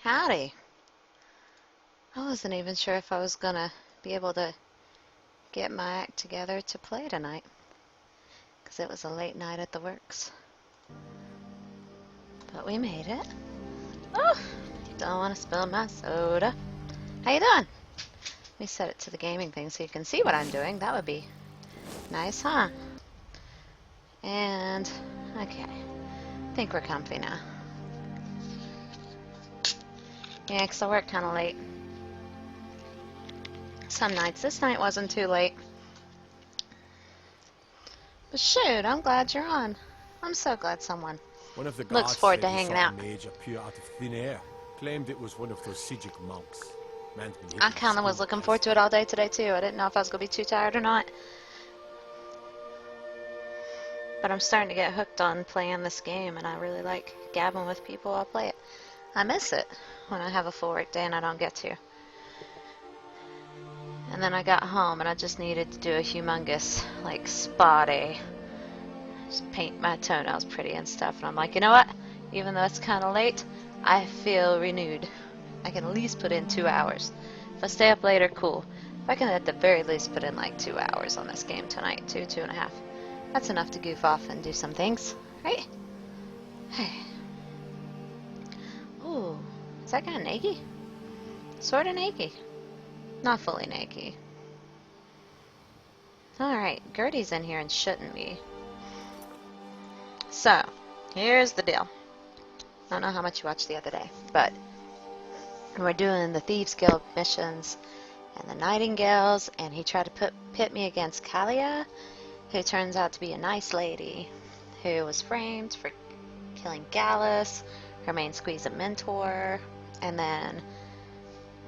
Howdy. I wasn't even sure if I was gonna be able to get my act together to play tonight, because it was a late night at the works. But we made it. Oh, don't want to spill my soda. How you doing? Let me set it to the gaming thing so you can see what I'm doing. That would be nice, huh? And, okay. I think we're comfy now. Yeah, 'cause I work kind of late. Some nights. This night wasn't too late. But shoot, I'm glad you're on. I'm so glad someone One of the looks guards forward said to he hanging saw out. a mage appear out of thin air. Claimed it was one of those Sijic monks. Man's been I hidden in kind of was school looking for forward to it all day today too. I didn't know if I was going to be too tired or not. But I'm starting to get hooked on playing this game, and I really like gabbing with people while I play it. I miss it when I have a full work day and I don't get to. And then I got home and I just needed to do a humongous, like, spa day. Just paint my toenails pretty and stuff. And I'm like, you know what? Even though it's kind of late, I feel renewed. I can at least put in 2 hours. If I stay up later, cool. If I can at the very least put in like 2 hours on this game tonight, 2.5. That's enough to goof off and do some things, right? Hey. Ooh, is that guy naked? Sorta naked. Not fully naked. Alright, Gertie's in here and shouldn't be. So, here's the deal. I don't know how much you watched the other day, but we're doing the Thieves Guild missions and the Nightingales, and he tried to pit me against Kalia, who turns out to be a nice lady who was framed for killing Gallus, her main squeeze of mentor, and then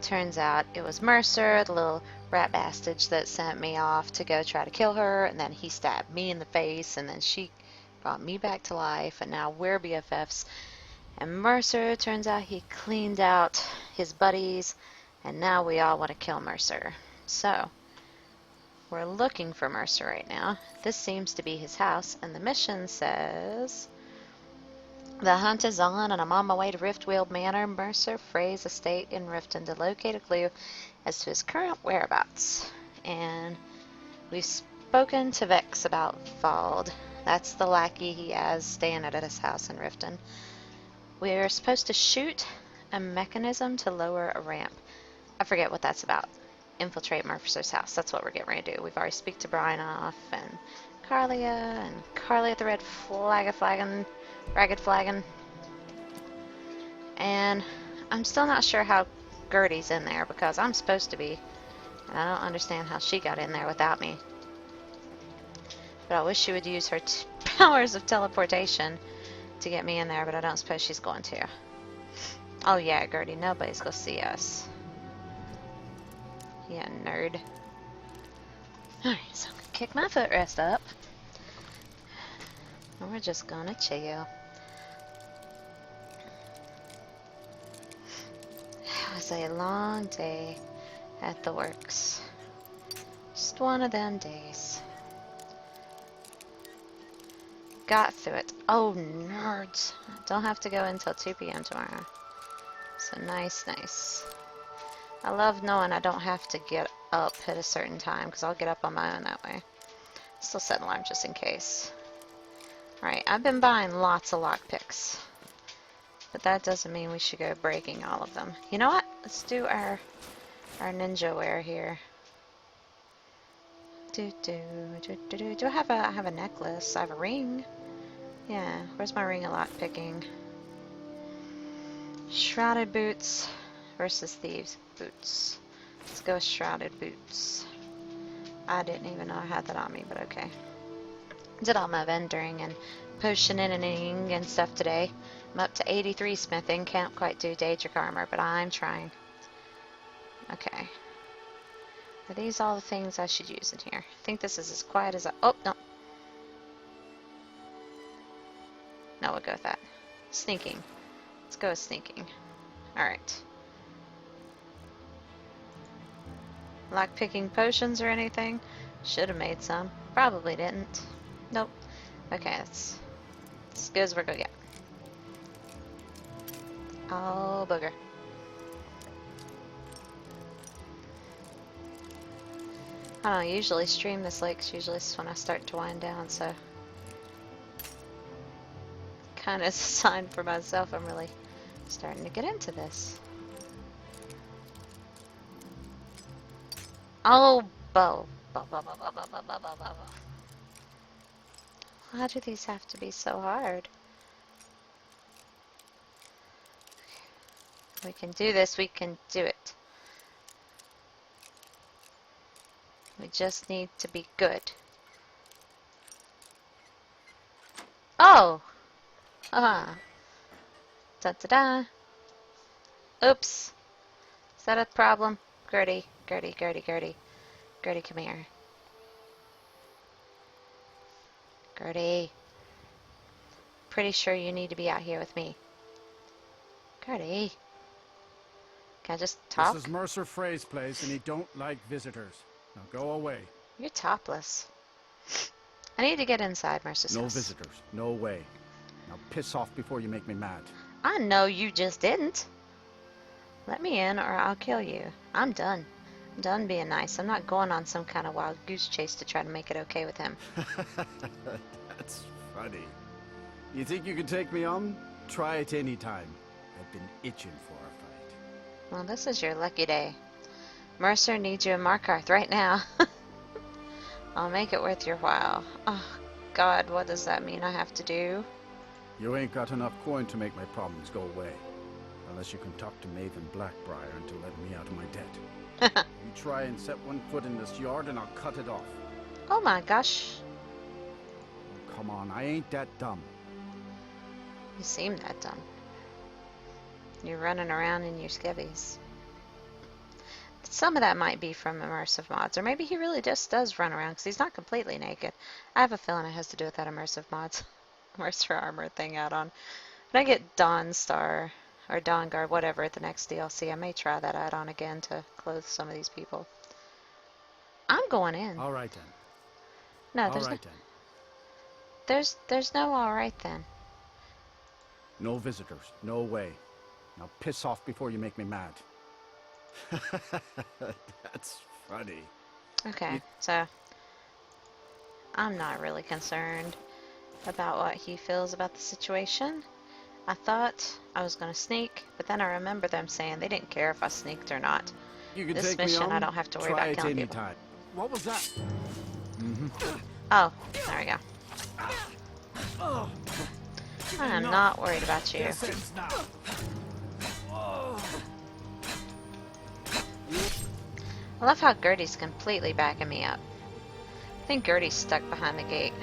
turns out it was Mercer, the little rat bastard that sent me off to go try to kill her, and then he stabbed me in the face, and then she brought me back to life, and now we're BFFs. And Mercer, turns out he cleaned out his buddies, and now we all want to kill Mercer. So, we're looking for Mercer right now. This seems to be his house, and the mission says, the hunt is on, and I'm on my way to Riftweald Manor, Mercer Frey's estate in Riften, to locate a clue as to his current whereabouts. And we've spoken to Vex about Vald. That's the lackey he has staying at his house in Riften. We're supposed to shoot a mechanism to lower a ramp. I forget what that's about. Infiltrate Mercer's house. That's what we're getting ready to do. We've already speak to Brynoff and Carlia and Carly at the Red Flagon, Ragged Flagon. And I'm still not sure how Gertie's in there, because I'm supposed to be. And I don't understand how she got in there without me. But I wish she would use her powers of teleportation to get me in there, but I don't suppose she's going to. Oh yeah, Gertie, nobody's gonna see us. Yeah, nerd. Alright, so I'm gonna kick my footrest up. And we're just gonna chill. It was a long day at the works. Just one of them days. Got through it. Oh, nerds. Don't have to go until 2 p.m. tomorrow. So nice. I love knowing I don't have to get up at a certain time, because I'll get up on my own that way. Still set an alarm just in case. Alright, I've been buying lots of lockpicks. But that doesn't mean we should go breaking all of them. You know what? Let's do our ninja wear here. Do I have a necklace? I have a ring. Yeah, where's my ring of lockpicking? Shrouded boots versus thieves boots. Let's go with shrouded boots. I didn't even know I had that on me, but okay. Did all my vendoring and potioning and stuff today. I'm up to 83 smithing. Can't quite do Daedric armor, but I'm trying. Okay. Are these all the things I should use in here? I think this is as quiet as I... Oh, no. No, we'll go with that. Sneaking. Let's go with sneaking. Alright. Lockpicking potions or anything? Should have made some. Probably didn't. Nope. Okay, that's as good as we're gonna get. Oh, booger. I don't usually stream this late 'cause usually it's when I start to wind down, so kind of as a sign for myself I'm really starting to get into this. Oh, bow. Bow, bow, bow, bow, bow, bow, bow, bow, bow. Why do these have to be so hard? We can do this, we can do it. We just need to be good. Oh! Haha. Da-da-da. Oops. Is that a problem? Gertie, Gertie, Gertie, Gertie. Gertie, come here. Gertie. Pretty sure you need to be out here with me. Gertie. Can I just talk? This is Mercer Frey's place, and he don't like visitors. Now go away. You're topless. I need to get inside Mercer's No house. visitors. No way. Now piss off before you make me mad. I know you just didn't. Let me in or I'll kill you. I'm done. I'm done being nice. I'm not going on some kind of wild goose chase to try to make it okay with him. That's funny. You think you can take me on? Try it any time. I've been itching for a fight. Well, this is your lucky day. Mercer needs you in Markarth right now. I'll make it worth your while. Oh, God, what does that mean I have to do? You ain't got enough coin to make my problems go away. Unless you can talk to Maven Blackbriar into letting me out of my debt. You try and set one foot in this yard and I'll cut it off. Oh my gosh. Oh, come on, I ain't that dumb. You seem that dumb. You're running around in your skivvies. Some of that might be from immersive mods, or maybe he really just does run around because he's not completely naked. I have a feeling it has to do with that immersive mods. Mercer armor thing out on. When I get Dawn Star or Dawn Guard, whatever, the next DLC, I may try that out on again to clothe some of these people. I'm going in. All right then. No, All right then. there's no all right then. No visitors. No way. Now piss off before you make me mad. That's funny. Okay, so I'm not really concerned about what he feels about the situation. I thought I was going to sneak, but then I remember them saying they didn't care if I sneaked or not. You can This take mission, me on. I don't have to worry Try about it killing any people. time. What was that? Oh, there we go. I am not worried about you. I love how Gertie's completely backing me up. I think Gertie's stuck behind the gate.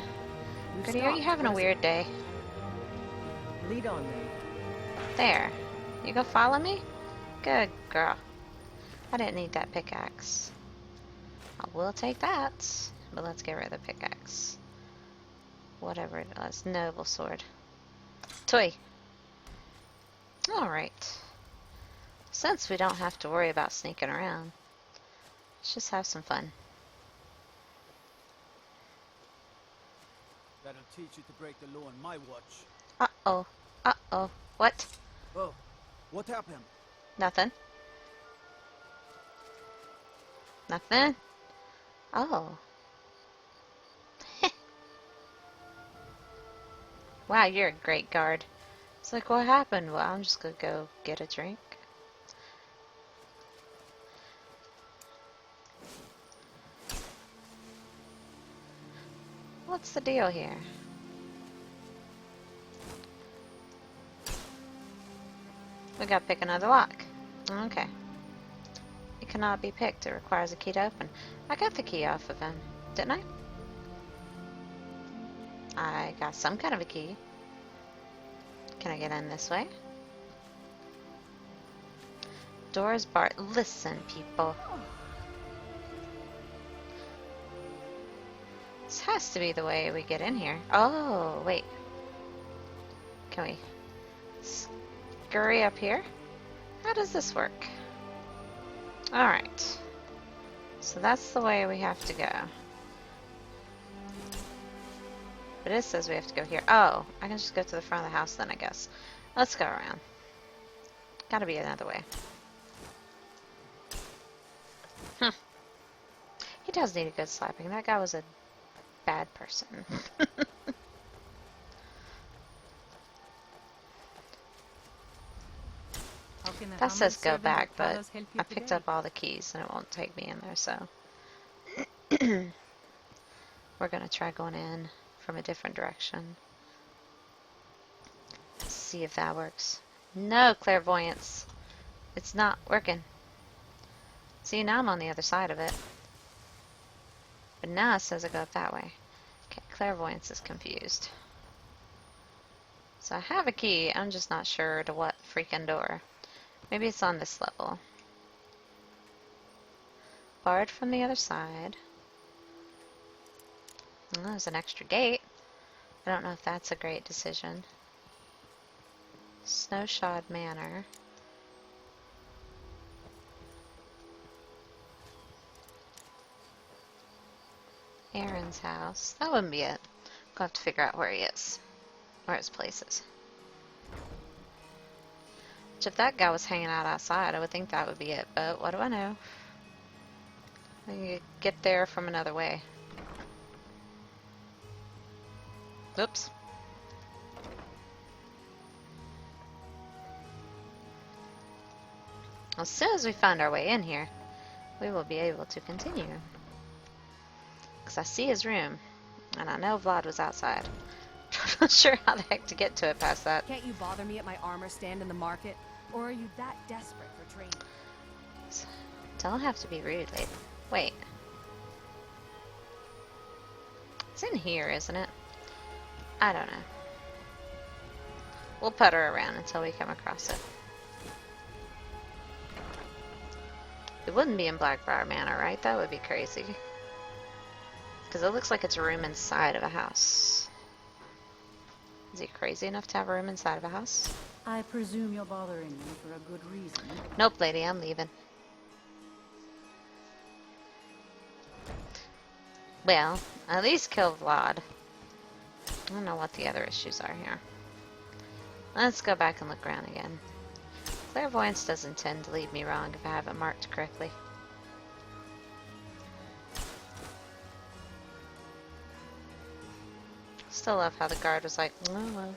Gertie, are you having a weird day? Lead on then. There. You go follow me? Good girl. I didn't need that pickaxe. I will take that, but let's get rid of the pickaxe. Whatever it was. Noble sword. Toy. Alright. Since we don't have to worry about sneaking around, let's just have some fun. That'll teach you to break the law on my watch. Uh-oh. Uh-oh. What? Oh, what happened? Nothing. Nothing? Oh. Wow, you're a great guard. It's like, what happened? Well, I'm just gonna go get a drink. What's the deal here? We gotta pick another lock. Okay. It cannot be picked. It requires a key to open. I got the key off of him, didn't I? I got some kind of a key. Can I get in this way? Doors barred. Listen, people. This has to be the way we get in here. Oh, wait. Can we scurry up here? How does this work? Alright. So that's the way we have to go. But it says we have to go here. Oh, I can just go to the front of the house then, I guess. Let's go around. Gotta be another way. He does need a good slapping. That guy was a bad person. That says go back, but I picked up all the keys and it won't take me in there, so we're gonna try going in from a different direction. See if that works. No, clairvoyance. It's not working. See, now I'm on the other side of it. But now it says I go up that way. Okay, clairvoyance is confused. So I have a key, I'm just not sure to what freaking door. Maybe it's on this level. Barred from the other side. Oh, there's an extra gate. I don't know if that's a great decision. Snowshod Manor. Aaron's house. That wouldn't be it. I'll have to figure out where he is. Where his place is. Which if that guy was hanging out outside, I would think that would be it. But what do I know? I can get there from another way. Oops. As soon as we find our way in here, we will be able to continue. Because I see his room, and I know Vlad was outside. I'm not sure how the heck to get to it past that. Can't you bother me at my armor stand in the market? Or are you that desperate for training? Don't have to be rude, lady. Wait. It's in here, isn't it? I don't know. We'll putter around until we come across it. It wouldn't be in Blackbriar Manor, right? That would be crazy. Because it looks like it's a room inside of a house. Is he crazy enough to have a room inside of a house? I presume you're bothering me for a good reason. Nope, lady, I'm leaving. Well, at least kill Vlad. I don't know what the other issues are here. Let's go back and look around again. Clairvoyance doesn't tend to lead me wrong if I have it marked correctly. Still love how the guard was like, oh well.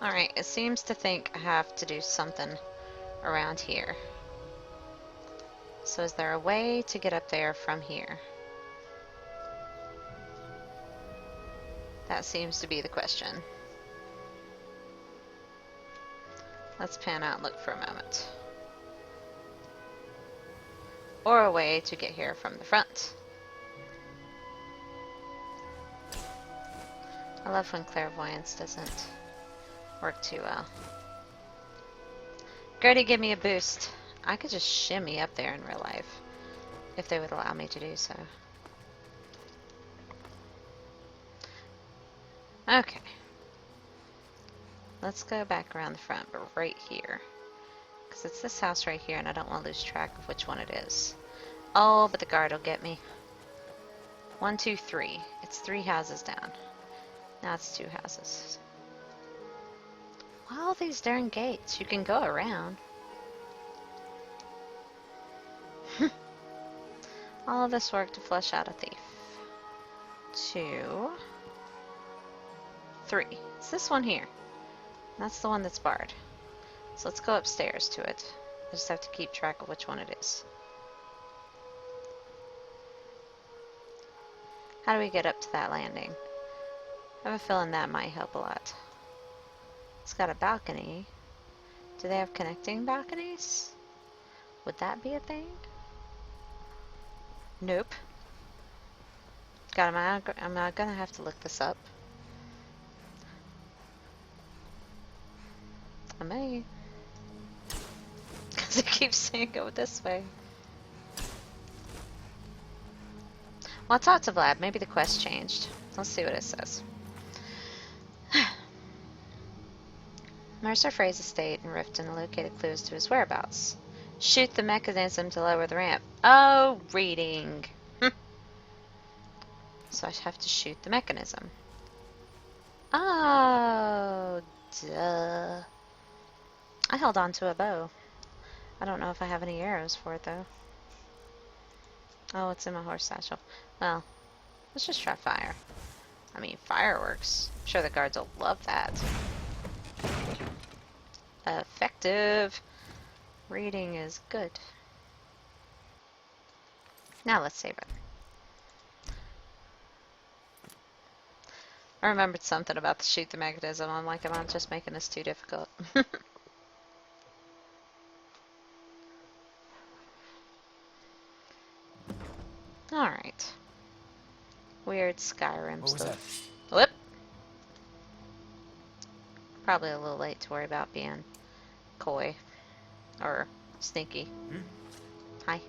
Alright, it seems to think I have to do something around here. So is there a way to get up there from here? That seems to be the question. Let's pan out and look for a moment. Or a way to get here from the front. I love when clairvoyance doesn't work too well. Gertie, give me a boost. I could just shimmy up there in real life, if they would allow me to do so. Okay. Let's go back around the front, but right here. Because it's this house right here, and I don't want to lose track of which one it is. Oh, but the guard will get me. 1, 2, 3. It's 3 houses down. Now it's 2 houses. All these darn gates. You can go around. All of this work to flush out a thief. 2, 3. It's this one here. That's the one that's barred. So let's go upstairs to it. I just have to keep track of which one it is. How do we get up to that landing? I have a feeling that might help a lot. It's got a balcony. Do they have connecting balconies? Would that be a thing? Nope. God, am I gonna have to look this up? I may. Because it keeps saying go this way. Well, I talked to Vlad. Maybe the quest changed. Let's see what it says. Mercer Frey's estate in Riften located clues to his whereabouts. Shoot the mechanism to lower the ramp. Oh, reading. So I have to shoot the mechanism. Oh, duh. I held on to a bow. I don't know if I have any arrows for it though. Oh, it's in my horse satchel. Well, let's just try fire. I mean, fireworks. I'm sure the guards will love that. Effective. Reading is good. Now let's save it. I remembered something about the shoot the mechanism. I'm like, am I just making this too difficult? Alright. Weird Skyrim What was stuff. Whoop! Probably a little late to worry about being coy. Or sneaky. Hi.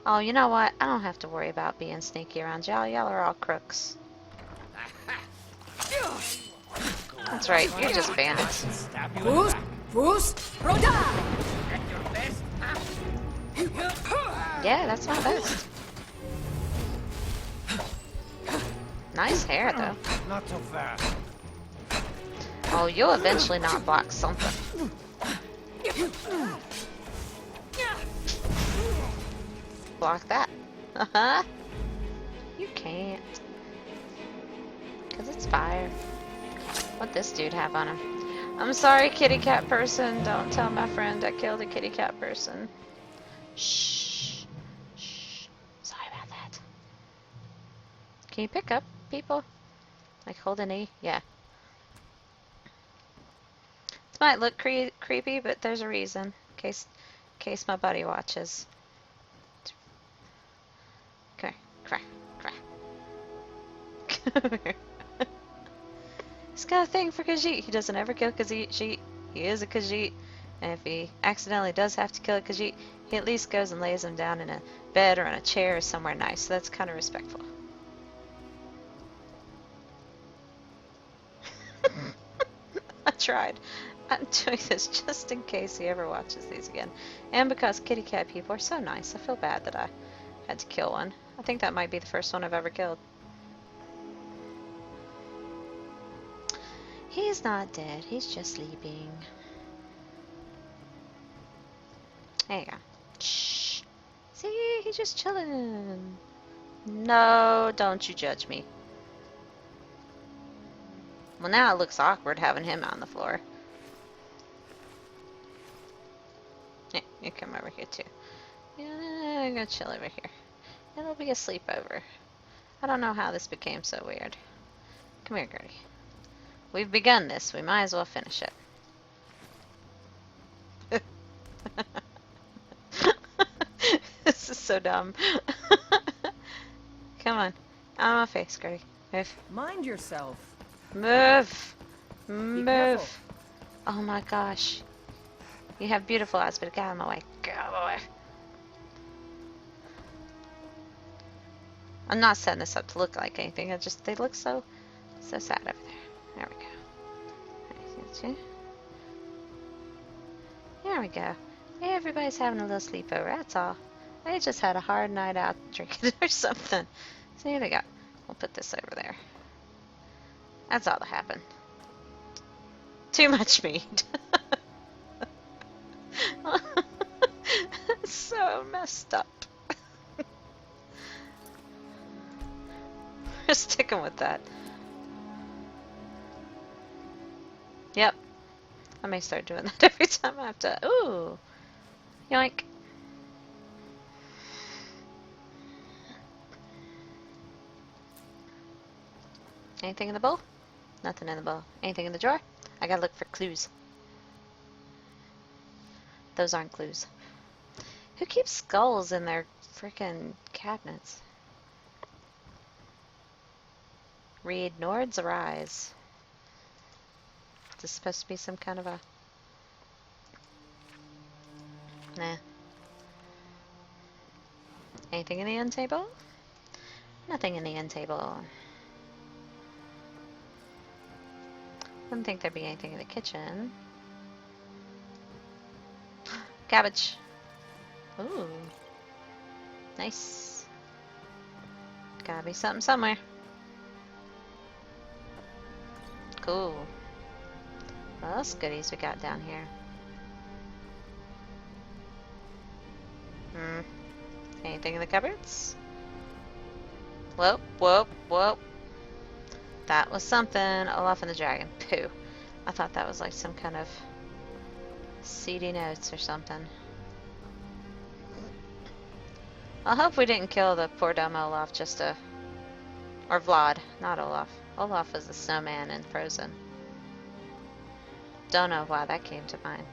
Oh, you know what? I don't have to worry about being sneaky around y'all. Y'all are all crooks. That's right, you're just bandits. Fools! Fools! Roda! Yeah, that's my best. Nice hair, though. Not so fast. Oh, you'll eventually not block something. Block that. Uh-huh. You can't. Because it's fire. What'd this dude have on him? I'm sorry, kitty cat person. Don't tell my friend I killed a kitty cat person. Shh. Shh. Sorry about that. Can you pick up people? Like hold an E? Yeah. This might look creepy, but there's a reason. In case my buddy watches. Come here. Come here. Come here. He's got a thing for Khajiit. He doesn't ever kill Khajiit. He is a Khajiit. And if he accidentally does have to kill a Khajiit, he at least goes and lays him down in a bed or in a chair or somewhere nice. So that's kind of respectful. I tried. I'm doing this just in case he ever watches these again. And because kitty cat people are so nice, I feel bad that I had to kill one. I think that might be the first one I've ever killed. He's not dead. He's just sleeping. There you go. Shh. See, he's just chilling. No, don't you judge me. Well, now it looks awkward having him on the floor. Yeah, you come over here too. Yeah, I'm gonna chill over here. It'll be a sleepover. I don't know how this became so weird. Come here, Gertie. We've begun this. We might as well finish it. This is so dumb. Come on. On my face, Gertie. Move. Mind yourself. Move. Be Move. careful. Oh my gosh. You have beautiful eyes, but get out of my way. Get out of my way. I'm not setting this up to look like anything. They look so sad over there. There we go. There we go. Everybody's having a little sleepover, that's all. They just had a hard night out drinking or something. So here they go. We'll put this over there. That's all that happened. Too much meat. So messed up. We're sticking with that. Yep. I may start doing that every time I have to. Ooh. Yoink. Anything in the bowl? Nothing in the bowl. Anything in the drawer? I gotta look for clues. Those aren't clues. Who keeps skulls in their frickin' cabinets? Read Nords Arise. Is this supposed to be some kind of a... Nah. Anything in the end table? Nothing in the end table. Wouldn't think there'd be anything in the kitchen. Cabbage. Ooh. Nice. Gotta be something somewhere. Cool. What else goodies we got down here? Hmm. Anything in the cupboards? Whoop, whoop, whoop. That was something. Olaf and the dragon. Pooh. I thought that was like some kind of seedy notes or something. I hope we didn't kill the poor dumb Olaf just to... Or Vlad, not Olaf. Olaf was the snowman in Frozen. Don't know why that came to mind.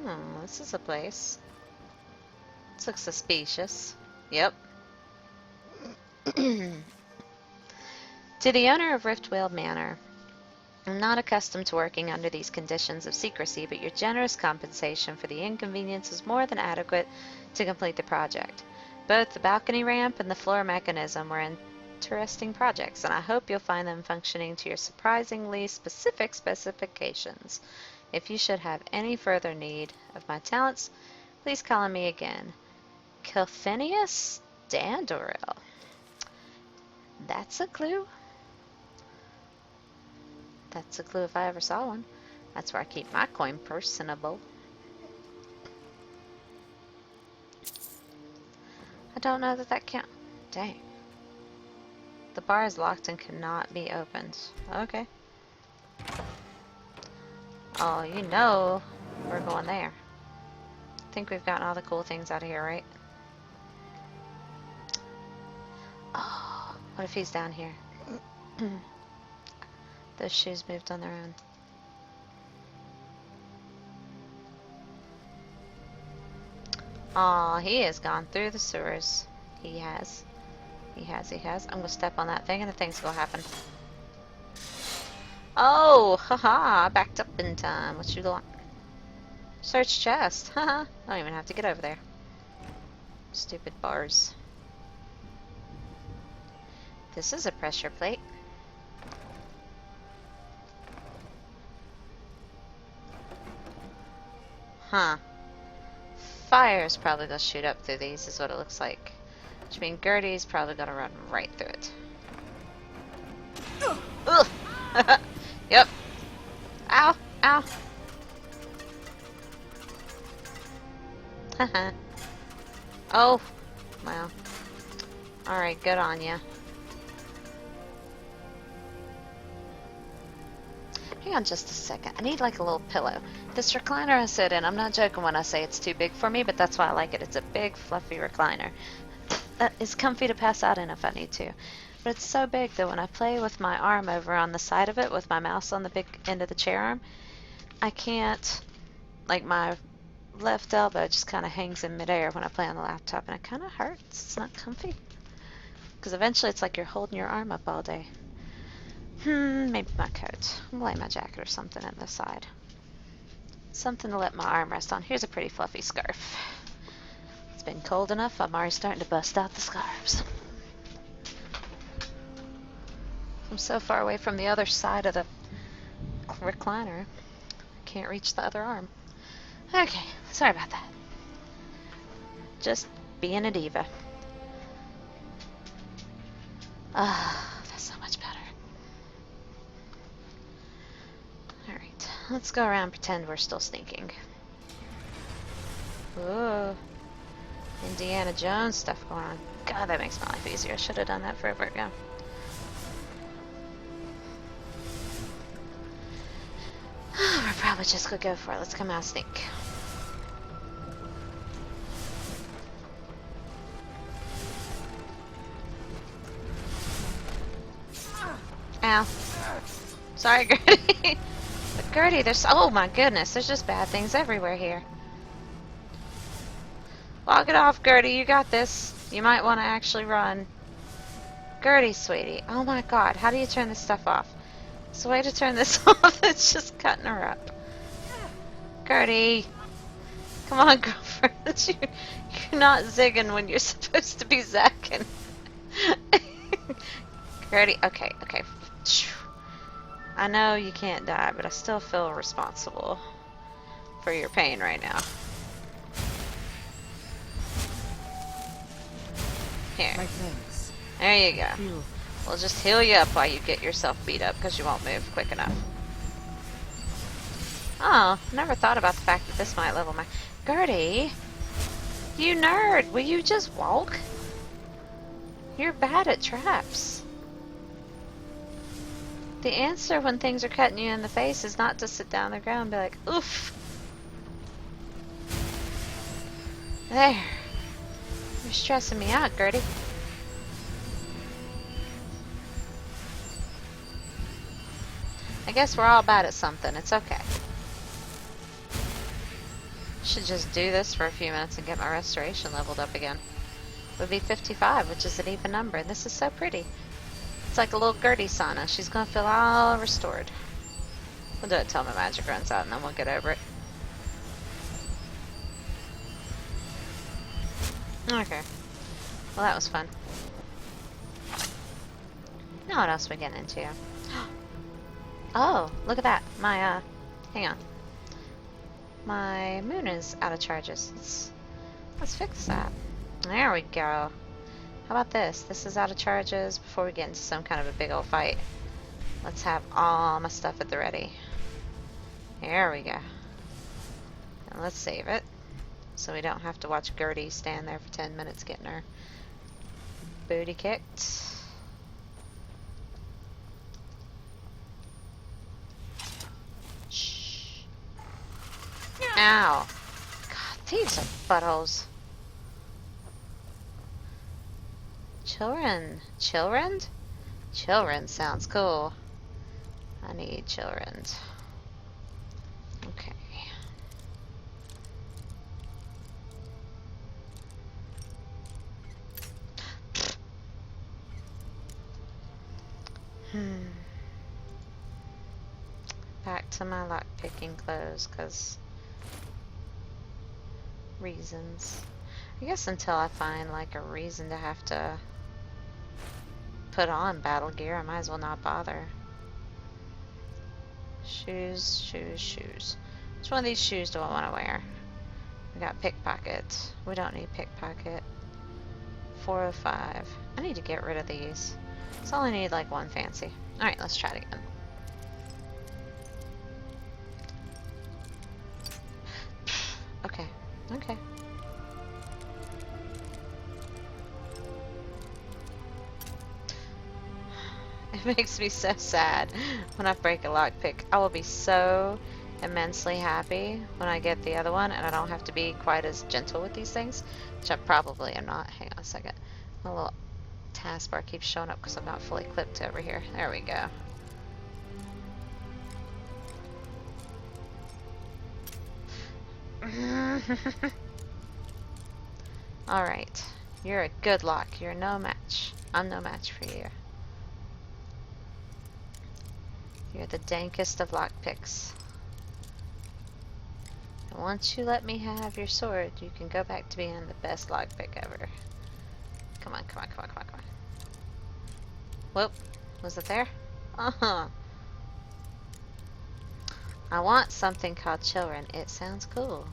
Oh, this is a place. This looks suspicious. Yep. To the owner of Riftwale Manor, I'm not accustomed to working under these conditions of secrecy, but your generous compensation for the inconvenience is more than adequate to complete the project. Both the balcony ramp and the floor mechanism were interesting projects, and I hope you'll find them functioning to your surprisingly specific specifications. If you should have any further need of my talents, please call on me again. Kilphinius Dandoril. That's a clue. That's a clue if I ever saw one. That's where I keep my coin personable. I don't know that count. Dang. The bar is locked and cannot be opened. Okay. Oh, you know we're going there. I think we've gotten all the cool things out of here, right? Oh, what if he's down here? Those shoes moved on their own. Aw, he has gone through the sewers. He has. He has. I'm gonna step on that thing and the thing's gonna happen. Oh, haha, I backed up in time. What you want? Search chest. Haha, I don't even have to get over there. Stupid bars. This is a pressure plate. Huh. Fire's probably gonna shoot up through these, is what it looks like. Which means Gertie's probably gonna run right through it. Ugh! Yep. Ow! Ow! Haha. Oh! Wow. Alright, good on ya. Hang on just a second. I need like a little pillow. This recliner I sit in, I'm not joking when I say it's too big for me, but that's why I like it. It's a big, fluffy recliner. That is comfy to pass out in if I need to. But it's so big that when I play with my arm over on the side of it with my mouse on the big end of the chair arm, I can't, like my left elbow just kind of hangs in midair when I play on the laptop, and it kind of hurts. It's not comfy. Because eventually it's like you're holding your arm up all day. Maybe my coat. I'll lay my jacket or something at the side. Something to let my arm rest on. Here's a pretty fluffy scarf. It's been cold enough, I'm already starting to bust out the scarves. I'm so far away from the other side of the recliner, I can't reach the other arm. Okay, sorry about that. Just being a diva. That's so much better. Alright, let's go around and pretend we're still sneaking. Ooh. Indiana Jones stuff going on. God, that makes my life easier. I should have done that forever ago. We're probably just gonna go for it. Let's come out sneak. Ow. Sorry, Gertie. But Gertie, there's... Oh my goodness, there's just bad things everywhere here. Log it off, Gertie. You got this. You might want to actually run. Gertie, sweetie. Oh my god, how do you turn this stuff off? There's a way to turn this off. It's just cutting her up. Gertie. Come on, girlfriend. You're not zigging when you're supposed to be zacking. Gertie, okay. I know you can't die, but I still feel responsible for your pain right now. Here. My thanks. There you go. Phew. We'll just heal you up while you get yourself beat up because you won't move quick enough. Oh, never thought about the fact that this might level my... Gertie! You nerd! Will you just walk? You're bad at traps. The answer when things are cutting you in the face is not to sit down on the ground and be like, oof! There. You're stressing me out, Gertie. I guess we're all bad at something. It's okay. Should just do this for a few minutes and get my restoration leveled up again. It would be 55, which is an even number, and this is so pretty. It's like a little Gertie sauna. She's gonna feel all restored. We'll do it till my magic runs out, and then we'll get over it. Okay. Well, that was fun. Now what else are we getting into? Oh, look at that. My, hang on. My moon is out of charges. Let's fix that. There we go. How about this? This is out of charges before we get into some kind of a big old fight. Let's have all my stuff at the ready. There we go. And let's save it. So we don't have to watch Gertie stand there for 10 minutes getting her booty kicked. Shh. Ow. God, thieves are buttholes. Children. Children? Children sounds cool. I need children. Okay. Back to my lockpicking clothes, cause reasons. I guess until I find like a reason to have to put on battle gear, I might as well not bother. Shoes, shoes, shoes. Which one of these shoes do I want to wear? We got pickpocket. We don't need pickpocket. 405. I need to get rid of these. So I only need like one fancy. Alright, let's try it again. Okay, okay. It makes me so sad when I break a lockpick. I will be so immensely happy when I get the other one and I don't have to be quite as gentle with these things, which I probably am not. Hang on a second. My little taskbar keeps showing up because I'm not fully clipped over here. There we go. Alright. You're a good lock. You're no match. I'm no match for you. You're the dankest of lockpicks. And once you let me have your sword, you can go back to being the best lockpick ever. Come on, come on, come on, come on, come on. Whoop. Was it there? Uh-huh. I want something called children. It sounds cool.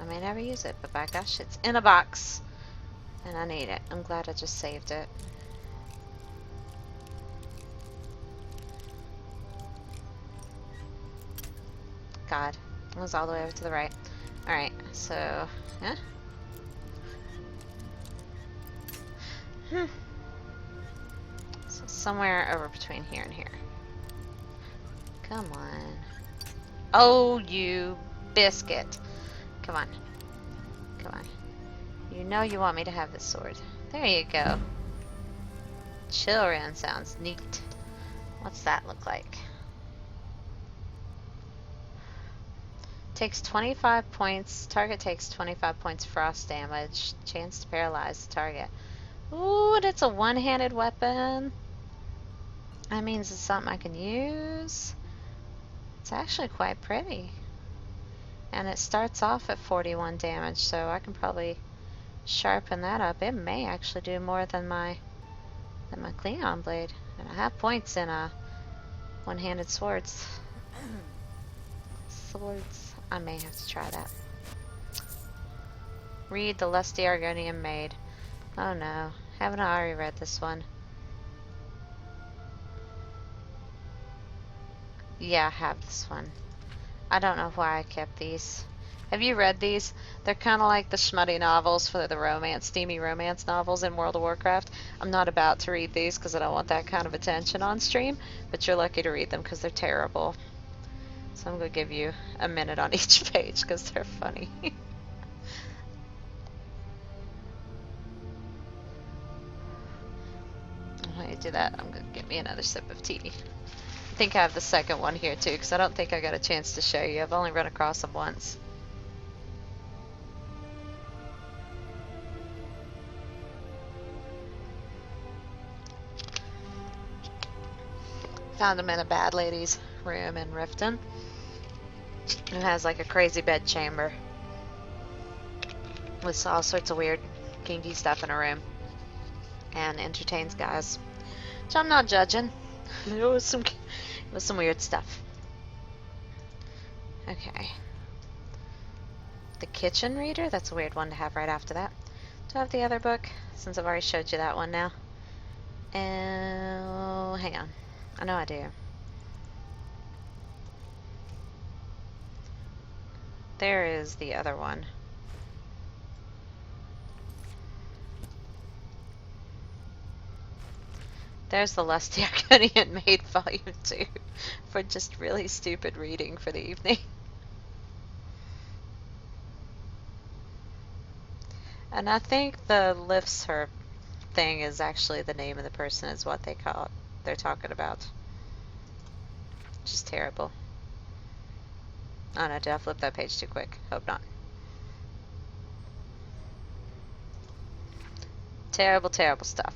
I may never use it, but by gosh, it's in a box. And I need it. I'm glad I just saved it. God, it was all the way over to the right. Alright, so, yeah. So somewhere over between here and here. Come on. Oh, you biscuit. Come on. Come on. You know you want me to have this sword. There you go. Children sounds neat. What's that look like? Takes 25 points. Target takes 25 points frost damage. Chance to paralyze the target. Ooh, and it's a one-handed weapon. That means it's something I can use. It's actually quite pretty. And it starts off at 41 damage, so I can probably sharpen that up. It may actually do more than my Cleon blade. And I have points in one-handed swords. Swords. I may have to try that. Read the Lusty Argonian Maid. Oh no. Haven't I already read this one? Yeah, I have this one. I don't know why I kept these. Have you read these? They're kind of like the schmutty novels for the romance, steamy romance novels in World of Warcraft. I'm not about to read these because I don't want that kind of attention on stream, but you're lucky to read them because they're terrible. So I'm going to give you a minute on each page because they're funny. While you do that, I'm going to get me another sip of tea. I think I have the second one here too because I don't think I got a chance to show you. I've only run across them once. Found him in a bad lady's room in Riften. It has like a crazy bed chamber with all sorts of weird kinky stuff in a room and entertains guys. So I'm not judging. It was some weird stuff. Okay. The kitchen reader? That's a weird one to have right after that. Do I have the other book? Since I've already showed you that one now. Oh, hang on. I know I do. There is the other one. There's the Lusty Arconian Maid Volume 2 for just really stupid reading for the evening. And I think the lifts her thing is actually the name of the person is what they call it. They're talking about. Just terrible. Oh no, did I flip that page too quick? Hope not. Terrible, terrible stuff.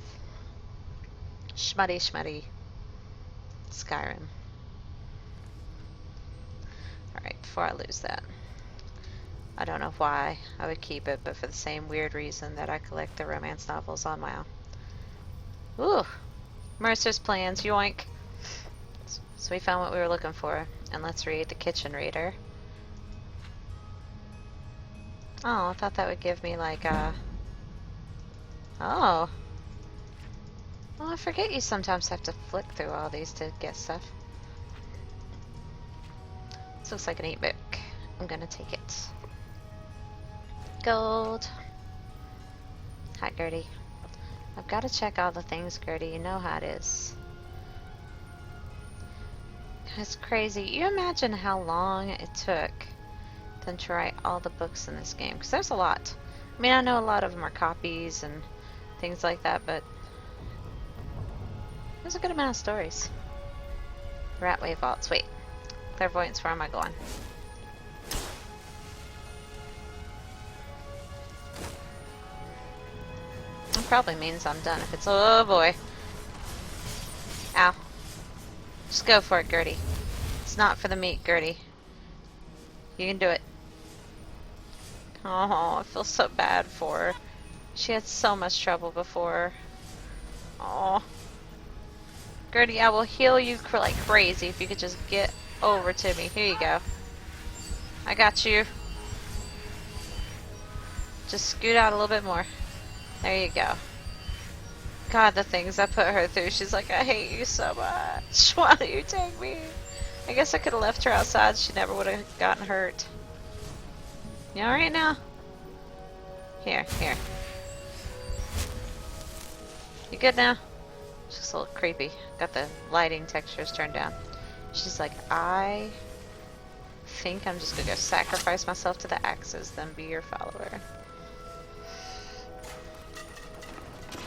Schmutty, schmutty. Skyrim. Alright, before I lose that. I don't know why I would keep it, but for the same weird reason that I collect the romance novels on WoW. Ooh! Mercer's Plans, yoink! So we found what we were looking for. And let's read the kitchen reader. Oh, I thought that would give me like a... Oh! Well, I forget you sometimes have to flick through all these to get stuff. This looks like an 8 book. I'm gonna take it. Gold. Hi, Gertie. I've got to check all the things, Gertie. You know how it is. It's crazy. You imagine how long it took them to write all the books in this game. Because there's a lot. I mean, I know a lot of them are copies and things like that, but there's a good amount of stories. Ratway Vaults. Wait. Clairvoyance, where am I going? That probably means I'm done if it's... Oh boy. Ow. Just go for it, Gertie. It's not for the meat, Gertie. You can do it. Oh, I feel so bad for her. She had so much trouble before. Oh. Gertie, I will heal you like crazy if you could just get over to me. Here you go. I got you. Just scoot out a little bit more. There you go. God, the things I put her through. She's like, I hate you so much. Why don't you take me? I guess I could have left her outside. She never would have gotten hurt. You alright now? Here, here. You good now? She's a little creepy. Got the lighting textures turned down. She's like, I think I'm just gonna go sacrifice myself to the axes, then be your follower.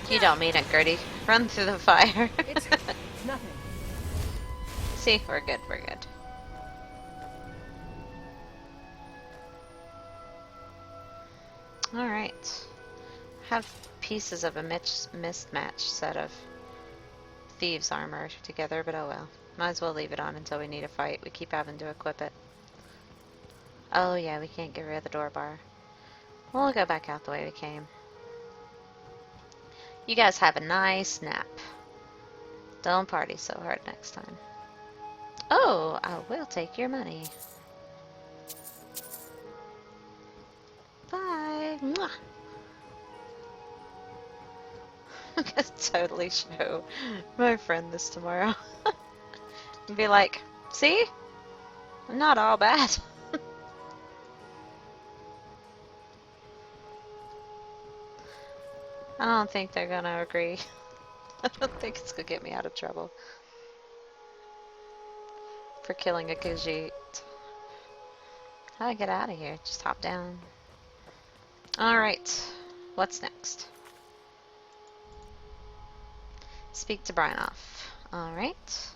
You don't mean it, Gertie. Run through the fire. It's nothing. See, we're good, we're good. Alright. Have pieces of a mismatched set of thieves' armor together, but oh well. Might as well leave it on until we need a fight. We keep having to equip it. Oh yeah, we can't get rid of the door bar. We'll go back out the way we came. You guys have a nice nap. Don't party so hard next time. Oh, I will take your money. Bye. Mwah. I'm gonna totally show my friend this tomorrow. And be like, see? Not all bad. I don't think they're gonna agree. I don't think it's gonna get me out of trouble for killing a Khajiit. How do I get out of here? Just hop down. Alright, what's next? Speak to Brynolf. Alright.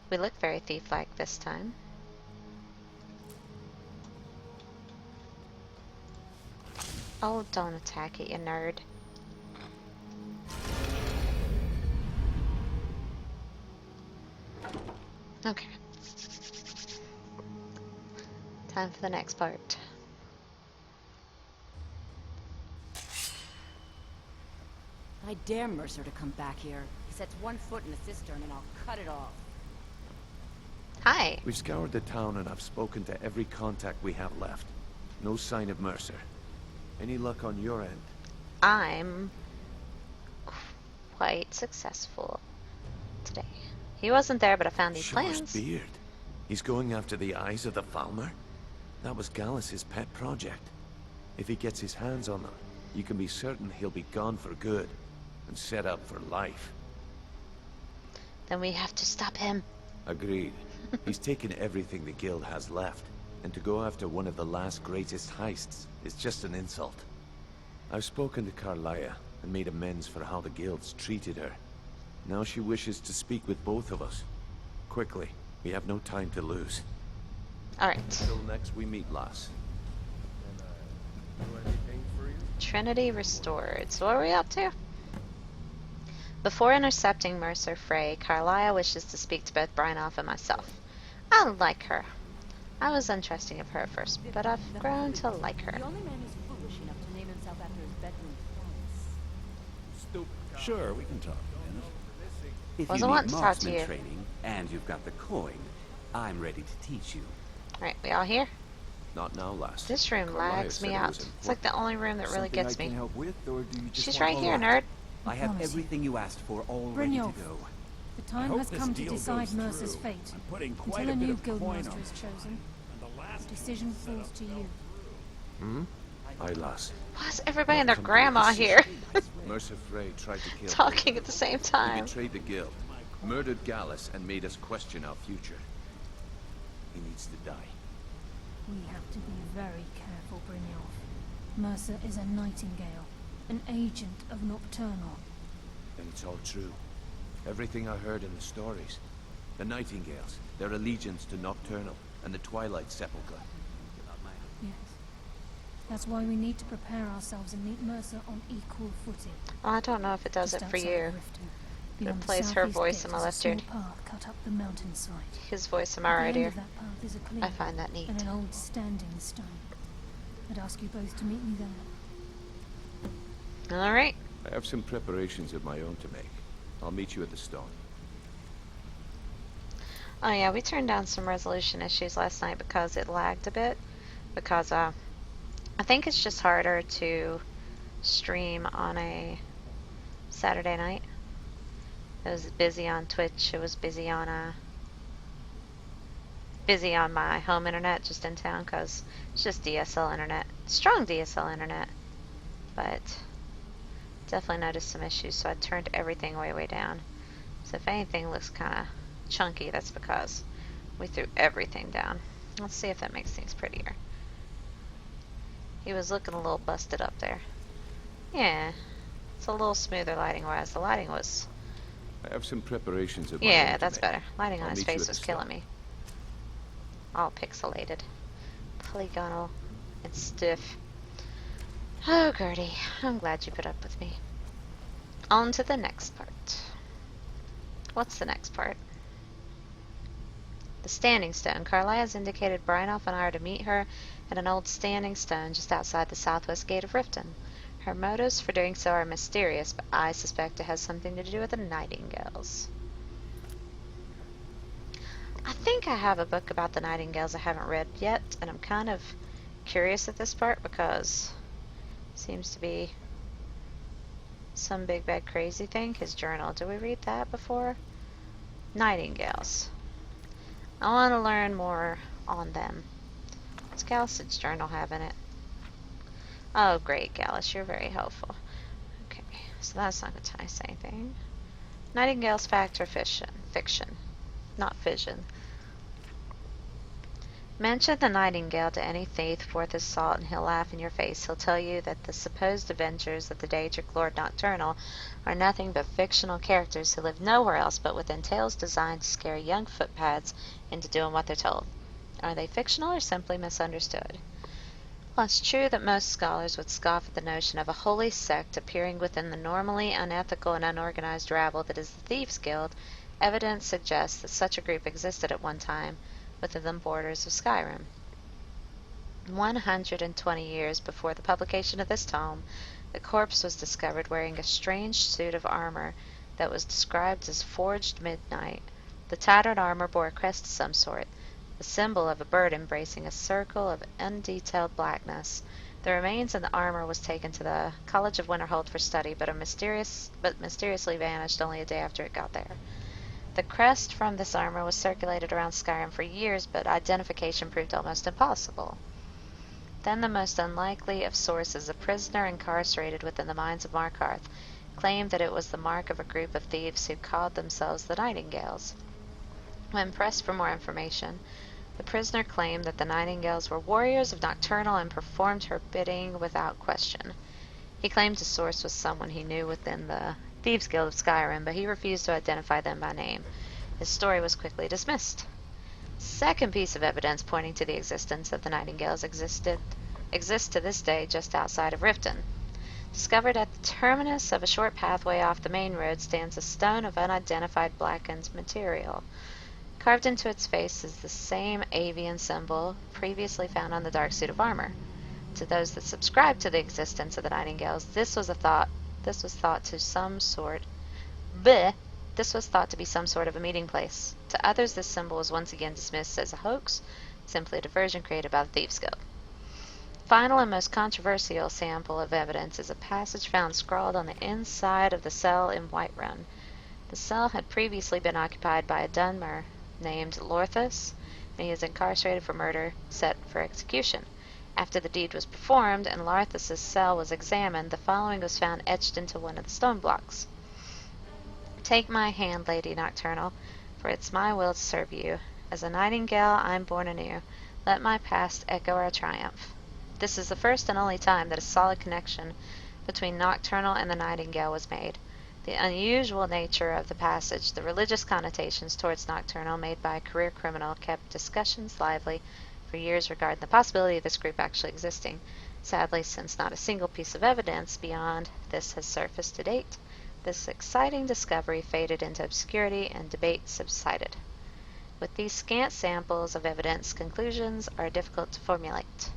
We look very thief-like this time. Oh, don't attack it, you nerd. Okay. Time for the next part. I dare Mercer to come back here. He sets one foot in the cistern and I'll cut it off. Hi. We've scoured the town and I've spoken to every contact we have left. No sign of Mercer. Any luck on your end? I'm quite successful today. He wasn't there, but I found these Shaw's plans. beard. He's going after the eyes of the Falmer? That was Gallus's pet project. If he gets his hands on them, you can be certain he'll be gone for good and set up for life. Then we have to stop him. Agreed. He's taken everything the guild has left, and to go after one of the last greatest heists is just an insult. I've spoken to Carlia and made amends for how the guilds treated her. Now she wishes to speak with both of us. Quickly, we have no time to lose. Alright. Until next we meet, lass. Trinity restored. So what are we up to? Before intercepting Mercer Frey, Carlia wishes to speak to both Brynolf and myself. I like her. I was untrusting of her at first, but I've grown to like her. The only man who's foolish enough to name himself after his bedroom twice. Sure, we can talk a minute. If Wasn't you need wanting to talk to marksman you. training and you've got the coin, I'm ready to teach you. Alright, we all here? Not now, lass. This room Carlia lags said me it out. was It's like the only room that really Something gets I me. can help with, or do you just She's want right all here, of it? nerd. I have Promise you. everything you asked for all ready to Brynjolf, go. the time has come to decide Mercer's fate. I'm putting quite Until a a bit new of guild coin master on is chosen, and the last the decision falls to you. Aye, lass. Why is everybody and their Come to a grandma here Mercer Frey tried to kill talking at the same He time? betrayed the guild, murdered Gallus, and made us question our future. He needs to die. We have to be very careful, Brynjolf. Mercer is a nightingale, an agent of Nocturnal. And it's all true. Everything I heard in the stories. The Nightingales, their allegiance to Nocturnal, and the Twilight Sepulchre. Yes. That's why we need to prepare ourselves and meet Mercer on equal footing. Well, I don't know if it does Just it for outside you. Riften. Beyond the Replace her southeast voice gate in my is a left small ear. path cut up the mountainside. His voice in my At the right end ear. of that path is a clearing, I find that neat. and an old standing stone. I'd ask you both to meet me there. Alright. I have some preparations of my own to make. I'll meet you at the stone. Oh yeah, we turned down some resolution issues last night because it lagged a bit. Because I think it's just harder to stream on a Saturday night. It was busy on Twitch. It was busy on my home internet just in town because it's just DSL internet. Strong DSL internet. But definitely noticed some issues, so I turned everything way down. So if anything looks kind of chunky, that's because we threw everything down. Let's see if that makes things prettier. He was looking a little busted up there. Yeah, it's a little smoother lighting wise. The lighting was... I have some preparations of my own Yeah, to that's make. better. Lighting on I'll his meet you face at was the killing stone. me. All pixelated. Polygonal and stiff. Oh, Gertie, I'm glad you put up with me. On to the next part. What's the next part? The Standing Stone. Carlia has indicated Brynolf and I are to meet her at an old standing stone just outside the southwest gate of Riften. Her motives for doing so are mysterious, but I suspect it has something to do with the Nightingales. I think I have a book about the Nightingales I haven't read yet, and I'm kind of curious at this part because it seems to be Some big bad crazy thing. His journal. Did we read that before? Nightingales. I want to learn more on them. What's Gallus' journal have in it? Oh, great, Gallus. You're very helpful. Okay, so that's not going to tell us anything. Nightingales, fact or fiction? Fiction. Not fission. Mention the Nightingale to any thief worth his salt and he'll laugh in your face. He'll tell you that the supposed avengers of the Daedric Lord Nocturnal are nothing but fictional characters who live nowhere else but within tales designed to scare young footpads into doing what they're told. Are they fictional or simply misunderstood? While it's true that most scholars would scoff at the notion of a holy sect appearing within the normally unethical and unorganized rabble that is the Thieves' Guild, evidence suggests that such a group existed at one time within the borders of Skyrim. 120 years before the publication of this tome, the corpse was discovered wearing a strange suit of armor that was described as forged midnight. The tattered armor bore a crest of some sort, the symbol of a bird embracing a circle of undetailed blackness. The remains of the armor was taken to the College of Winterhold for study, but mysteriously vanished only a day after it got there. The crest from this armor was circulated around Skyrim for years, but identification proved almost impossible. Then the most unlikely of sources, a prisoner incarcerated within the mines of Markarth, claimed that it was the mark of a group of thieves who called themselves the Nightingales. When pressed for more information, the prisoner claimed that the Nightingales were warriors of Nocturnal and performed her bidding without question. He claimed his source was someone he knew within the Thieves' Guild of Skyrim, but he refused to identify them by name. His story was quickly dismissed. Second piece of evidence pointing to the existence of the Nightingales exists to this day just outside of Riften. Discovered at the terminus of a short pathway off the main road stands a stone of unidentified blackened material. Carved into its face is the same avian symbol previously found on the dark suit of armor. To those that subscribe to the existence of the Nightingales, this was thought to be some sort of a meeting place. To others, this symbol was once again dismissed as a hoax, simply a diversion created by the Thieves' Guild. Final and most controversial sample of evidence is a passage found scrawled on the inside of the cell in Whiterun. The cell had previously been occupied by a Dunmer named Lorthus, and he is incarcerated for murder, set for execution. After the deed was performed and Larthus's cell was examined, the following was found etched into one of the stone blocks. Take my hand, Lady Nocturnal, for it's my will to serve you. As a nightingale, I'm born anew. Let my past echo our triumph. This is the first and only time that a solid connection between Nocturnal and the Nightingale was made. The unusual nature of the passage, the religious connotations towards Nocturnal made by a career criminal, kept discussions lively for years regarding the possibility of this group actually existing. Sadly, since not a single piece of evidence beyond this has surfaced to date, this exciting discovery faded into obscurity and debate subsided. With these scant samples of evidence, conclusions are difficult to formulate.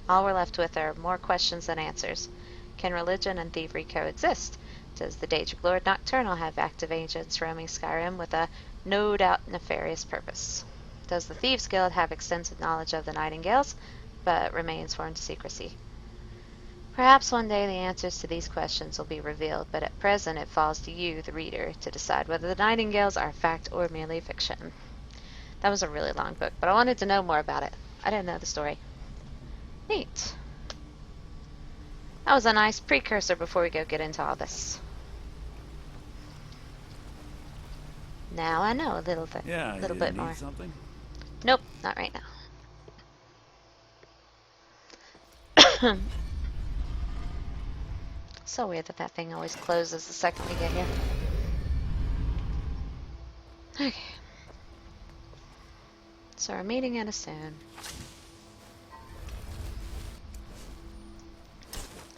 All we're left with are more questions than answers. Can religion and thievery coexist? Does the Daedric Lord Nocturnal have active agents roaming Skyrim with a no doubt nefarious purpose? Does the Thieves' Guild have extensive knowledge of the Nightingales, but remain sworn to secrecy? Perhaps one day the answers to these questions will be revealed, but at present it falls to you, the reader, to decide whether the Nightingales are fact or merely fiction. That was a really long book, but I wanted to know more about it. I didn't know the story. Neat. That was a nice precursor before we go get into all this. Now I know a little bit, bit more. Something? Nope, not right now. So weird that thing always closes the second we get here. Okay. So we're meeting at a soon.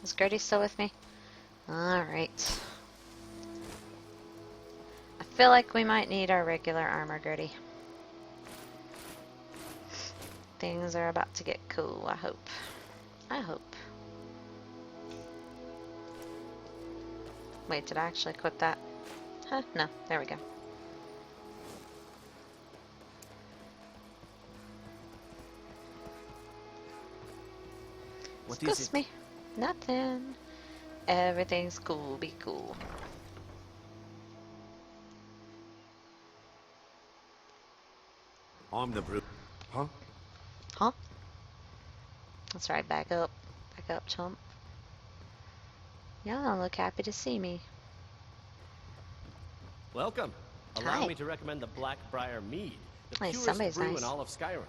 Is Gertie still with me? Alright. I feel like we might need our regular armor, Gertie. Things are about to get cool, I hope. I hope. Wait, did I actually equip that? Huh? No, there we go. What is Excuse it? me. Nothing. Everything's cool, be cool. I'm the brute. Huh? Huh? That's right, back up. Back up, chump. Y'all don't look happy to see me. Welcome. Allow Hi. me to recommend the Blackbriar Mead, the Hey, purest somebody's brew nice. in all of Skyrim.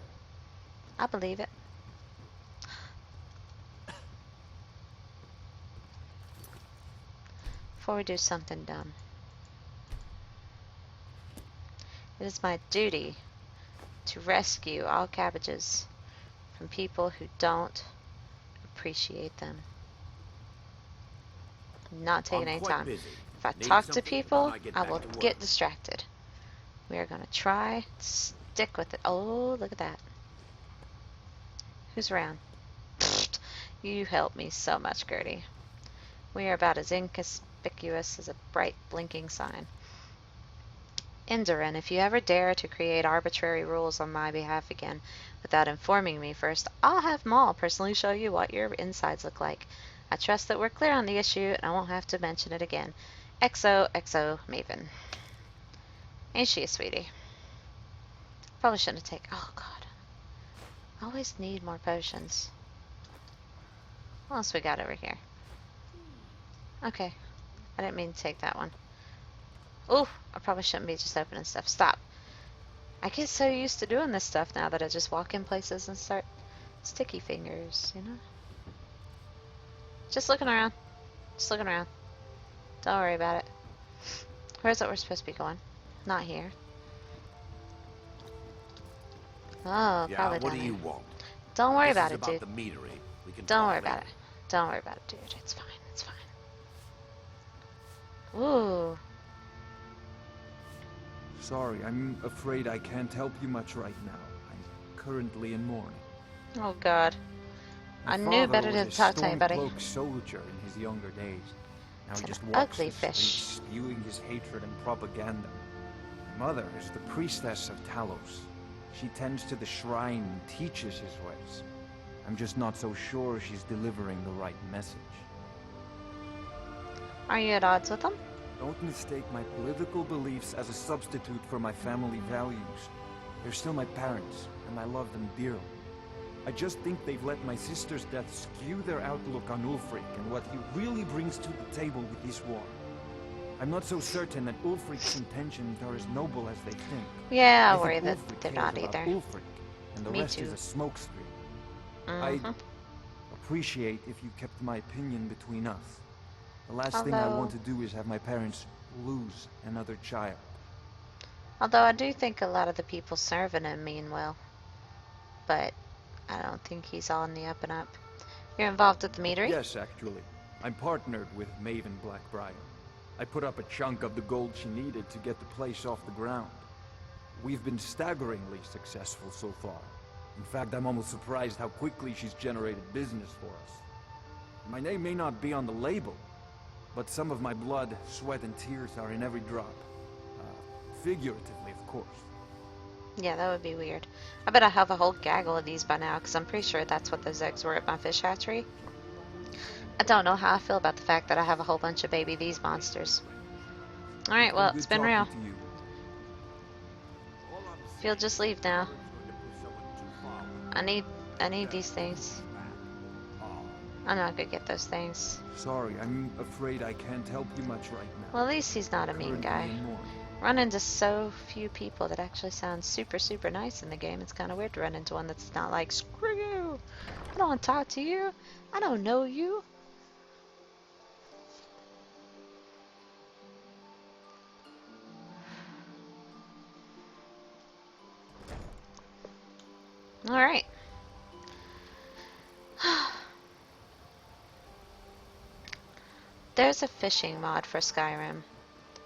I believe it. Before we do something dumb, it is my duty to rescue all cabbages from people who don't appreciate them. I'm not taking any time. Busy. If I Need talk to something, people, then I get I back will to work. get distracted. We are going to try to stick with it. Oh, look at that. Who's around? You help me so much, Gertie. We are about as inconspicuous as a bright blinking sign. Endurin, if you ever dare to create arbitrary rules on my behalf again without informing me first, I'll have Maul personally show you what your insides look like. I trust that we're clear on the issue and I won't have to mention it again. XOXO Maven. Ain't she a sweetie? Probably shouldn't have taken... Oh, God. I always need more potions. What else we got over here? Okay. I didn't mean to take that one. Ooh, I probably shouldn't be just opening stuff. Stop. I get so used to doing this stuff now that I just walk in places and start sticky fingers, you know? Just looking around. Just looking around. Don't worry about it. Where's it we're supposed to be going? Not here. Oh, Yeah, probably what down do there. you want? Don't worry This about is it, dude. about the meadery. We can Don't talk worry about later. it. Don't worry about it, dude. It's fine. It's fine. Ooh. Sorry, I'm afraid I can't help you much right now. I'm currently in mourning. Oh, God. My I knew father better was to a talk to anybody. Stormcloak soldier in his younger days. Now It's he an just walks ugly the fish. streets, spewing his hatred and propaganda. My mother is the priestess of Talos. She tends to the shrine and teaches his ways. I'm just not so sure she's delivering the right message. Are you at odds with them? Don't mistake my political beliefs as a substitute for my family values. They're still my parents, and I love them dearly. I just think they've let my sister's death skew their outlook on Ulfric and what he really brings to the table with this war. I'm not so certain that Ulfric's intentions are as noble as they think. Yeah, I think worry that Ulfric they're cares not about either. Ulfric, and the Me rest too. is a smokescreen. Mm-hmm. I'd appreciate if you kept my opinion between us. The last thing I want to do is have my parents lose another child. Although I do think a lot of the people serving him mean well. But I don't think he's all in the up and up. You're involved with the meadery? Yes, actually. I'm partnered with Maven Blackbriar. I put up a chunk of the gold she needed to get the place off the ground. We've been staggeringly successful so far. In fact, I'm almost surprised how quickly she's generated business for us. My name may not be on the label, but some of my blood, sweat, and tears are in every drop. Figuratively, of course. Yeah, that would be weird. I bet I have a whole gaggle of these by now, because I'm pretty sure that's what those eggs were at my fish hatchery. I don't know how I feel about the fact that I have a whole bunch of baby these monsters. Alright, well, it's been real. If you'll just leave now. I need these things. I'm not gonna get those things. Sorry, I'm afraid I can't help you much right now. Well, at least he's not a mean guy. Run into so few people that actually sound super, super nice in the game. It's kind of weird to run into one that's not like, screw you. I don't want to talk to you. I don't know you. Alright. There's a fishing mod for Skyrim.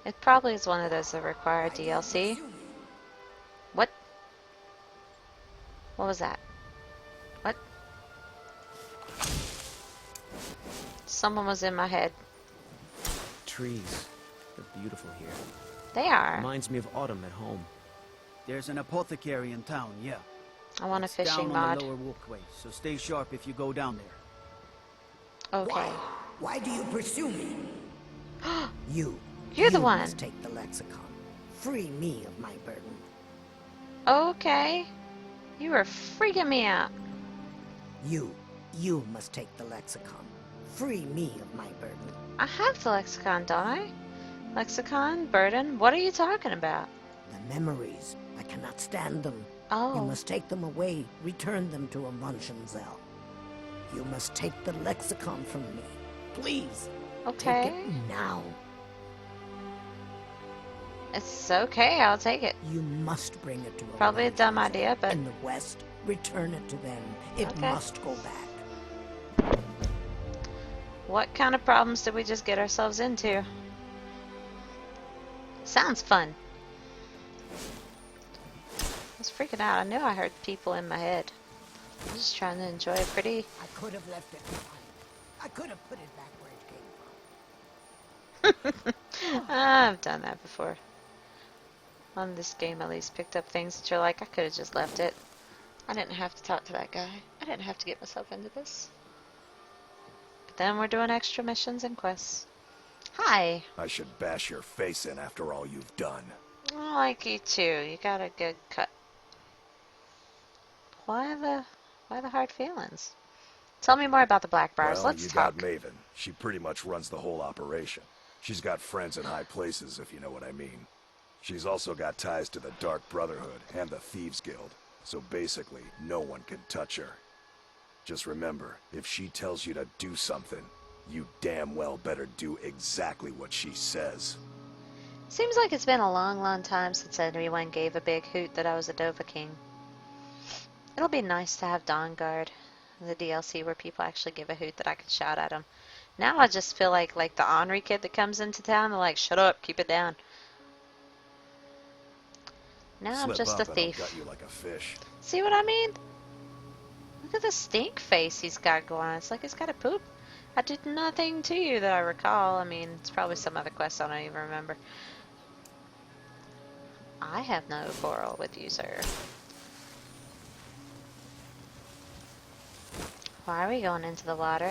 It probably is one of those that require DLC. What? What was that? What? Someone was in my head. Trees. They're beautiful here. They are. Reminds me of autumn at home. There's an apothecary in town, yeah. I want a It's fishing down on mod. the lower walkway, so stay sharp if you go down there. Okay. Why do you pursue me? You. You're the you one. must take the lexicon. Free me of my burden. Okay. You were freaking me out. You must take the lexicon. Free me of my burden. I have the lexicon, don't I? Lexicon? Burden? What are you talking about? The memories. I cannot stand them. Oh. You must take them away. Return them to Amunshenzell. You must take the lexicon from me. Please. Okay. Take it now. It's okay, I'll take it. You must bring it to Probably a dumb Amunshenzell. idea, but... In the West, return it to them. It Okay. must go back. What kind of problems did we just get ourselves into? Sounds fun. I was freaking out. I knew I heard people in my head. I'm just trying to enjoy a pretty... I could have left it behind. I could have put it back where it came from. I've done that before. On this game, at least, picked up things that you're like, I could have just left it. I didn't have to talk to that guy. I didn't have to get myself into this. But then we're doing extra missions and quests. Hi. I should bash your face in after all you've done. I like you too. You got a good cut. Why the hard feelings? Tell me more about the Blackbriars. Well, Let's you talk. got Maven. She pretty much runs the whole operation. She's got friends in high places, if you know what I mean. She's also got ties to the Dark Brotherhood and the Thieves Guild, so basically, no one can touch her. Just remember, if she tells you to do something, you damn well better do exactly what she says. Seems like it's been a long, long time since anyone gave a big hoot that I was a Dovahkiin. It'll be nice to have Dawnguard, the DLC where people actually give a hoot that I can shout at them. Now I just feel like the Henri kid that comes into town, they're like, shut up, keep it down. Now I'm Slip just up a and I'll thief. gut you like a fish. See what I mean? Look at the stink face he's got going on. It's like he's got a poop. I did nothing to you that I recall. I mean, it's probably some other quest I don't even remember. I have no quarrel with you, sir. Why are we going into the water?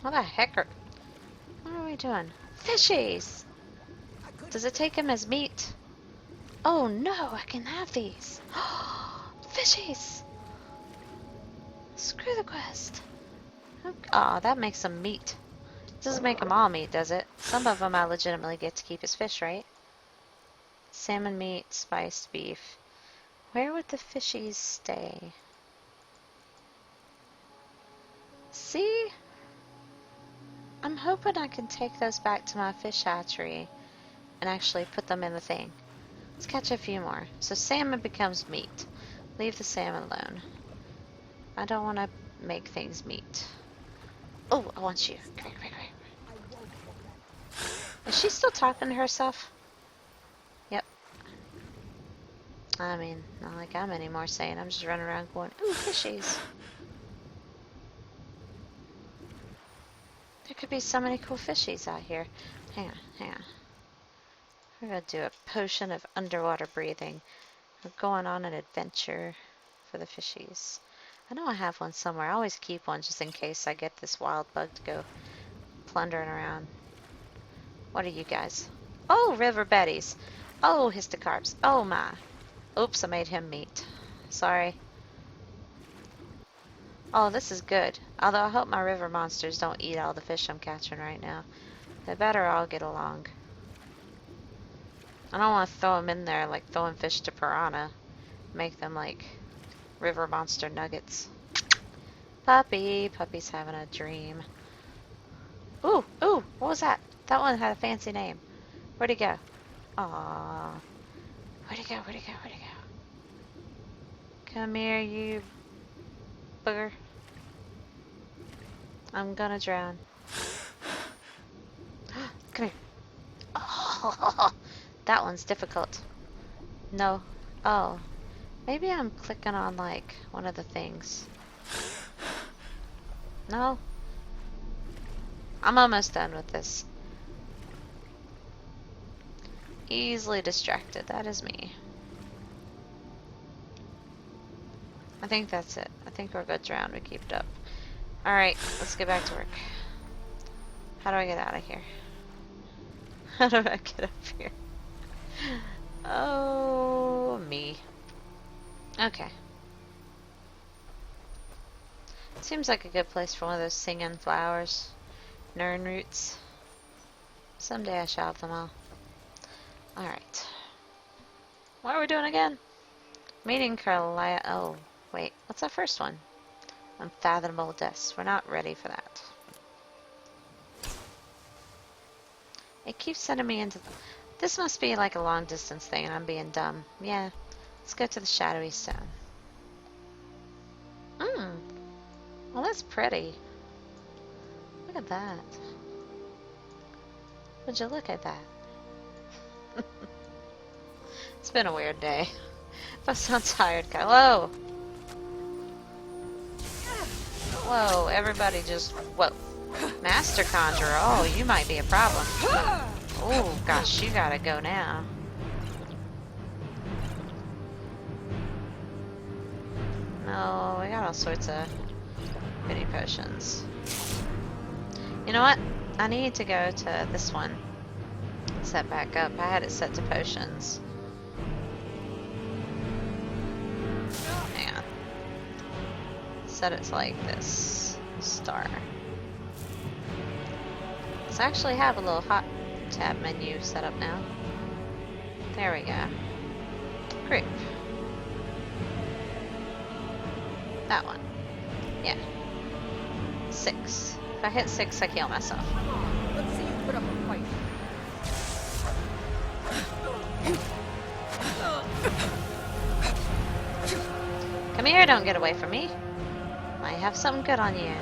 What the heck are... What are we doing? Fishies! Does it take him as meat? Oh no, I can have these. Fishies! Screw the quest. Oh, that makes them meat. Doesn't make them all meat, does it? Some of them I legitimately get to keep as fish, right? Salmon meat, spiced beef. Where would the fishies stay? See? I'm hoping I can take those back to my fish hatchery and actually put them in the thing. Let's catch a few more. So salmon becomes meat. Leave the salmon alone. I don't want to make things meat. Oh, I want you. Come here, come here, come here. Is she still talking to herself? Yep. I mean, not like I'm anymore saying. I'm just running around going, ooh, fishies. There could be so many cool fishies out here. Hang on, hang on. We're going to do a potion of underwater breathing. We're going on an adventure for the fishies. I know I have one somewhere. I always keep one just in case I get this wild bug to go plundering around. What are you guys? Oh, river betties. Oh, histocarps. Oh my. Oops, I made him meat. Sorry. Oh, this is good. Although I hope my river monsters don't eat all the fish I'm catching right now. They better all get along. I don't want to throw them in there like throwing fish to piranha. Make them like river monster nuggets. Puppy. Puppy's having a dream. Ooh, ooh, what was that? That one had a fancy name. Where'd he go? Aww. Where'd he go? Where'd he go? Where'd he go? Come here, you booger. I'm gonna drown. Come here. Oh, that one's difficult. No. Oh. Maybe I'm clicking on like one of the things. No? I'm almost done with this. Easily distracted. That is me. I think that's it. I think we're good around. We keep it up. Alright, let's get back to work. How do I get out of here? How do I get up here? Oh, me. Okay. Seems like a good place for one of those singing flowers. Nern roots. Someday I shall have them all. Alright. What are we doing again? Meeting Carlia. Oh, wait. What's that first one? Unfathomable depths. We're not ready for that. It keeps sending me into... This must be like a long distance thing and I'm being dumb. Yeah. Let's go to the shadowy stone. Well, that's pretty. Look at that. Would you look at that? It's been a weird day. If I sound tired, guys. Whoa! Whoa, everybody just... Whoa. Master Conjurer. Oh, you might be a problem. Oh, gosh, you gotta go now. No, we got all sorts of pity potions. You know what? I need to go to this one. Set back up. I had it set to potions. Hang on. Set it to like this. Star. Let's actually have a little hot tab menu set up now. There we go. Group. That one. Yeah. 6. If I hit 6, I kill myself. Let's see you put up a fight. Come here, don't get away from me. Might have something good on you.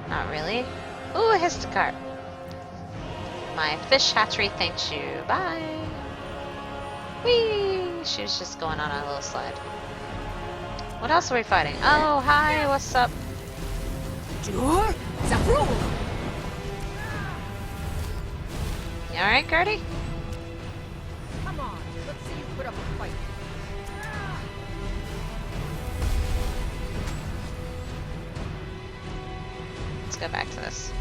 Not really. Ooh, a histocarp. My fish hatchery thanks you. Bye. Whee! She was just going on a little slide. What else are we fighting? Oh, hi, what's up? You alright, Gertie? Come on, let's see you put up a fight. Let's go back to this.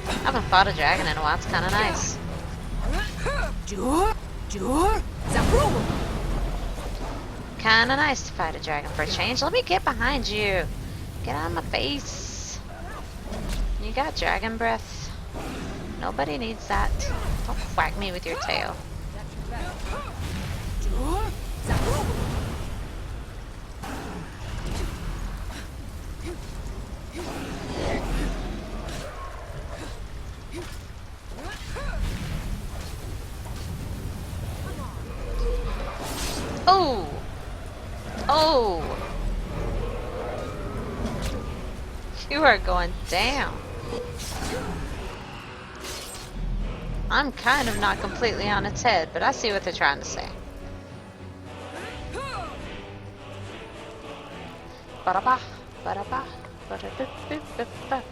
I haven't fought a dragon in a while, it's kinda nice. Kinda nice to fight a dragon for a change. Let me get behind you. Get out of my face. You got dragon breath. Nobody needs that. Don't whack me with your tail. Oh! Oh! You are going down. I'm kind of not completely on its head, but I see what they're trying to say. Ba-da-ba, ba-da-ba, ba-da-ba-ba-ba-ba.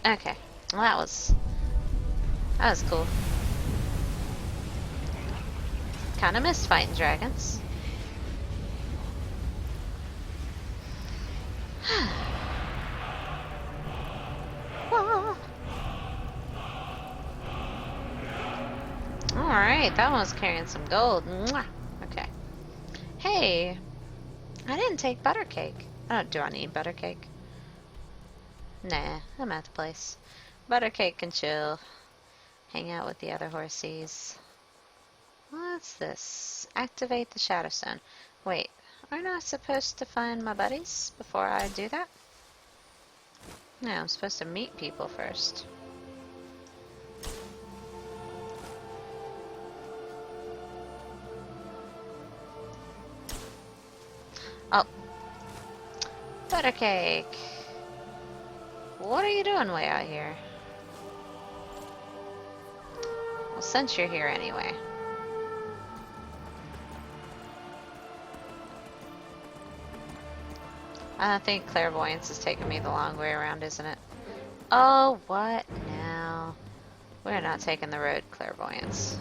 Okay, well that was cool. Kinda missed fighting dragons. Alright, that one was carrying some gold. Mwah. Okay. Hey, I didn't take butter cake. Do I need butter cake? Nah, I'm at the place. Butter cake can chill. Hang out with the other horsies. What's this? Activate the Shadow Stone. Wait, aren't I supposed to find my buddies before I do that? No, I'm supposed to meet people first. Oh. Butter cake. What are you doing way out here? Well, since you're here anyway. I think clairvoyance is taking me the long way around, isn't it? Oh, what now? We're not taking the road clairvoyance.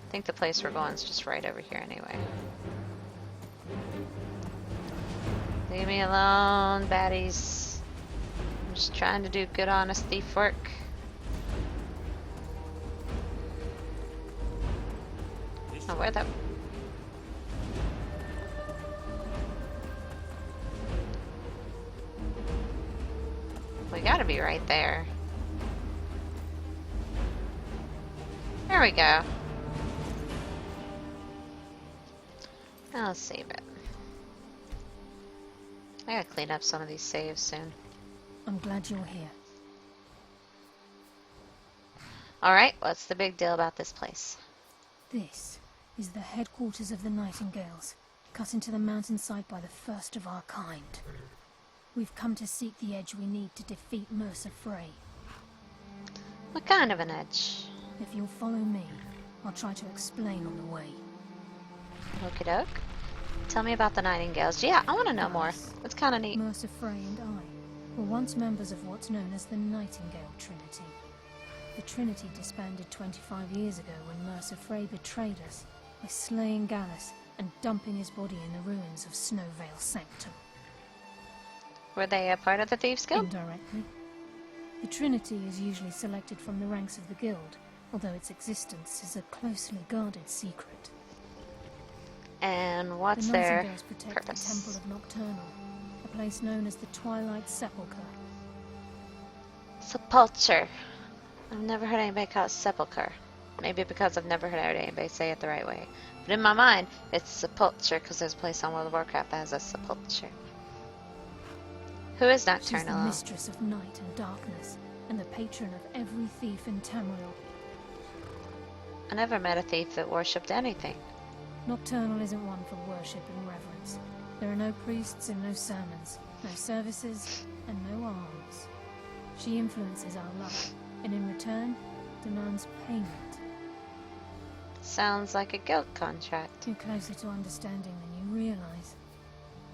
I think the place we're going is just right over here anyway. Leave me alone, baddies. I'm just trying to do good, honest thief work. Oh, where the... We gotta be right there. There we go. Now let's save it. I gotta clean up some of these saves soon. I'm glad you're here. Alright, what's the big deal about this place? This is the headquarters of the Nightingales, cut into the mountainside by the first of our kind. We've come to seek the edge we need to defeat Mercer Frey. What kind of an edge? If you'll follow me, I'll try to explain on the way. Okie doke. Tell me about the Nightingales. Yeah, I want to know more. It's kind of neat. Mercer Frey and I were once members of what's known as the Nightingale Trinity. The Trinity disbanded 25 years ago when Mercer Frey betrayed us by slaying Gallus and dumping his body in the ruins of Snowvale Sanctum. Were they a part of the Thieves Guild? Indirectly. The Trinity is usually selected from the ranks of the Guild, although its existence is a closely guarded secret. And what's the their Nightingales protect purpose? the Temple of Nocturnal, a place known as the Twilight Sepulchre. Sepulcher. I've never heard anybody call it sepulcher. Maybe because I've never heard anybody say it the right way. But in my mind, it's sepulcher because there's a place on World of Warcraft that has a sepulcher. Who is She's Nocturnal? the mistress of night and darkness, and the patron of every thief in Tamriel. I never met a thief that worshipped anything. Nocturnal isn't one for worship and reverence. There are no priests and no sermons, no services, and no alms. She influences our luck, and in return, demands payment. Sounds like a guild contract. You're closer to understanding than you realize.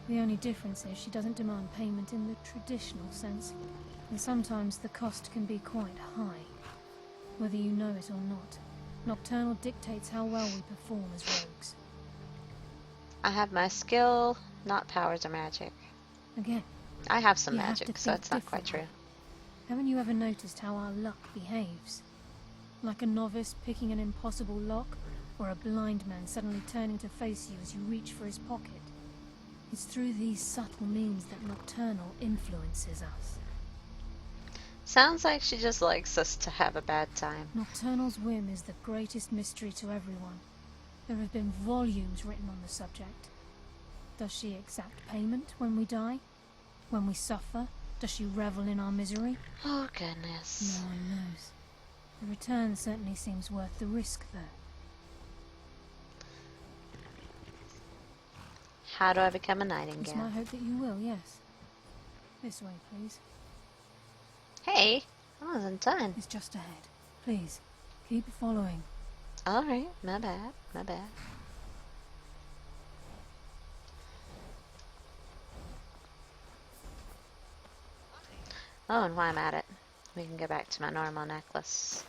The only difference is she doesn't demand payment in the traditional sense, and sometimes the cost can be quite high, whether you know it or not. Nocturnal dictates how well we perform as rogues. I have my skill, not powers or magic. Again, I have some you have magic, to so think it's not quite true. differently. Haven't you ever noticed how our luck behaves? Like a novice picking an impossible lock, or a blind man suddenly turning to face you as you reach for his pocket. It's through these subtle means that Nocturnal influences us. Sounds like she just likes us to have a bad time. Nocturnal's whim is the greatest mystery to everyone. There have been volumes written on the subject. Does she exact payment when we die? When we suffer? Does she revel in our misery? Oh, goodness. No one knows. The return certainly seems worth the risk, though. How do I become a It's Nightingale? my hope that you will, yes. This way, please. Hey, I wasn't done. It's just ahead. Please, keep following. Alright, my bad, my bad. Oh, and while I'm at it, we can go back to my normal necklace.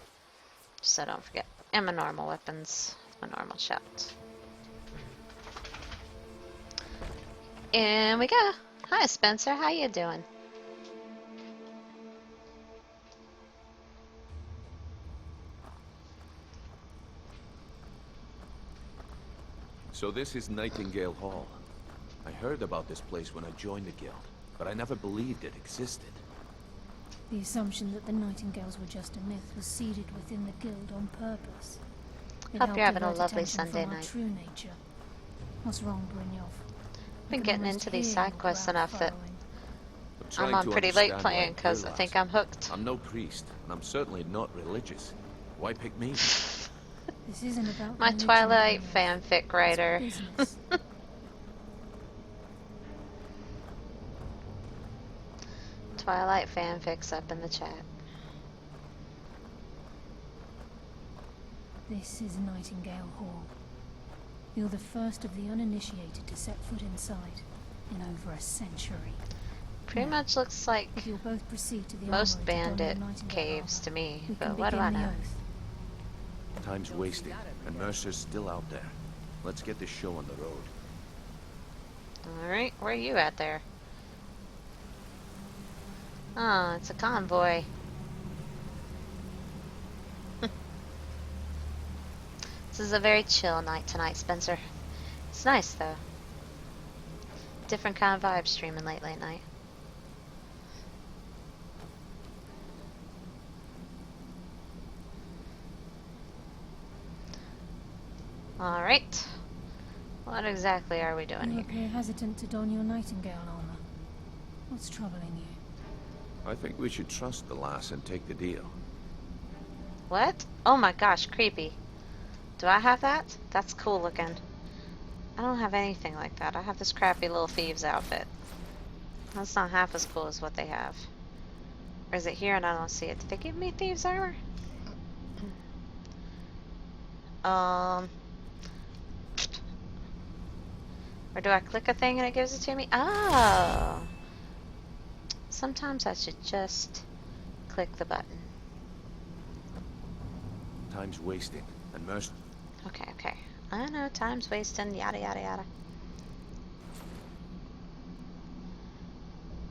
Just so I don't forget. And my normal weapons, my normal shout. And we go. Hi, Spencer. How you doing? So this is Nightingale Hall. I heard about this place when I joined the guild, but I never believed it existed. The assumption that the Nightingales were just a myth was seeded within the guild on purpose. It Hope helped you're having a divert lovely attention Sunday from our night. true nature. What's wrong, Brynjolf? Been getting into these side quests enough that I'm trying on to pretty late understand playing why because I you're think lost. I'm hooked. I'm no priest, and I'm certainly not religious. Why pick me? This isn't about My religion, Twilight Brynjolf. fanfic writer. It's business. Twilight fanfics up in the chat. This is Nightingale Hall. You're the first of the uninitiated to set foot inside in over a century. Pretty Now, much looks like if you'll both proceed to the most armory to don bandit your Nightingale caves armor, to me, we but can what do I begin the know? oath. Time's wasting, and Mercer's still out there. Let's get this show on the road. Alright, where are you at there? Oh, it's a convoy. This is a very chill night tonight, Spencer. It's nice, though. Different kind of vibe streaming late at night. Alright. What exactly are we doing You here? appear hesitant to don your nightingale armor. What's troubling you? I think we should trust the lass and take the deal. What? Oh my gosh, creepy. Do I have that? That's cool looking. I don't have anything like that. I have this crappy little thieves outfit. That's not half as cool as what they have. Or is it here and I don't see it? Did they give me thieves armor? Or do I click a thing and it gives it to me? Oh! Sometimes I should just click the button. Time's wasting, and Mercer... Okay. I know, time's wasting, yada yada yada.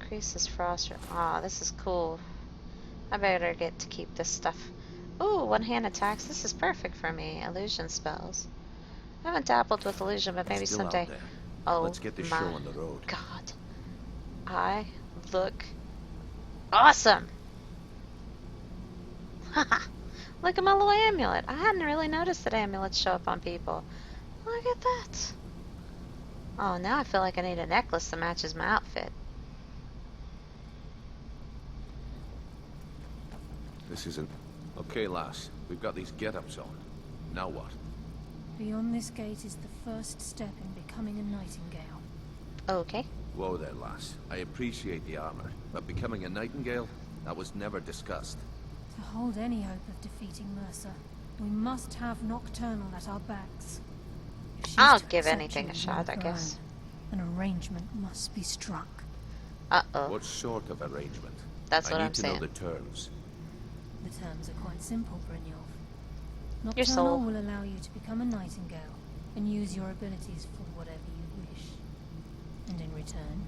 Increases frost. Aw, this is cool. I better get to keep this stuff. Ooh, one-hand attacks. This is perfect for me. Illusion spells. I haven't dabbled with illusion, but maybe Still someday. out there. Oh, Let's get this my show on the road. God. I look awesome. Haha. Look at my little amulet. I hadn't really noticed that amulets show up on people. Look at that. Oh, now I feel like I need a necklace that matches my outfit. This isn't... Okay, lass. We've got these get-ups on. Now what? Beyond this gate is the first step in becoming a nightingale. Okay. Whoa there, lass. I appreciate the armor, but becoming a nightingale? That was never discussed. To hold any hope of defeating Mercer, we must have Nocturnal at our backs. If she's I'll to give accept anything you a as shot, one of I her guess. own, An arrangement must be struck. Uh-oh. What sort of arrangement? That's what I I'm need to saying. know the terms. The terms are quite simple, Brynjolf. Your soul. Nocturnal will allow you to become a nightingale and use your abilities for whatever you wish. And in return,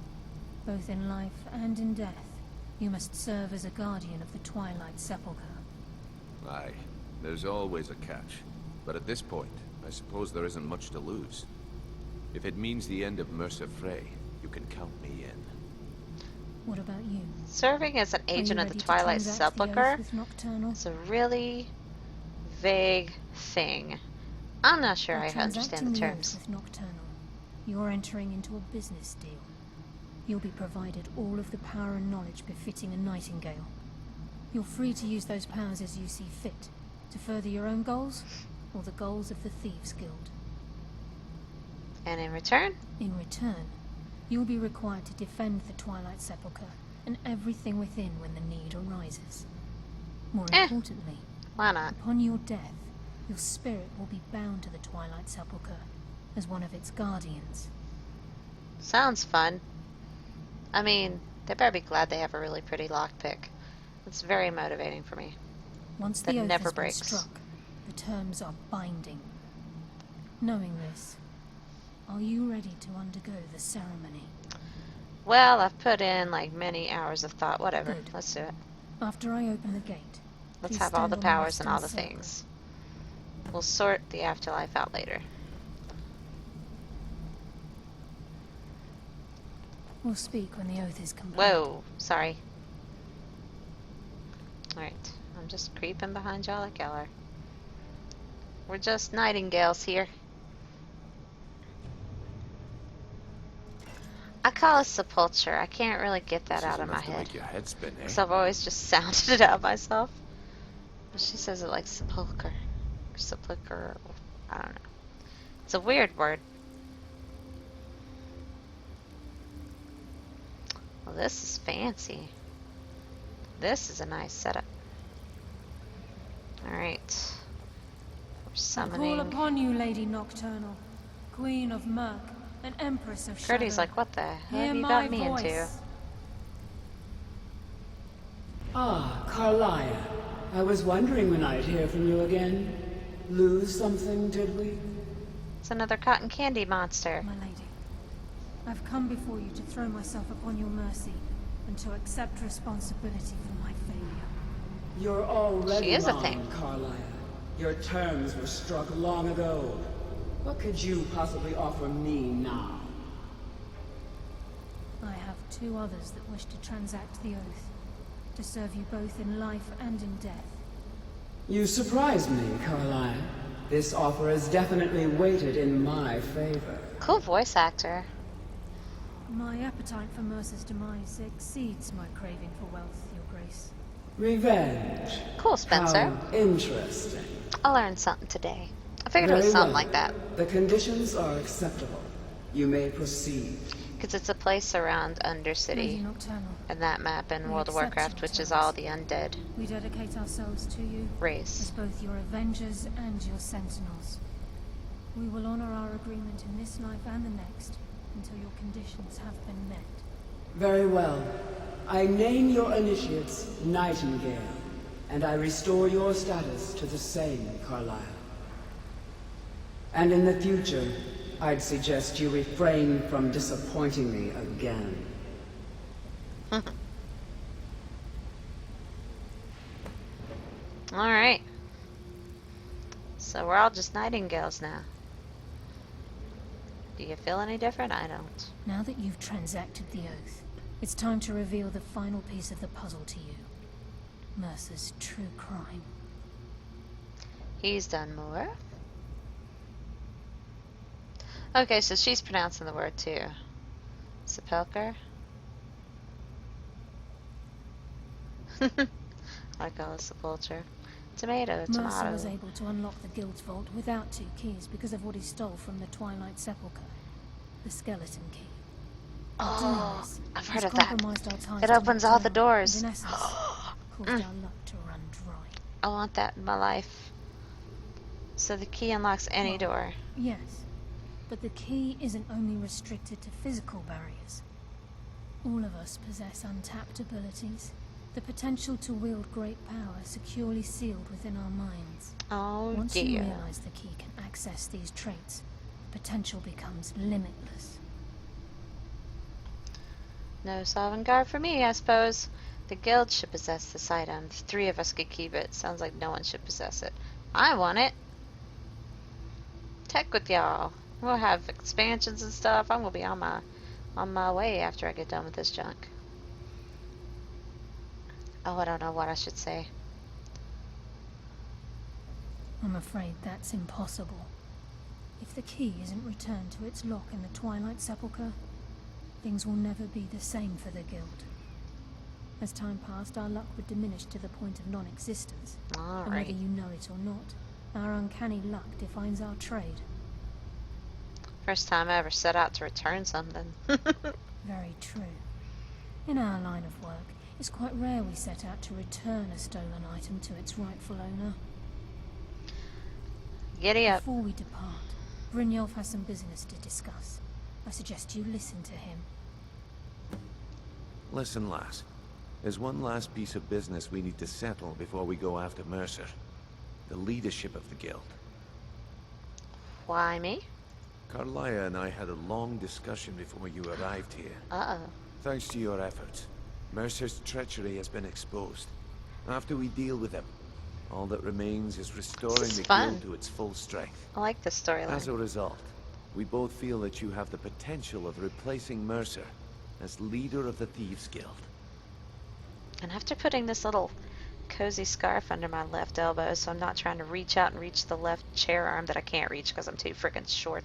both in life and in death, you must serve as a guardian of the Twilight Sepulchre. Aye, there's always a catch. But at this point, I suppose there isn't much to lose. If it means the end of Mercer Frey, you can count me in. What about you? Serving as an Are you agent of ready the to Twilight transact the Sepulchre oath with Nocturnal? is a really vague thing. I'm not sure By I understand transacting the the oath terms. with Nocturnal, you're entering into a business deal. You'll be provided all of the power and knowledge befitting a nightingale. You're free to use those powers as you see fit, to further your own goals, or the goals of the Thieves Guild. And in return? In return, you'll be required to defend the Twilight Sepulchre and everything within when the need arises. More importantly, why not? Upon your death, your spirit will be bound to the Twilight Sepulchre as one of its guardians. Sounds fun. I mean, they better be glad they have a really pretty lockpick. It's very motivating for me. Once That the oath never has been breaks. struck, the terms are binding. Knowing this, are you ready to undergo the ceremony? Well, I've put in like many hours of thought. Whatever. Good. Let's do it. After I open the gate, Let's please have all stand the on powers and western all the circle. things. We'll sort the afterlife out later. We'll speak when the oath is complete. Whoa, sorry. Alright, I'm just creeping behind y'all like y'all are. We're just nightingales here. I call it sepulture. I can't really get that out of my Enough to head. make your head spin, eh? Because I've always just sounded it out myself. But she says it like sepulcher. Or sepulcher. I don't know. It's a weird word. Well, this is fancy. This is a nice setup. Alright. We're I summoning. call upon you, Lady Nocturnal, Queen of Murk, and Empress of Shadow. Gertie's like, what the hell Hear have you my got me voice. into? Ah, Carlia. I was wondering when I'd hear from you again. Lose something, did we? It's another cotton candy monster. My lady, I've come before you to throw myself upon your mercy and to accept responsibility for my failure. You're already She is a wrong, thing. Carlisle. Your terms were struck long ago. What could you possibly offer me now? I have 2 others that wish to transact the oath, to serve you both in life and in death. You surprise me, Carlisle. This offer is definitely weighted in my favor. Cool voice actor. My appetite for Mercer's demise exceeds my craving for wealth, Your Grace. Revenge. Cool, Spencer. How interesting. I learned something today. I figured it was Very something well. like that. The conditions are acceptable. You may proceed. Because it's a place around Lady Undercity Nocturnal, and that map in we World of accept Warcraft, your which is terms. all the undead we dedicate ourselves to you as race. both your Avengers and your Sentinels. We will honor our agreement in this life and the next until your conditions have been met. Very well. I name your initiates Nightingale, and I restore your status to the same, Carlisle. And in the future, I'd suggest you refrain from disappointing me again. Alright. So we're all just Nightingales now. Do you feel any different? I don't. Now that you've transacted the oath, it's time to reveal the final piece of the puzzle to you. Mercer's true crime. He's done more. Okay, so she's pronouncing the word too. Sepulcher? I call it sepulcher. Tomato, Mercer tomato. was able to unlock the guild's vault without 2 keys because of what he stole from the Twilight Sepulchre. The skeleton key. By doing Oh, this, I've he's heard of that. compromised our ties It to opens all the Nocturnal, doors. and in essence, caused our luck to run dry. I want that in my life. So the key unlocks any Well, door. Yes, but the key isn't only restricted to physical barriers. All of us possess untapped abilities, the potential to wield great power securely sealed within our minds. Oh Once you dear. realize the key can access these traits, potential becomes limitless. No Sovngarde for me, I suppose. The guild should possess this item. The 3 of us could keep it. Sounds like no one should possess it. I want it. Tech with y'all. We'll have expansions and stuff. I'm gonna be on my way after I get done with this junk. Oh, I don't know what I should say. I'm afraid that's impossible. If the key isn't returned to its lock in the Twilight Sepulchre, things will never be the same for the guild. As time passed, our luck would diminish to the point of non-existence. And whether you know it or not, our uncanny luck defines our trade. First time I ever set out to return something. Very true. In our line of work, it's quite rare we set out to return a stolen item to its rightful owner. Giddy up. Before we depart, Brynjolf has some business to discuss. I suggest you listen to him. Listen, lass. There's one last piece of business we need to settle before we go after Mercer. The leadership of the guild. Why me? Carlia and I had a long discussion before you arrived here. Uh-oh. Thanks to your efforts, Mercer's treachery has been exposed. After we deal with him, all that remains is restoring This is the fun. guild to its full strength. I like this storyline. As a result, we both feel that you have the potential of replacing Mercer as leader of the Thieves Guild. And after putting this little cozy scarf under my left elbow so I'm not trying to reach out and reach the left chair arm that I can't reach because I'm too freaking short.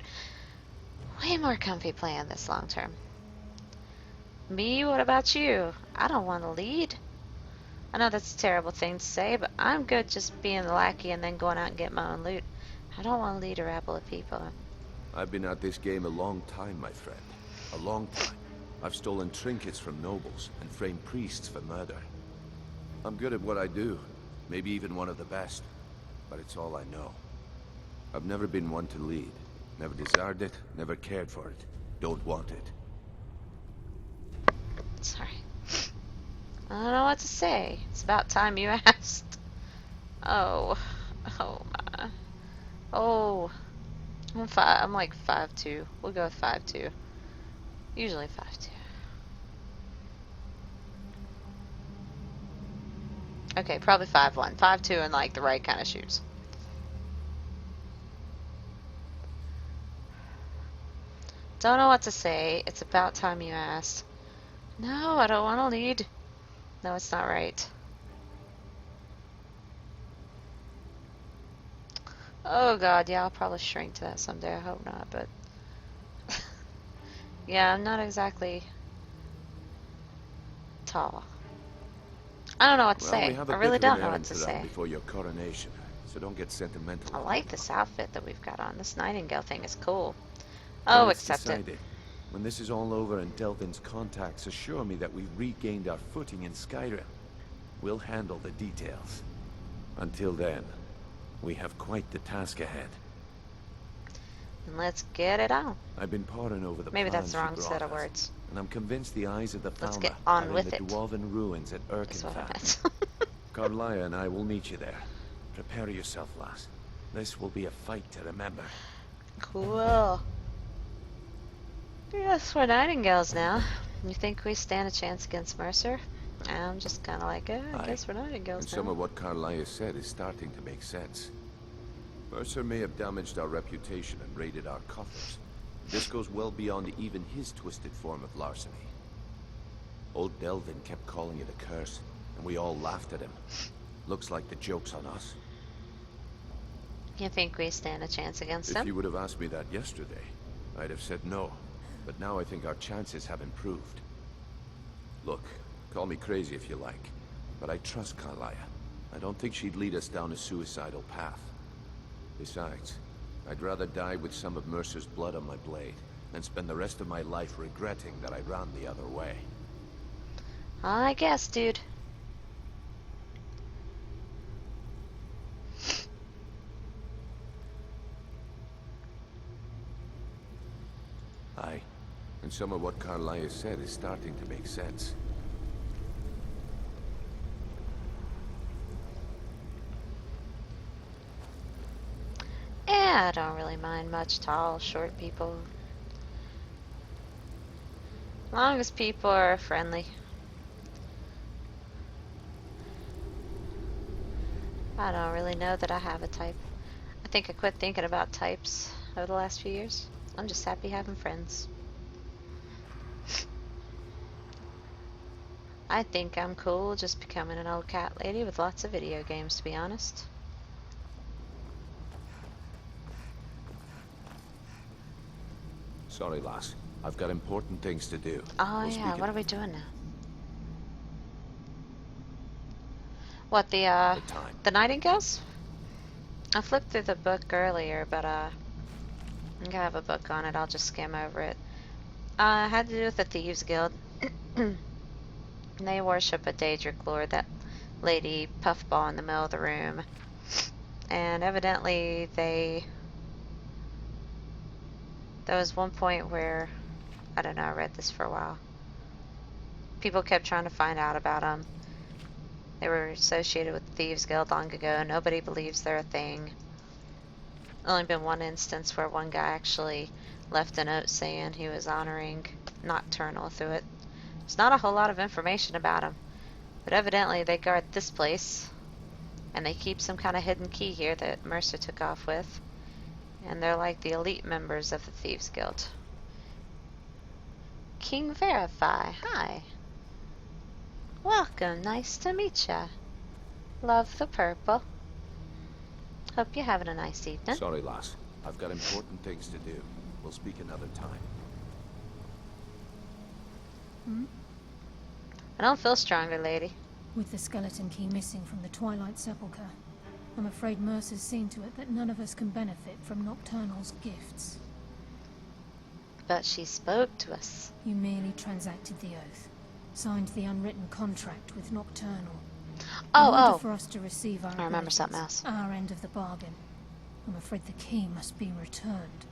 Way more comfy playing this long term. Me, what about you? I don't want to lead. I know that's a terrible thing to say, but I'm good just being the lackey and then going out and get my own loot. I don't want to lead a rabble of people. I've been at this game a long time, my friend. A long time. I've stolen trinkets from nobles and framed priests for murder. I'm good at what I do, maybe even one of the best, but it's all I know. I've never been one to lead. Never desired it, never cared for it. Don't want it. Sorry. I don't know what to say. It's about time you asked. Oh. Oh my. Oh. I'm like 5'2". We'll go with 5'2". Usually 5'2". Okay, probably 5'1". 5'2" in like the right kind of shoes. Don't know what to say. It's about time you asked. No, I don't want to lead. No, it's not right. Oh god, yeah, I'll probably shrink to that someday. I hope not, but... yeah, I'm not exactly... tall. I don't know what to say. I really don't know what to say. Before your coronation, so don't get sentimental. I like this outfit that we've got on. This Nightingale thing is cool. Oh, accept it. When this is all over and Delvin's contacts assure me that we've regained our footing in Skyrim, we'll handle the details. Until then, we have quite the task ahead. And let's get it on. I've been poring over the Maybe that's plans the wrong you set brought of us, words. and I'm convinced the eyes of the Let's Falmer get on are with in the it. Dwarven ruins at That's what I Erkenfell. meant. Carlia and I will meet you there. Prepare yourself, lass. This will be a fight to remember. Cool. Yes, we're Nightingales now. You think we stand a chance against Mercer? I'm just kind of like, I guess we're Nightingales And now. some of what Carlia said is starting to make sense. Mercer may have damaged our reputation and raided our coffers. This goes well beyond even his twisted form of larceny. Old Delvin kept calling it a curse, and we all laughed at him. Looks like the joke's on us. You think we stand a chance against him? If you would have asked me that yesterday, I'd have said no. But now I think our chances have improved. Look, call me crazy if you like, but I trust Carlia. I don't think she'd lead us down a suicidal path. Besides, I'd rather die with some of Mercer's blood on my blade than spend the rest of my life regretting that I ran the other way. I guess, dude. Aye. And some of what Carlia said is starting to make sense. Yeah, I don't really mind much tall, short people. As long as people are friendly. I don't really know that I have a type. I think I quit thinking about types over the last few years. I'm just happy having friends. I think I'm cool just becoming an old cat lady with lots of video games, to be honest. Sorry, lass. I've got important things to do. Oh We'll yeah, speak what are we doing now? What, the Nightingales? I flipped through the book earlier, but I think I have a book on it. I'll just skim over it. It had to do with the Thieves Guild. They worship a Daedric lord, that lady puffball in the middle of the room. And evidently there was one point where, I don't know, I read this for a while. People kept trying to find out about them. They were associated with the Thieves Guild long ago. Nobody believes they're a thing. Only been one instance where one guy actually left a note saying he was honoring Nocturnal through it. There's not a whole lot of information about him, but evidently they guard this place, and they keep some kind of hidden key here that Mercer took off with, and they're like the elite members of the Thieves Guild. King Verify, hi. Welcome, nice to meet ya. Love the purple. Hope you're having a nice evening. Sorry, lass. I've got important things to do. We'll speak another time. I don't feel stronger, lady. With the skeleton key missing from the Twilight Sepulchre, I'm afraid Mercer's seen to it that none of us can benefit from Nocturnal's gifts. But she spoke to us. You merely transacted the oath, signed the unwritten contract with Nocturnal. In order for us to receive our I remember something else. Our end of the bargain, I'm afraid the key must be returned.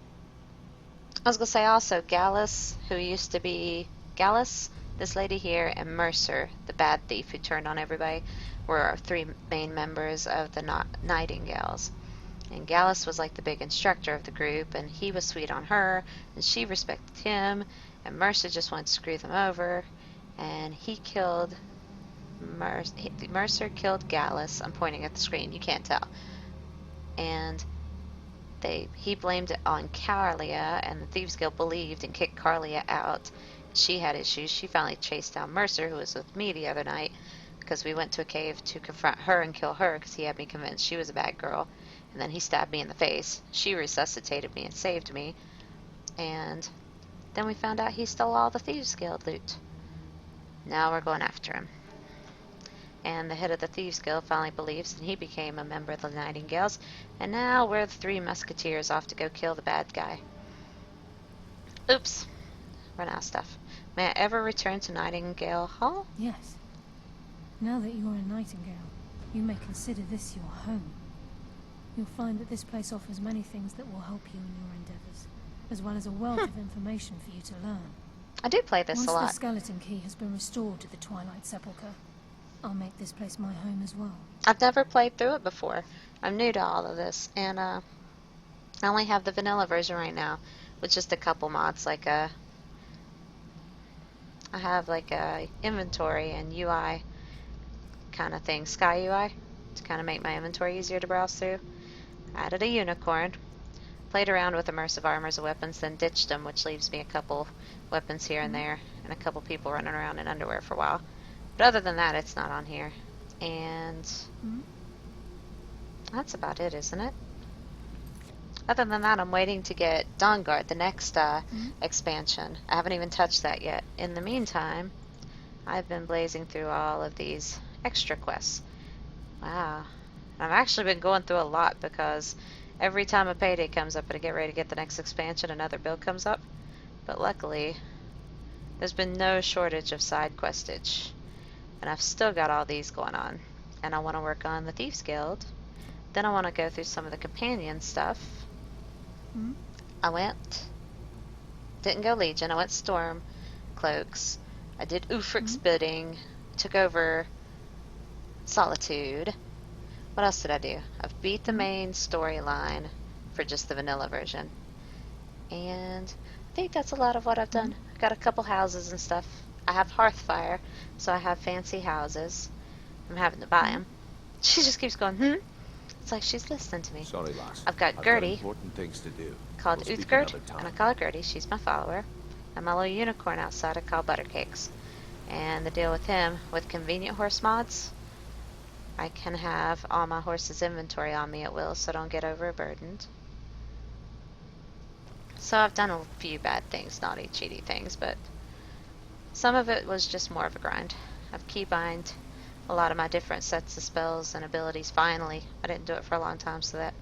I was gonna say also Gallus, who used to be Gallus, this lady here, and Mercer, the bad thief who turned on everybody, were our three main members of the Nightingales. And Gallus was like the big instructor of the group, and he was sweet on her, and she respected him, and Mercer just wanted to screw them over, and he killed Mercer killed Gallus. I'm pointing at the screen. You can't tell. And he blamed it on Carlia, and the Thieves Guild believed and kicked Carlia out. She had issues. She finally chased down Mercer, who was with me the other night, because we went to a cave to confront her and kill her because he had me convinced she was a bad girl. And then he stabbed me in the face. She resuscitated me and saved me. And then we found out he stole all the Thieves Guild loot. Now we're going after him. And the head of the Thieves Guild finally believes, and he became a member of the Nightingales. And now we're the 3 musketeers off to go kill the bad guy. Oops. Run out of stuff. May I ever return to Nightingale Hall? Yes. Now that you are a Nightingale, you may consider this your home. You'll find that this place offers many things that will help you in your endeavors, as well as a wealth of information for you to learn. I do play this a lot. Once the skeleton key has been restored to the Twilight Sepulchre, I'll make this place my home as well. I've never played through it before. I'm new to all of this, and I only have the vanilla version right now, with just a couple mods, like I have like a inventory and UI kind of thing, Sky UI, to kind of make my inventory easier to browse through. Added a unicorn, played around with immersive armors and weapons, then ditched them, which leaves me a couple weapons here and there, and a couple people running around in underwear for a while. But other than that, it's not on here. And that's about it, isn't it? Other than that, I'm waiting to get Dawnguard, the next expansion. I haven't even touched that yet. In the meantime, I've been blazing through all of these extra quests. Wow. I've actually been going through a lot because every time a payday comes up and I get ready to get the next expansion, another build comes up. But luckily, there's been no shortage of side questage. And I've still got all these going on. And I want to work on the Thieves Guild. Then I want to go through some of the companion stuff. I didn't go Legion, I went Storm Cloaks. I did Ufric's bidding, took over Solitude. What else did I do? I've beat the main storyline for just the vanilla version. And I think that's a lot of what I've done. I've got a couple houses and stuff. I have Hearthfire, so I have fancy houses. I'm having to buy them. She just keeps going, It's like she's listening to me. Sorry, lass. I've got Gertie, important things to do. called We'll speak Uthgerd, another time. and I call her Gertie. She's my follower. And my little unicorn outside I call Buttercakes. And the deal with him, with convenient horse mods, I can have all my horse's inventory on me at will, so I don't get overburdened. So I've done a few bad things, naughty, cheaty things, but some of it was just more of a grind. I've keybind a lot of my different sets of spells and abilities finally. I didn't do it for a long time so that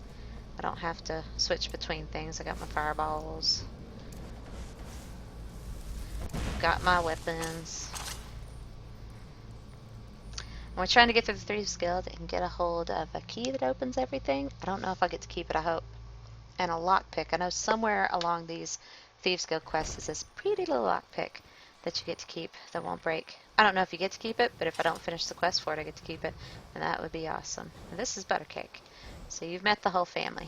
I don't have to switch between things. I got my fireballs. Got my weapons. And we're trying to get through the Thieves Guild and get a hold of a key that opens everything. I don't know if I get to keep it, I hope. And a lockpick. I know somewhere along these Thieves Guild quests is this pretty little lockpick that you get to keep that won't break. I don't know if you get to keep it, but if I don't finish the quest for it, I get to keep it. And that would be awesome. And this is Buttercake. So you've met the whole family.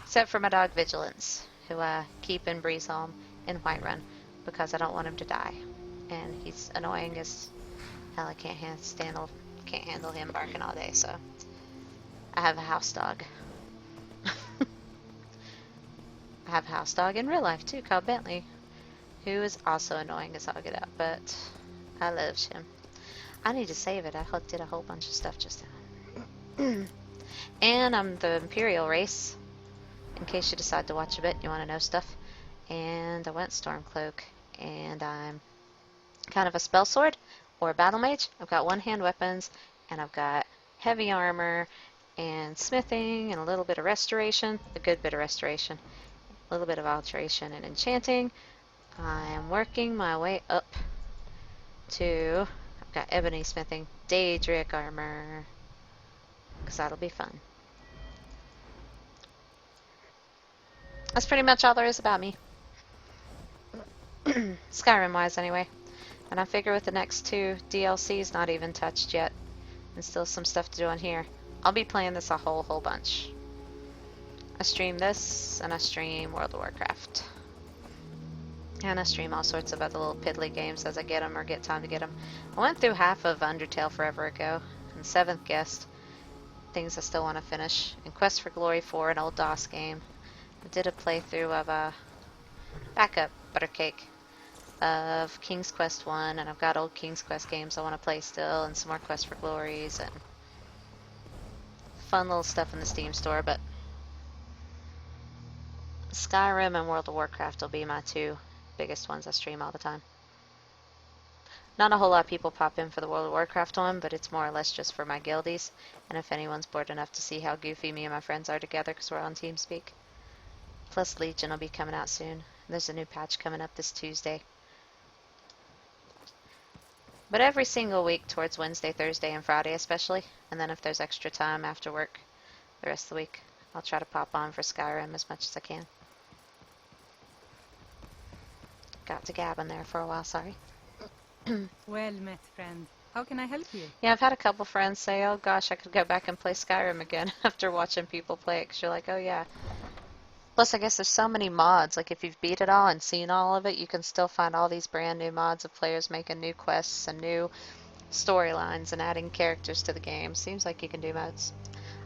Except for my dog Vigilance, who I keep in Breezeholm in Whiterun because I don't want him to die. And he's annoying as hell. I can't handle him barking all day, so I have a house dog. I have a house dog in real life too, called Bentley, who is also annoying as all get out, but I love him. I need to save it. I did a whole bunch of stuff just now. And I'm the Imperial race, in case you decide to watch a bit and you want to know stuff. And I went Stormcloak, and I'm kind of a spell sword or a battle mage. I've got one-hand weapons, and I've got heavy armor and smithing and a little bit of restoration, a good bit of restoration, a little bit of alteration and enchanting. I am working my way up to, I've got ebony smithing, Daedric armor, because that'll be fun. That's pretty much all there is about me. Skyrim wise anyway. And I figure with the next 2 DLCs not even touched yet, and still some stuff to do on here, I'll be playing this a whole bunch. I stream this, and I stream World of Warcraft. And I stream all sorts of other little piddly games as I get them or get time to get them. I went through half of Undertale forever ago. And 7th Guest. Things I still want to finish. And Quest for Glory 4, an old DOS game. I did a playthrough of backup Buttercake of King's Quest 1, and I've got old King's Quest games I want to play still, and some more Quest for Glories, and fun little stuff in the Steam store, but Skyrim and World of Warcraft will be my two biggest ones I stream all the time. Not a whole lot of people pop in for the World of Warcraft one, but it's more or less just for my guildies, and if anyone's bored enough to see how goofy me and my friends are together because we're on TeamSpeak. Plus Legion will be coming out soon. There's a new patch coming up this Tuesday. But every single week towards Wednesday, Thursday, and Friday especially, and then if there's extra time after work the rest of the week, I'll try to pop on for Skyrim as much as I can. Got to gabbing there for a while, sorry. Well met, friend. How can I help you? Yeah, I've had a couple friends say, oh gosh, I could go back and play Skyrim again after watching people play it, because you're like, oh yeah. Plus, I guess there's so many mods. Like, if you've beat it all and seen all of it, you can still find all these brand new mods of players making new quests and new storylines and adding characters to the game. Seems like you can do mods.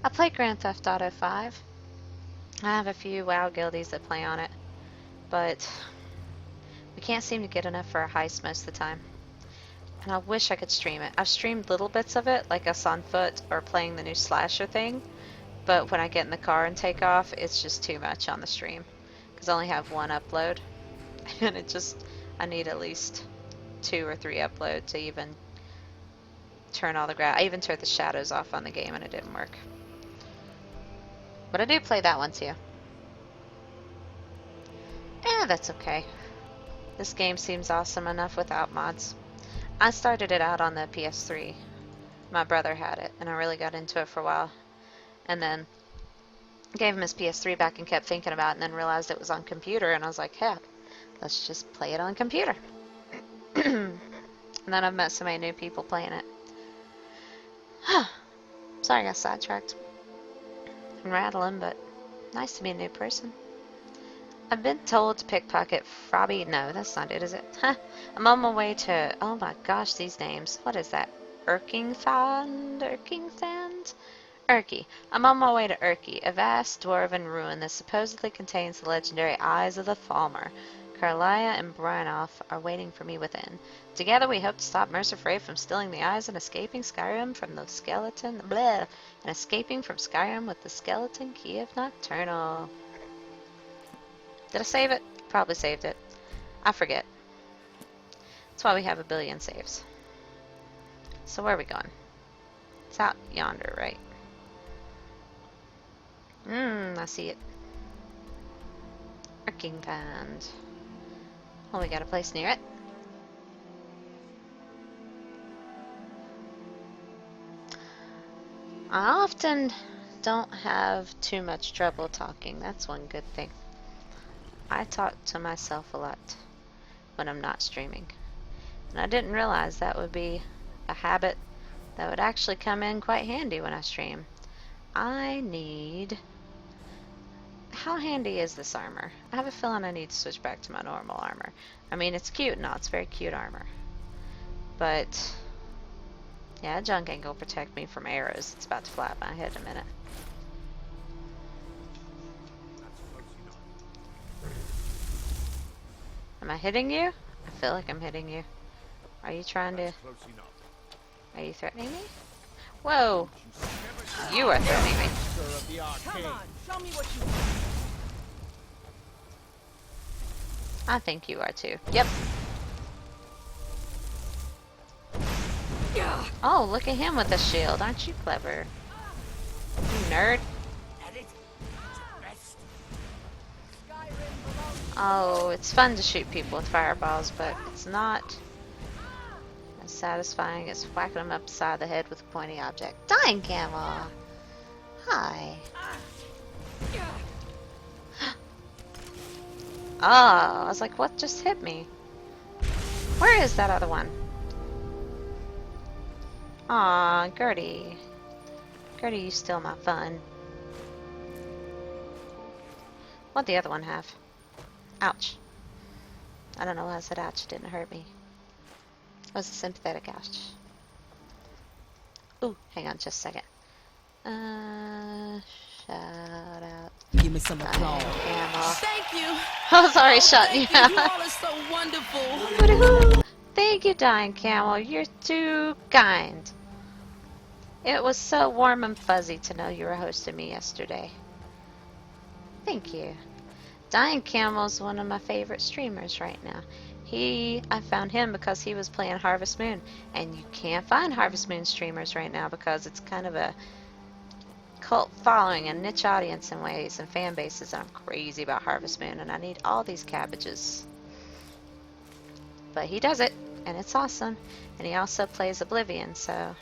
I play Grand Theft Auto 5. I have a few WoW guildies that play on it, but we can't seem to get enough for a heist most of the time. And I wish I could stream it. I've streamed little bits of it, like us on foot or playing the new slasher thing. But when I get in the car and take off, it's just too much on the stream. Because I only have one upload. And I need at least 2 or 3 uploads to even turn all the I even turned the shadows off on the game and it didn't work. But I do play that one too. That's okay. This game seems awesome enough without mods. I started it out on the PS3. My brother had it, and I really got into it for a while. And then gave him his PS3 back and kept thinking about it, and then realized it was on computer, and I was like, heck, let's just play it on computer. And then I've met so many new people playing it. Sorry I got sidetracked. I'm rattling, but nice to be a new person. I've been told to pickpocket Frobby. No, that's not it, is it? I'm on my way to... Oh my gosh, these names. What is that? Erkingthand? Urki. I'm on my way to Urki, a vast dwarven ruin that supposedly contains the legendary Eyes of the Falmer. Carlia and Brynolf are waiting for me within. Together we hope to stop Mercer Frey from stealing the eyes and escaping Skyrim from the skeleton... Bleh! And escaping from Skyrim with the skeleton key of Nocturnal. Did I save it? Probably saved it. I forget. That's why we have a billion saves. So where are we going? It's out yonder, right? I see it. Erkingthand. Well, we got a place near it. I often don't have too much trouble talking. That's one good thing. I talk to myself a lot when I'm not streaming. And I didn't realize that would be a habit that would actually come in quite handy when I stream. I need... How handy is this armor? I have a feeling I need to switch back to my normal armor. I mean, it's cute and all. It's very cute armor. But... yeah, junk ain't gonna protect me from arrows. It's about to fly at my head in a minute. Am I hitting you? I feel like I'm hitting you. Are you trying to... Are you threatening me? Whoa! You are threatening me. Come on, show me what you I think you are too. Yep. Oh, look at him with a shield. Aren't you clever? You nerd. Oh, it's fun to shoot people with fireballs, but it's not as satisfying as whacking them upside the head with a pointy object. Dying camel! Hi. Oh, I was like, what just hit me? Where is that other one? Aw, Gertie. Gertie, you steal my fun. What'd the other one have? Ouch. I don't know why I said ouch. It didn't hurt me. It was a sympathetic ouch. Ooh, hang on just a second. Shout out. Give me some applause. Camel. Thank you. Oh, sorry, shut you. You all are so wonderful. Woohoo! Thank you, Dying Camel. You're too kind. It was so warm and fuzzy to know you were hosting me yesterday. Thank you. Dying Camel's one of my favorite streamers right now. I found him because he was playing Harvest Moon, and you can't find Harvest Moon streamers right now because it's kind of a cult following, a niche audience in ways, and fan bases. I'm crazy about Harvest Moon, and I need all these cabbages. But he does it, and it's awesome. And he also plays Oblivion, so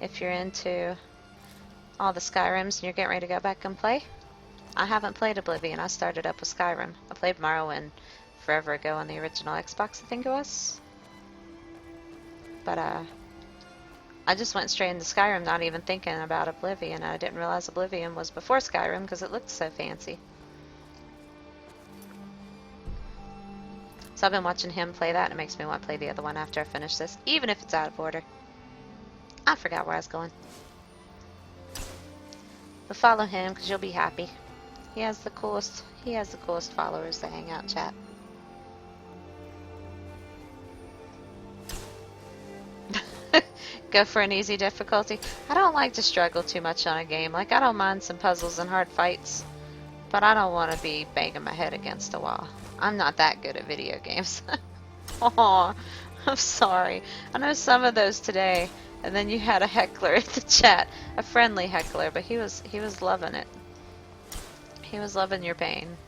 if you're into all the Skyrims and you're getting ready to go back and play, I haven't played Oblivion. I started up with Skyrim. I played Morrowind forever ago on the original Xbox, I think it was. But I just went straight into Skyrim, not even thinking about Oblivion. I didn't realize Oblivion was before Skyrim because it looked so fancy. So I've been watching him play that, and it makes me want to play the other one after I finish this, even if it's out of order. I forgot where I was going. But follow him because you'll be happy. He has the coolest followers that hang out in chat. Go for an easy difficulty. I don't like to struggle too much on a game. Like, I don't mind some puzzles and hard fights, but I don't want to be banging my head against a wall. I'm not that good at video games. Aw, I'm sorry. I know some of those today, and then you had a heckler in the chat, a friendly heckler, but he was loving it. He was loving your pain.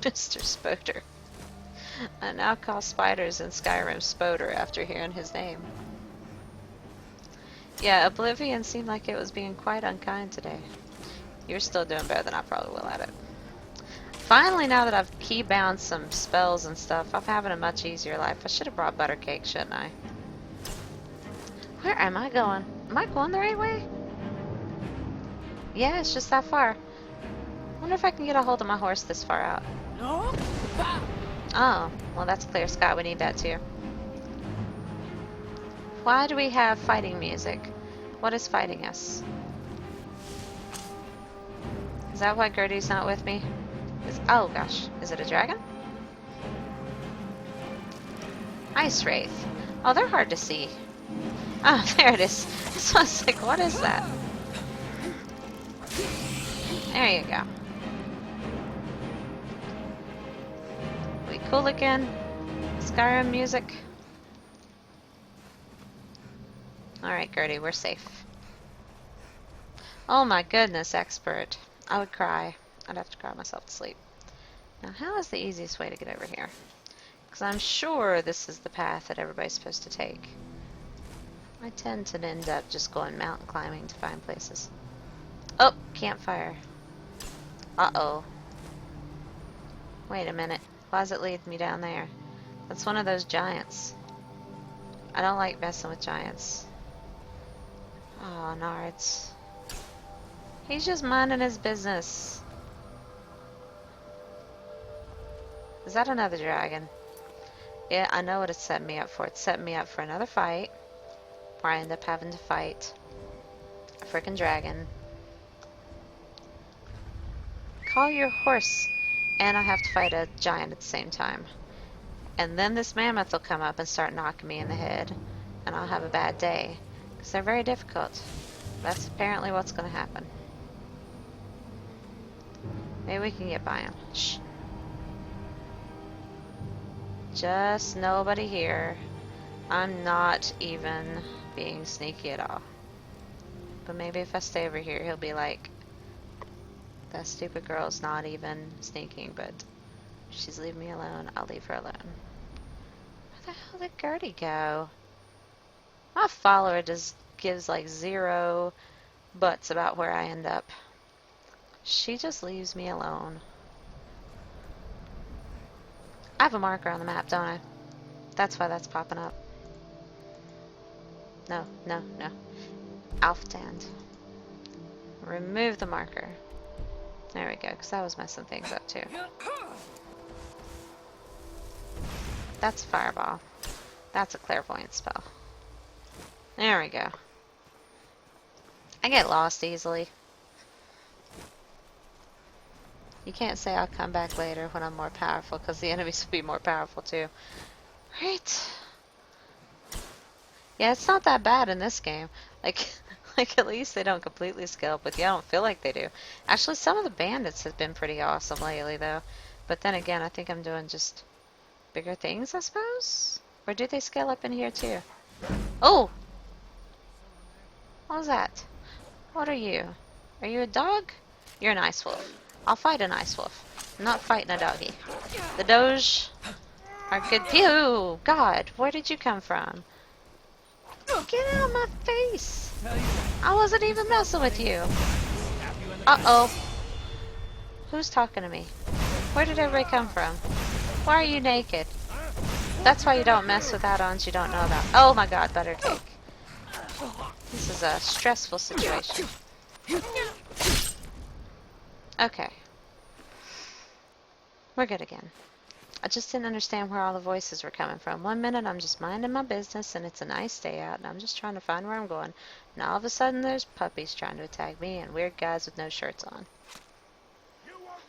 Mr. Spoder. I now call spiders in Skyrim Spoder after hearing his name. Yeah, Oblivion seemed like it was being quite unkind today. You're still doing better than I probably will at it. Finally, now that I've keybound some spells and stuff, I'm having a much easier life. I should have brought buttercake, shouldn't I? Where am I going? Am I going the right way? Yeah, it's just that far. I wonder if I can get a hold of my horse this far out. No. Oh, well that's clear sky. We need that too. Why do we have fighting music? What is fighting us? Is that why Gertie's not with me? Oh gosh, is it a dragon? Ice Wraith. Oh, they're hard to see. Oh, there it is. So I was like, what is that? There you go. We cool again? Skyrim music. Alright, Gertie, we're safe. Oh my goodness, expert. I would cry. I'd have to cry myself to sleep. Now, how is the easiest way to get over here? Because I'm sure this is the path that everybody's supposed to take. I tend to end up just going mountain climbing to find places. Oh, campfire. Uh-oh. Wait a minute. Why does it lead me down there? That's one of those giants. I don't like messing with giants. Oh, Nards. He's just minding his business. Is that another dragon? Yeah, I know what it's setting me up for. It's setting me up for another fight, where I end up having to fight a freaking dragon. Call your horse. And I have to fight a giant at the same time. And then this mammoth will come up and start knocking me in the head. And I'll have a bad day. Because they're very difficult. That's apparently what's going to happen. Maybe we can get by him. Shh. Just nobody here. I'm not even being sneaky at all. But maybe if I stay over here, he'll be like, that stupid girl's not even sneaking, but if she's leaving me alone, I'll leave her alone. Where the hell did Gertie go? My follower just gives like 0 buts about where I end up. She just leaves me alone. I have a marker on the map, don't I? That's why that's popping up. No, no, no. Alftand. Remove the marker. There we go, because that was messing things up too. That's a fireball. That's a clairvoyant spell. There we go. I get lost easily. You can't say I'll come back later when I'm more powerful, because the enemies will be more powerful too. Right. Yeah, it's not that bad in this game. Like at least they don't completely scale up with you. I don't feel like they do. Actually, some of the bandits have been pretty awesome lately, though. But then again, I think I'm doing just bigger things, I suppose? Or do they scale up in here, too? Oh! What was that? What are you? Are you a dog? You're an ice wolf. I'll fight an ice wolf. I'm not fighting a doggy. The Doge are good. Pew! God, where did you come from? Get out of my face! I wasn't even messing with you. Uh-oh. Who's talking to me? Where did everybody come from? Why are you naked? That's why you don't mess with add-ons you don't know about. Oh my god, butter cake. This is a stressful situation. Okay. We're good again. I just didn't understand where all the voices were coming from. One minute I'm just minding my business and it's a nice day out and I'm just trying to find where I'm going. And all of a sudden there's puppies trying to attack me and weird guys with no shirts on.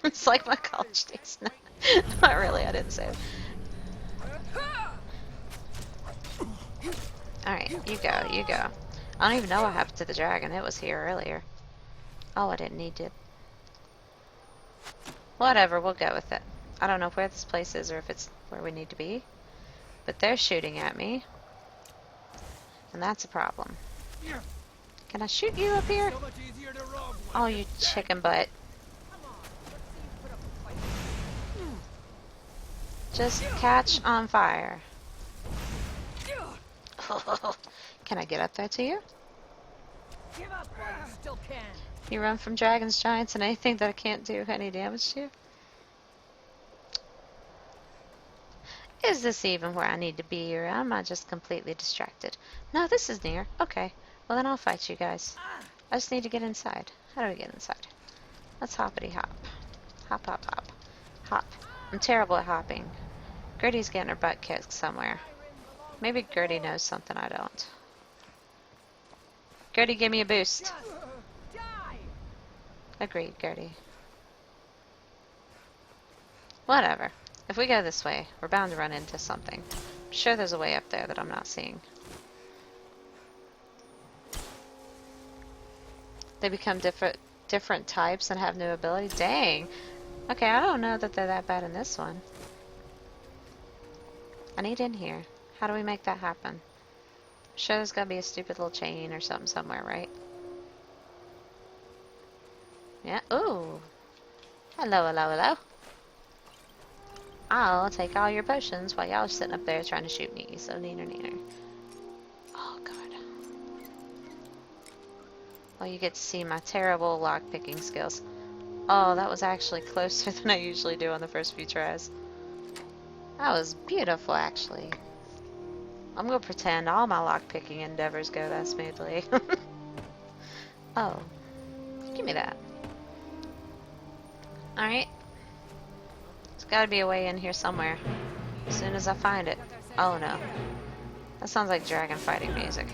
It's like my college days. Not really, I didn't say it. Alright, you go, you go. I don't even know what happened to the dragon. It was here earlier. Oh, I didn't need to. Whatever, we'll go with it. I don't know where this place is or if it's where we need to be. But they're shooting at me. And that's a problem. Can I shoot you up here? Oh, you chicken butt. Just catch on fire. Can I get up there to you? Give up while you still can. You run from dragons, giants, and anything that I can't do any damage to you? Is this even where I need to be, or am I just completely distracted? No, this is near. Okay. Well, then I'll fight you guys. I just need to get inside. How do we get inside? Let's hoppity hop. Hop, hop, hop. Hop. I'm terrible at hopping. Gertie's getting her butt kicked somewhere. Maybe Gertie knows something I don't. Gertie, give me a boost. Agreed, Gertie. Whatever. If we go this way, we're bound to run into something. I'm sure there's a way up there that I'm not seeing. They become different types and have new abilities. Dang! Okay, I don't know that they're that bad in this one. I need in here. How do we make that happen? I'm sure there's gotta be a stupid little chain or something somewhere, right? Yeah. Ooh! Hello, hello, hello. I'll take all your potions while y'all are sitting up there trying to shoot me. So neener neener. Oh god. Well, you get to see my terrible lockpicking skills. Oh, that was actually closer than I usually do on the first few tries. That was beautiful, actually. I'm gonna pretend all my lockpicking endeavors go that smoothly. Oh. Give me that. Alright. There's gotta be a way in here somewhere. As soon as I find it. Oh no. That sounds like dragon fighting music.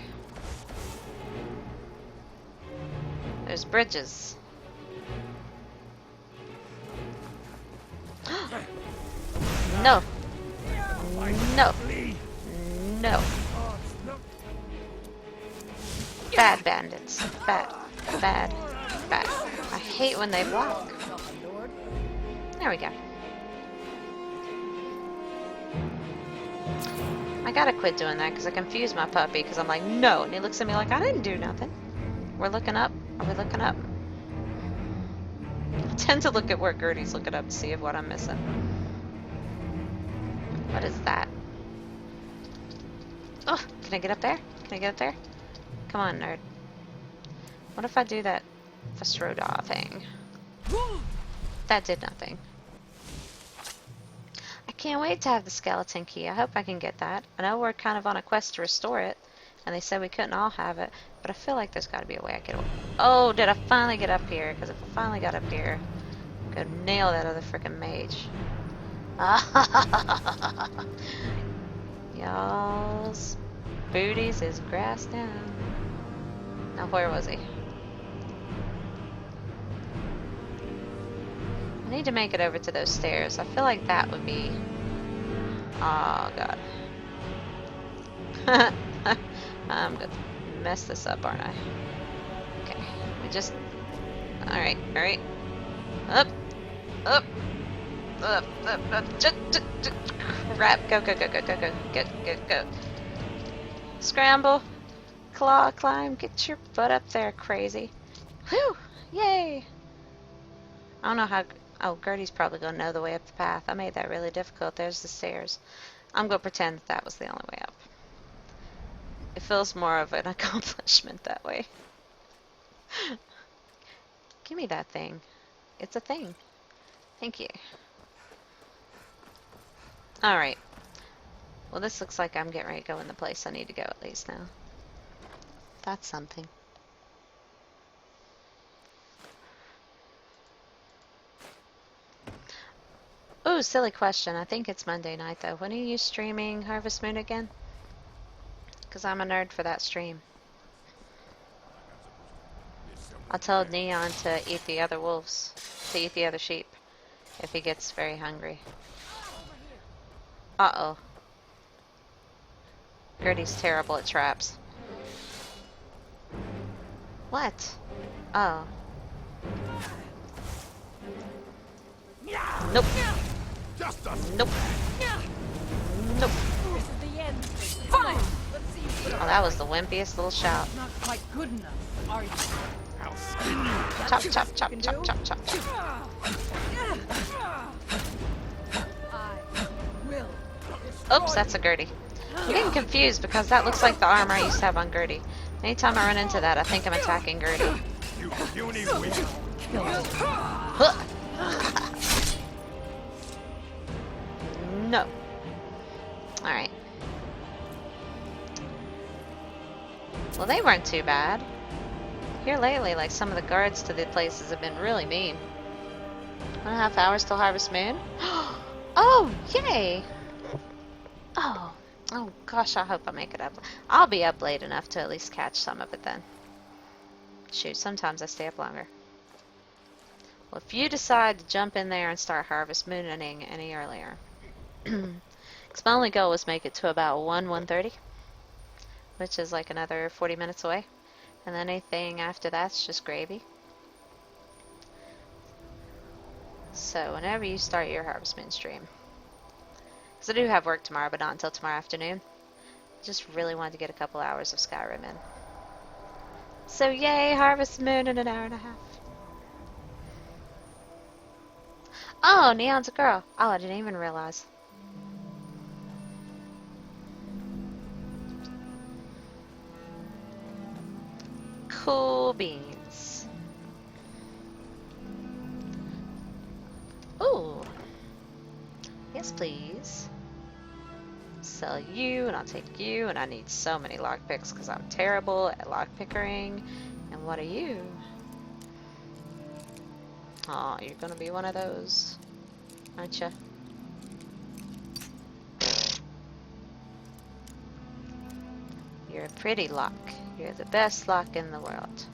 There's bridges. No. No. No. Bad bandits. Bad. Bad. Bad. I hate when they block. There we go. I gotta quit doing that because I confuse my puppy because I'm like, no. And he looks at me like, I didn't do nothing. We're looking up. Are we looking up? I tend to look at where Gertie's looking up to see what I'm missing. What is that? Oh, can I get up there? Can I get up there? Come on, nerd. What if I do that Vestroda thing? That did nothing. I can't wait to have the skeleton key. I hope I can get that. I know we're kind of on a quest to restore it, and they said we couldn't all have it, but I feel like there's got to be a way I can. Oh, did I finally get up here? Because if I finally got up here, Go nail that other frickin' mage. Y'all's booties is grass down. Now where was he? I need to make it over to those stairs. I feel like that would be... Oh god. I'm gonna mess this up, aren't I? Okay, we just... Alright, alright. Up! Up! Up! Crap! Go, go, go, go, go, go, go, go, go. Scramble! Claw, climb, get your butt up there, crazy. Whew! Yay! I don't know how... Oh, Gertie's probably gonna know the way up the path. I made that really difficult. There's the stairs. I'm gonna pretend that was the only way up. It feels more of an accomplishment that way. Give me that thing. It's a thing. Thank you. Alright. Well, this looks like I'm getting ready to go in the place I need to go at least now. That's something. Ooh, silly question. I think it's Monday night though. When are you streaming Harvest Moon again? Because I'm a nerd for that stream. I told Neon to eat the other wolves, to eat the other sheep, if he gets very hungry. Uh-oh. Gertie's terrible at traps. What? Oh. Nope. Nope. Nope. This is the end. Fine. Let's see. Oh, that was the wimpiest little shout. Not quite good enough, are you? Chop, chop, chop, chop, chop, chop. Oops, that's a Gertie. I'm getting confused because that looks like the armor I used to have on Gertie. Anytime I run into that, I think I'm attacking Gertie. No. Alright. Well, they weren't too bad. Here lately, like some of the guards to the places have been really mean. 1.5 hours till Harvest Moon? Oh, yay! Oh, gosh, I hope I make it up. I'll be up late enough to at least catch some of it then. Shoot, sometimes I stay up longer. Well, if you decide to jump in there and start Harvest Mooning any earlier. Because my only goal was make it to about 1:30, which is like another 40 minutes away. And then anything after that's just gravy. So whenever you start your Harvest Moon stream. Because I do have work tomorrow, but not until tomorrow afternoon. I just really wanted to get a couple hours of Skyrim in. So yay, Harvest Moon in an hour and a half. Oh, Neon's a girl. Oh, I didn't even realize. Cool beans. Ooh. Yes, please. Sell you, and I'll take you, and I need so many lockpicks because I'm terrible at lockpickering. And what are you? Aw, you're gonna be one of those, aren't you? You're a pretty lock. You're the best lock in the world.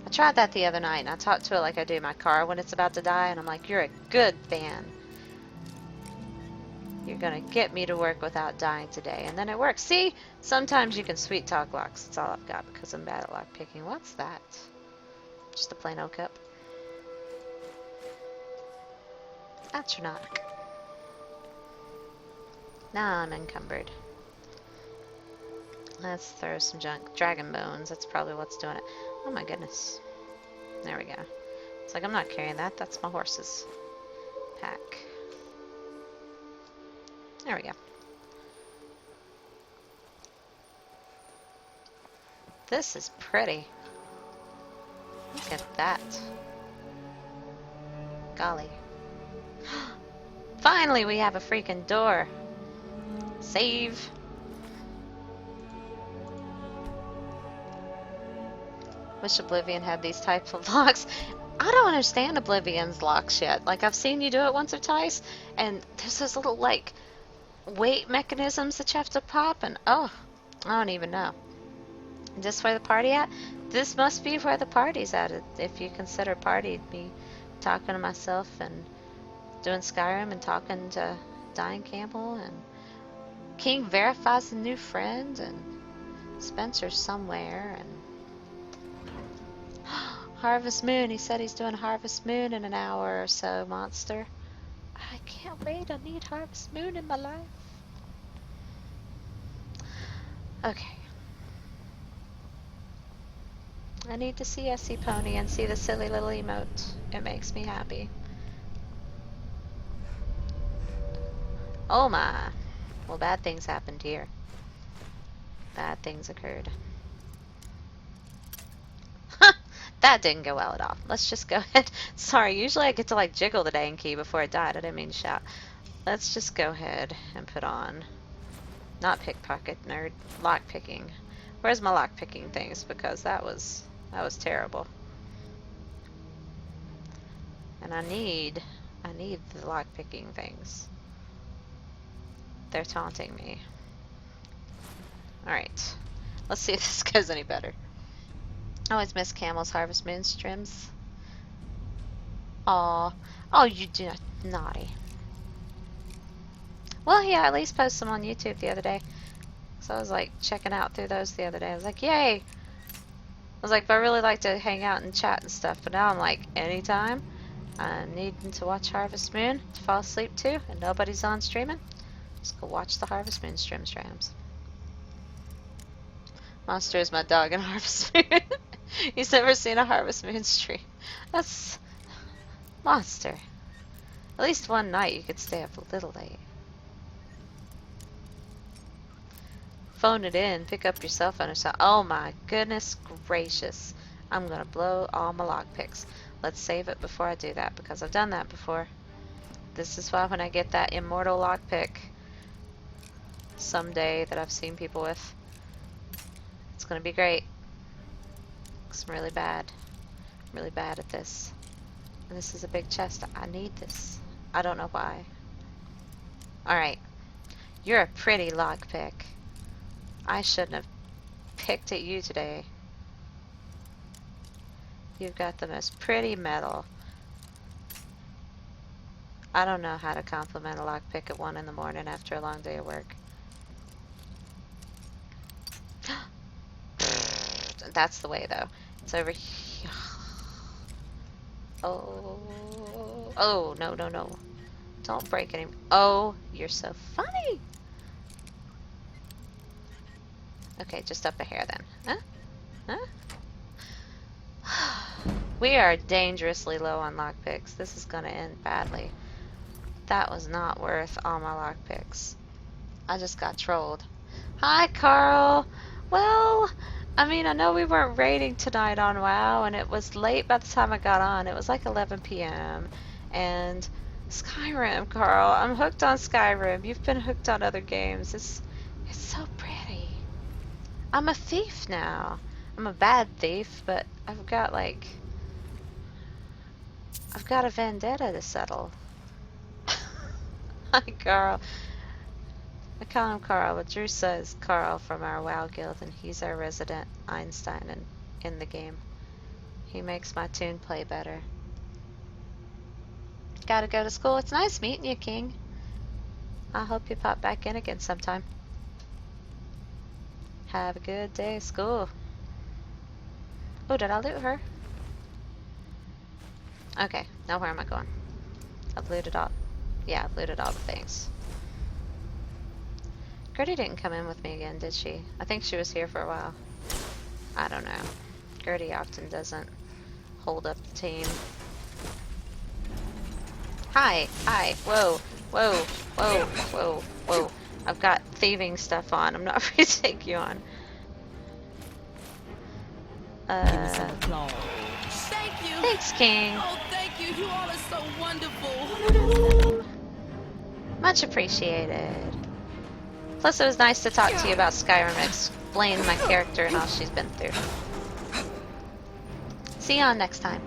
I tried that the other night, and I talked to it like I do my car when it's about to die, and I'm like, you're a good fan. You're gonna get me to work without dying today. And then it works. See? Sometimes you can sweet talk locks. That's all I've got because I'm bad at lock picking. What's that? Just a plain old cup. Atronach. Now I'm encumbered. Let's throw some junk. Dragon bones. That's probably what's doing it. Oh my goodness. There we go. It's like I'm not carrying that. That's my horse's pack. There we go. This is pretty. Look at that. Golly. Finally, we have a freaking door. Save. Wish Oblivion had these types of locks. I don't understand Oblivion's locks yet. Like, I've seen you do it once or twice, and there's those little, like, weight mechanisms that you have to pop, and oh, I don't even know. Is this where the party at? This must be where the party's at, if you consider party me talking to myself and doing Skyrim and talking to Diane Campbell, and King verifies a new friend, and Spencer's somewhere, and Harvest Moon. He said he's doing Harvest Moon in an hour or so, Monster. I can't wait. I need Harvest Moon in my life. Okay. I need to see SC Pony and see the silly little emote. It makes me happy. Oh my. Well, bad things happened here. Bad things occurred. That didn't go well at all. Let's just go ahead. Sorry, usually I get to like jiggle the dang key before it died. I didn't mean to shout. Let's just go ahead and put on, not pickpocket nerd, lock picking. Where's my lock picking things? Because that was terrible. And I need the lock picking things. They're taunting me. Alright. Let's see if this goes any better. I always miss Camel's Harvest Moon streams. Aw. Oh, you do not. Naughty. Well, yeah, I at least posted them on YouTube the other day. So I was like checking out through those the other day. I was like, yay! I was like, but I really like to hang out and chat and stuff. But now I'm like, anytime I'm needing to watch Harvest Moon to fall asleep to, and nobody's on streaming, just go watch the Harvest Moon streams. Monster is my dog in Harvest Moon. He's never seen a Harvest Moon stream. That's Monster. At least one night you could stay up a little late. Phone it in, pick up your cell phone or something. Oh my goodness gracious. I'm gonna blow all my lockpicks. Let's save it before I do that, because I've done that before. This is why when I get that immortal lockpick someday that I've seen people with, it's gonna be great. Because I'm really bad. I'm really bad at this. And this is a big chest. I need this. I don't know why. Alright. You're a pretty lockpick. I shouldn't have picked at you today. You've got the most pretty metal. I don't know how to compliment a lockpick at 1 in the morning after a long day of work. That's the way, though. It's over here. Oh. Oh, no, no, no. Don't break any. Oh, you're so funny. Okay, just up a hair then. Huh? Huh? We are dangerously low on lockpicks. This is gonna end badly. That was not worth all my lockpicks. I just got trolled. Hi, Carl. Well, I mean, I know we weren't raiding tonight on WoW, and it was late by the time I got on. It was like 11 p.m. And Skyrim, Carl. I'm hooked on Skyrim. You've been hooked on other games. It's so pretty. I'm a thief now. I'm a bad thief, but I've got a vendetta to settle. Hi, Carl. I call him Carl, but Drew says Carl from our WoW guild, and he's our resident Einstein in the game. He makes my tune play better. Gotta go to school. It's nice meeting you, King. I hope you pop back in again sometime. Have a good day at school. Oh, did I loot her? Okay, now where am I going? I've looted all. Yeah, I've looted all the things. Gertie didn't come in with me again, did she? I think she was here for a while. I don't know. Gertie often doesn't hold up the team. Hi, hi, whoa, whoa, whoa, whoa, whoa. I've got thieving stuff on. I'm not free to take you on. Thank you. Thanks, King. Oh, thank you. You all are so wonderful. Much appreciated. Plus, it was nice to talk to you about Skyrim and explain my character and all she's been through. See y'all next time.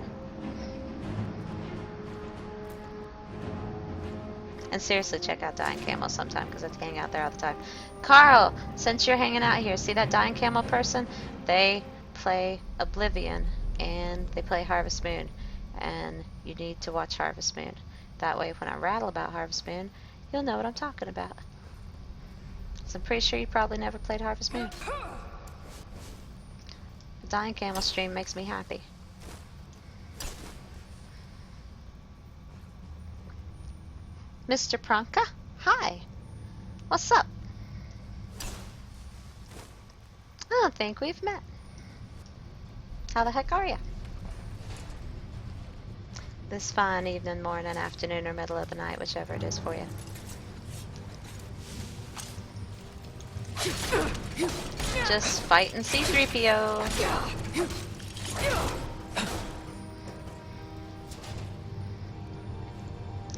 And seriously, check out Dying Camel sometime, because I hang out there all the time. Carl, since you're hanging out here, see that Dying Camel person? They play Oblivion, and they play Harvest Moon. And you need to watch Harvest Moon. That way, when I rattle about Harvest Moon, you'll know what I'm talking about. So I'm pretty sure you probably never played Harvest Moon. The Dying Camel stream makes me happy. Mr. Pranka? Hi. What's up? I don't think we've met. How the heck are you? This fine evening, morning, afternoon, or middle of the night, whichever it is for you. Just fighting C-3PO.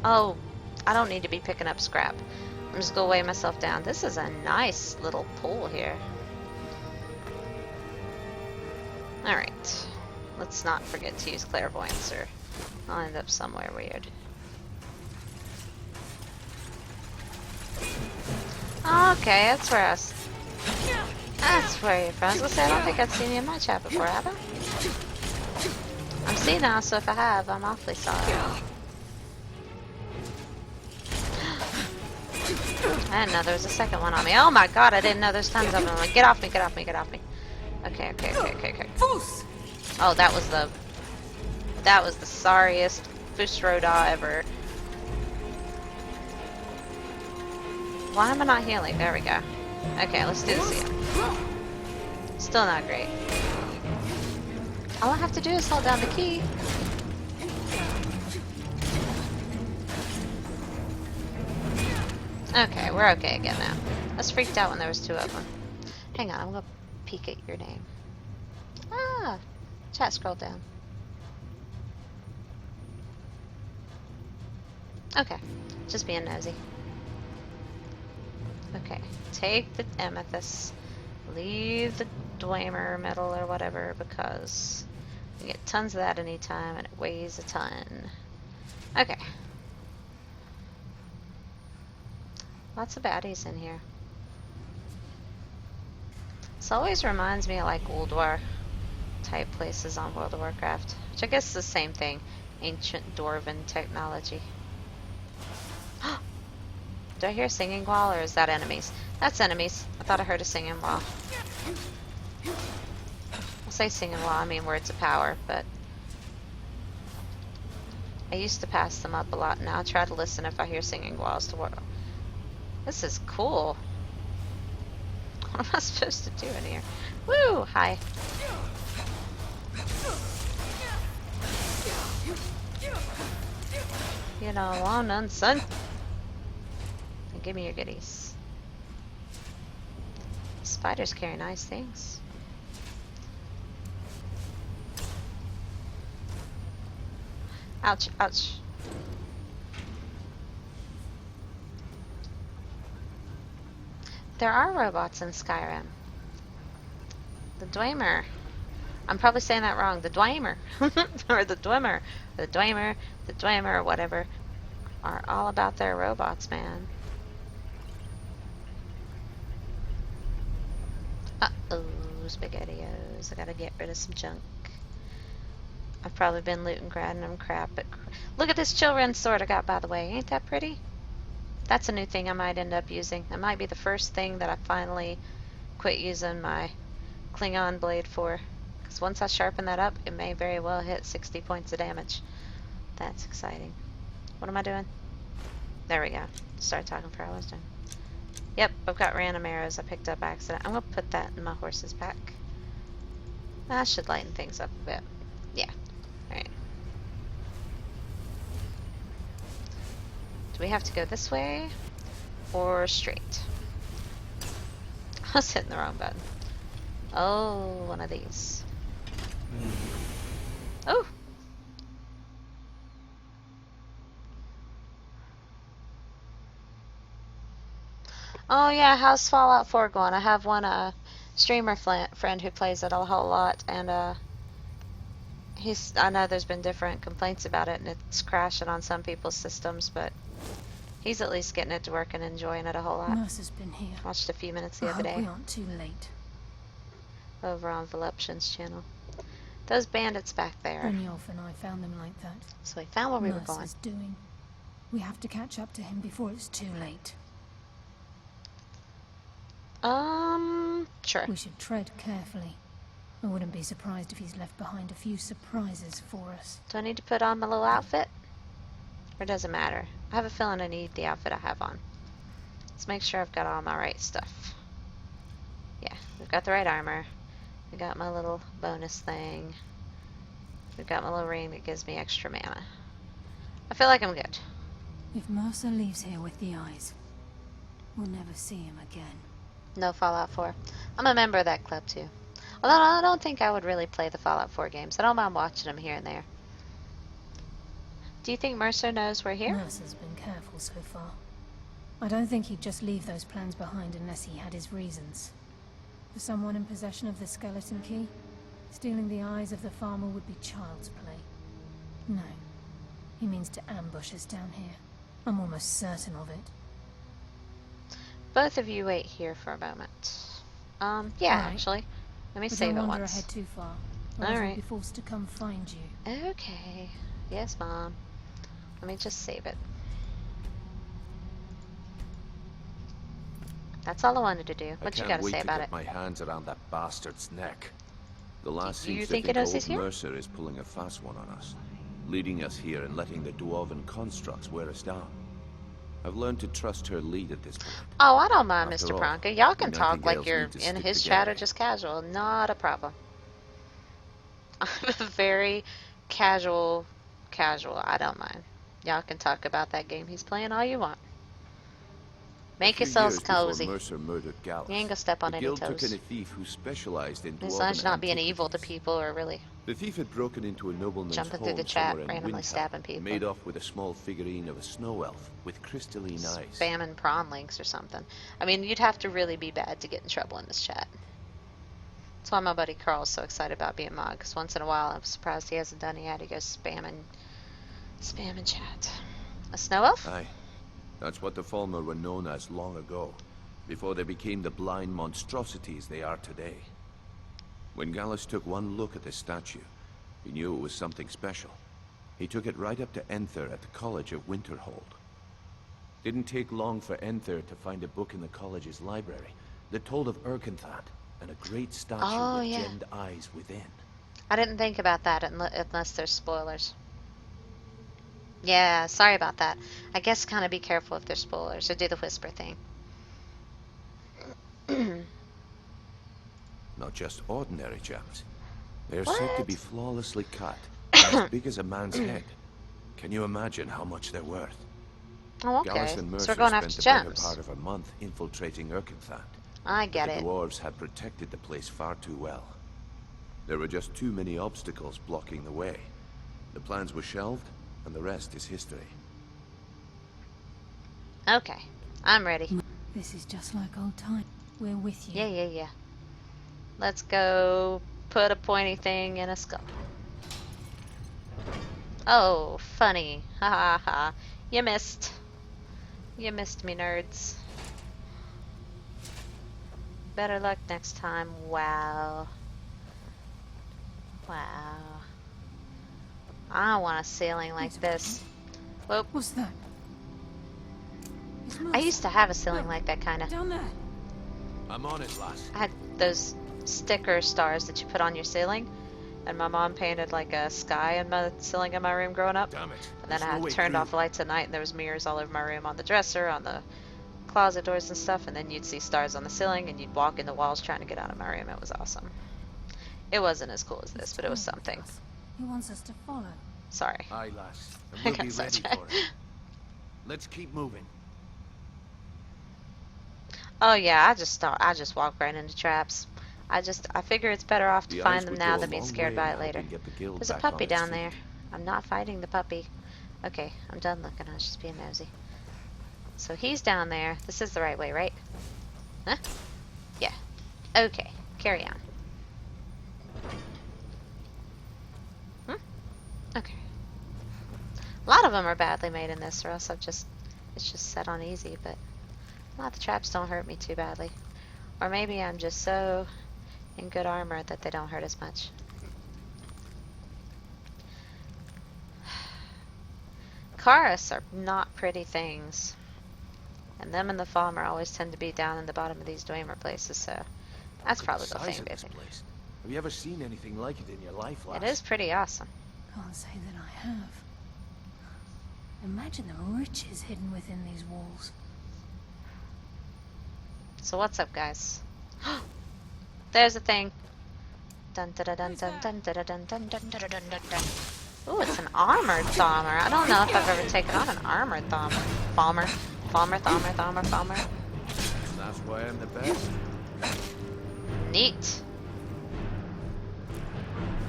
Oh, I don't need to be picking up scrap. I'm just gonna weigh myself down. This is a nice little pool here. Alright. Let's not forget to use clairvoyance or I'll end up somewhere weird. Okay, that's where I was. That's where you're from. I was gonna say, I don't think I've seen you in my chat before, have I? I'm senile, so if I have, I'm awfully sorry. I didn't know there was a second one on me. Oh my god, I didn't know there's tons of them. Like, get off me, get off me, get off me. Okay. Oh, that was the sorriest Fusroda ever. Why am I not healing? There we go. Okay, let's do this again. Still not great. All I have to do is hold down the key. Okay, we're okay again now. I was freaked out when there was two of them. Hang on, I'm gonna peek at your name. Ah, chat scroll down. Okay, just being nosy. Okay, take the amethyst, leave the Dwemer metal or whatever, because you get tons of that anytime and it weighs a ton. Okay. Lots of baddies in here. This always reminds me of like Ulduar type places on World of Warcraft, which I guess is the same thing. Ancient Dwarven technology. Do I hear a singing wall or is that enemies? That's enemies. I thought I heard a singing wall. I'll say singing wall, I mean words of power, but I used to pass them up a lot. Now I try to listen if I hear singing walls to work. This is cool. What am I supposed to do in here? Woo! Hi. You know, long none, son. And give me your goodies. Spiders carry nice things. Ouch, ouch. There are robots in Skyrim. The Dwemer. I'm probably saying that wrong. The Dwemer. Or the Dwemer. The Dwemer. The Dwemer or whatever. Are all about their robots, man. Uh-oh. SpaghettiOs. I gotta get rid of some junk. I've probably been looting random crap, but look at this children's sword I got, by the way. Ain't that pretty? That's a new thing I might end up using. It might be the first thing that I finally quit using my Klingon blade for. Because once I sharpen that up, it may very well hit 60 points of damage. That's exciting. What am I doing? There we go. Start talking for I was doing. Yep, I've got random arrows I picked up by accident. I'm going to put that in my horse's pack. That should lighten things up a bit. Yeah. Alright. Do we have to go this way or straight? I was hitting the wrong button. Oh, one of these. Oh! Oh yeah, how's Fallout 4 going? I have one streamer friend who plays it a whole lot, and I know there's been different complaints about it, and it's crashing on some people's systems, but he's at least getting it to work and enjoying it a whole lot. Mercer's been here. Watched a few minutes the I other hope day we aren't too late. over on Voluption's channel. Those bandits back there. Brynjolf and I found them like that. So we found where we were going. Mercer's doing. We have to catch up to him before it's too late. Sure. We should tread carefully. I wouldn't be surprised if he's left behind a few surprises for us. Do I need to put on my little outfit? Or does it matter? I have a feeling I need the outfit I have on. Let's make sure I've got all my right stuff. Yeah, we've got the right armor. We got my little bonus thing. We've got my little ring that gives me extra mana. I feel like I'm good. If Mercer leaves here with the eyes, we'll never see him again. No Fallout 4. I'm a member of that club too. Although I don't think I would really play the Fallout 4 games. I don't mind watching them here and there. Do you think Mercer knows we're here? Mercer's been careful so far. I don't think he'd just leave those plans behind unless he had his reasons. For someone in possession of the skeleton key, stealing the eyes of the farmer would be child's play. No. He means to ambush us down here. I'm almost certain of it. Both of you wait here for a moment. Yeah, Right. actually. Let me But save don't it wander once. ahead too far, or else Alright. we'll be forced to come find you. Okay. Yes, Mom. Let me just save it. That's all I wanted to do. What you gotta say about I it? can't wait to get my hands around that bastard's neck. The last Do you seems to think think it knows old he's here? Mercer is pulling a fast one on us, leading us here and letting the dwarven constructs wear us down. I've learned to trust her lead at this point. Oh, I don't mind, After Mr. all, Pronka. Y'all can we talk like Nightingales you're need to in stick his together. chat or just casual. Not a problem. I'm a very casual. I don't mind. Y'all can talk about that game he's playing all you want. Make A few yourselves years before cozy. Mercer murdered Gallus, You ain't gonna step on the any guild took toes. in a thief who specialized in As long as dwarven you're not being antiquities. evil to people or really The thief had broken into a nobleman's jumping home through the chat, somewhere in randomly Windhelm, stabbing people. made off with a small figurine of a snow elf with crystalline eyes. spamming prawn links or something. I mean, you'd have to really be bad to get in trouble in this chat. That's why my buddy Carl's so excited about being mod, because once in a while I'm surprised he hasn't done it yet. He goes spamming chat. A snow elf? Aye, that's what the Falmer were known as long ago, before they became the blind monstrosities they are today. When Gallus took one look at the statue, he knew it was something special. He took it right up to Enther at the College of Winterhold. Didn't take long for Enther to find a book in the college's library that told of Erkenthad and a great statue Oh, with yeah. gemmed eyes within. I didn't think about that unless there's spoilers. Yeah, sorry about that. I guess kind of be careful if there's spoilers, or do the whisper thing. Not just ordinary gems. They're What? said to be flawlessly cut, and as big as a man's head. Can you imagine how much they're worth? Oh, Gallus okay. and So Mercer we're going spent after the better gems. part of a month infiltrating Erkenthad. I get The it. dwarves had protected the place far too well. There were just too many obstacles blocking the way. The plans were shelved, and the rest is history. Okay, I'm ready. This is just like old times. We're with you. Yeah. Let's go put a pointy thing in a skull. Oh, funny. Ha ha ha. You missed. You missed me, nerds. Better luck next time. Wow. I want a ceiling like this. Whoop. What's that? I used to have a ceiling like that, kind of. Down there. I'm on it, lass. I had those sticker stars that you put on your ceiling, and my mom painted like a sky in my ceiling in my room growing up. Damn it. And then There's I no way turned through. off the lights at night, and there was mirrors all over my room, on the dresser, on the closet doors and stuff, and then you'd see stars on the ceiling, and you'd walk in the walls trying to get out of my room. It was awesome. It wasn't as cool as this, but it was something. He wants us to follow. Sorry. Aye, lass. I And we'll got be ready sidetracked. for it. Let's keep moving. Oh yeah, I just walk right into traps. I figure it's better off to The find eyes them would now go a than being long scared way by in it later. helping get the guild There's a back on puppy its down feet. there. I'm not fighting the puppy. Okay, I'm done looking. I was just being nosy. So he's down there. This is the right way, right? Huh? Yeah. Okay, carry on. Hmm? A lot of them are badly made in this, or else it's just set on easy, but a lot of the traps don't hurt me too badly. Or maybe I'm just so in good armor that they don't hurt as much. Chorus are not pretty things. And them and the Falmer always tend to be down in the bottom of these Dwemer places, so that's probably the thing, This baby. place. Have you ever seen anything like it in your life, lass? It is pretty awesome. Can't say that I have. Imagine the riches hidden within these walls. So what's up, guys? There's a thing. Dun dun dun dun dun dun dun dun dun dun dun dun dun. Ooh, it's an armored Thaumer. I don't know if I've ever taken on an armored Thaumer. Falmer. That's why I'm the best. Neat.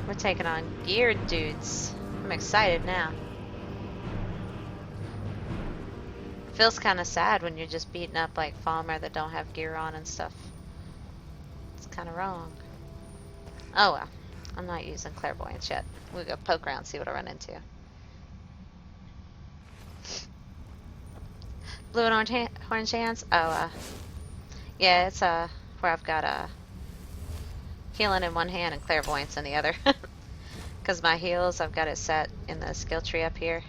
We're taking on geared dudes. I'm excited now. Feels kind of sad when you're just beating up like Falmer that don't have gear on and stuff. It's kind of wrong. Oh well. I'm not using clairvoyance yet. We'll go poke around and see what I run into. Blue and orange hands? Oh, yeah, it's where I've got healing in one hand and clairvoyance in the other. Because my heals, I've got it set in the skill tree up here.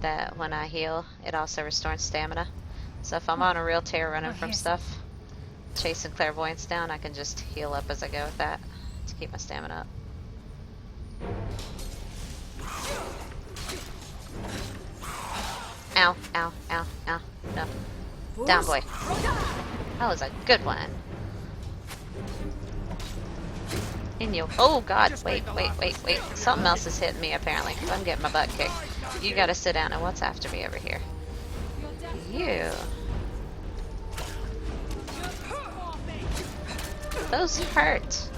That when I heal, it also restores stamina. So if I'm on a real tear running from stuff, chasing clairvoyance down, I can just heal up as I go with that to keep my stamina up. Ow, ow, ow, ow. No. Down, boy. That was a good one. In you. Oh, God. Wait. Something else is hitting me, apparently, because I'm getting my butt kicked. You gotta sit down. And what's after me over here? You. Those hurt.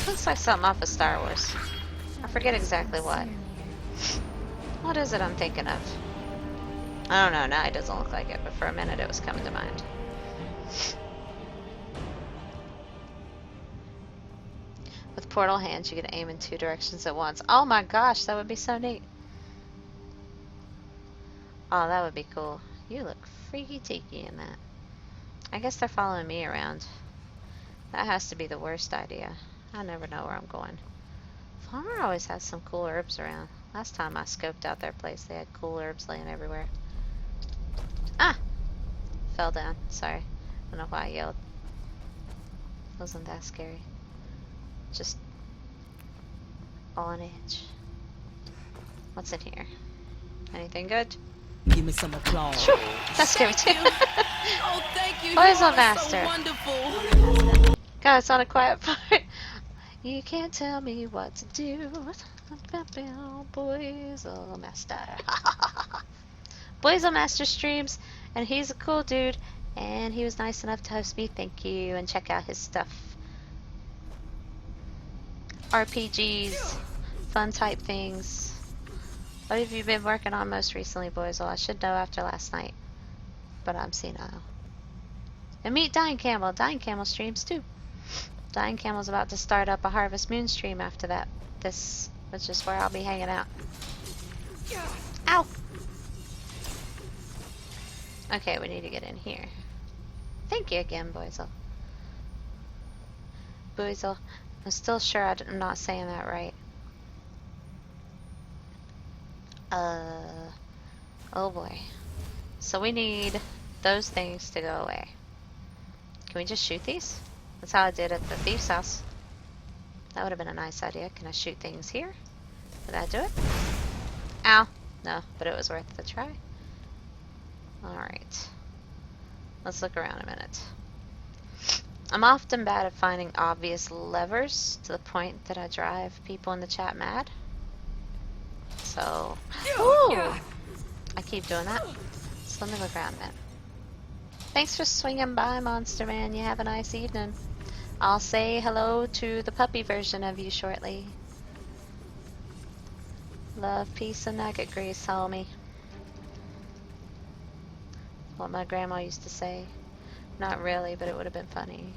Looks like something off of Star Wars. I forget exactly what. What is it I'm thinking of? I don't know, now it doesn't look like it, but for a minute it was coming to mind. With portal hands, you can aim in 2 directions at once. Oh my gosh, that would be so neat. Oh, that would be cool. You look freaky tiki in that. I guess they're following me around. That has to be the worst idea. I never know where I'm going. Farmer always has some cool herbs around. Last time I scoped out their place, they had cool herbs laying everywhere. Ah! Fell down. Sorry. I don't know why I yelled. Wasn't that scary. Just on edge. What's in here? Anything good? Give me some applause. Shoo! That scared me too. Oh, thank you. Poison You are Master. so wonderful. God, it's on a quiet part. You can't tell me what to do. Poison Master. Poison Master streams, and he's a cool dude, and he was nice enough to host me. Thank you, and check out his stuff. RPGs, fun type things. What have you been working on most recently, boys? Well, I should know after last night, but I'm senile. And meet Dying Camel. Dying Camel streams too. Dying Camel's about to start up a Harvest Moon stream after that. This, which is where I'll be hanging out. Ow! Okay, we need to get in here. Thank you again, Boizel. Boizel. I'm still sure I'm not saying that right. Oh boy. So we need those things to go away. Can we just shoot these? That's how I did at the thief's house. That would have been a nice idea. Can I shoot things here? Did that do it? Ow. No, but it was worth the try. Alright. Let's look around a minute. I'm often bad at finding obvious levers to the point that I drive people in the chat mad. So, ooh, I keep doing that. So let me look around a minute. Thanks for swinging by, Monster Man. You have a nice evening. I'll say hello to the puppy version of you shortly. Love, peace, and nugget grease, homie. What my grandma used to say. Not really, but it would have been funny.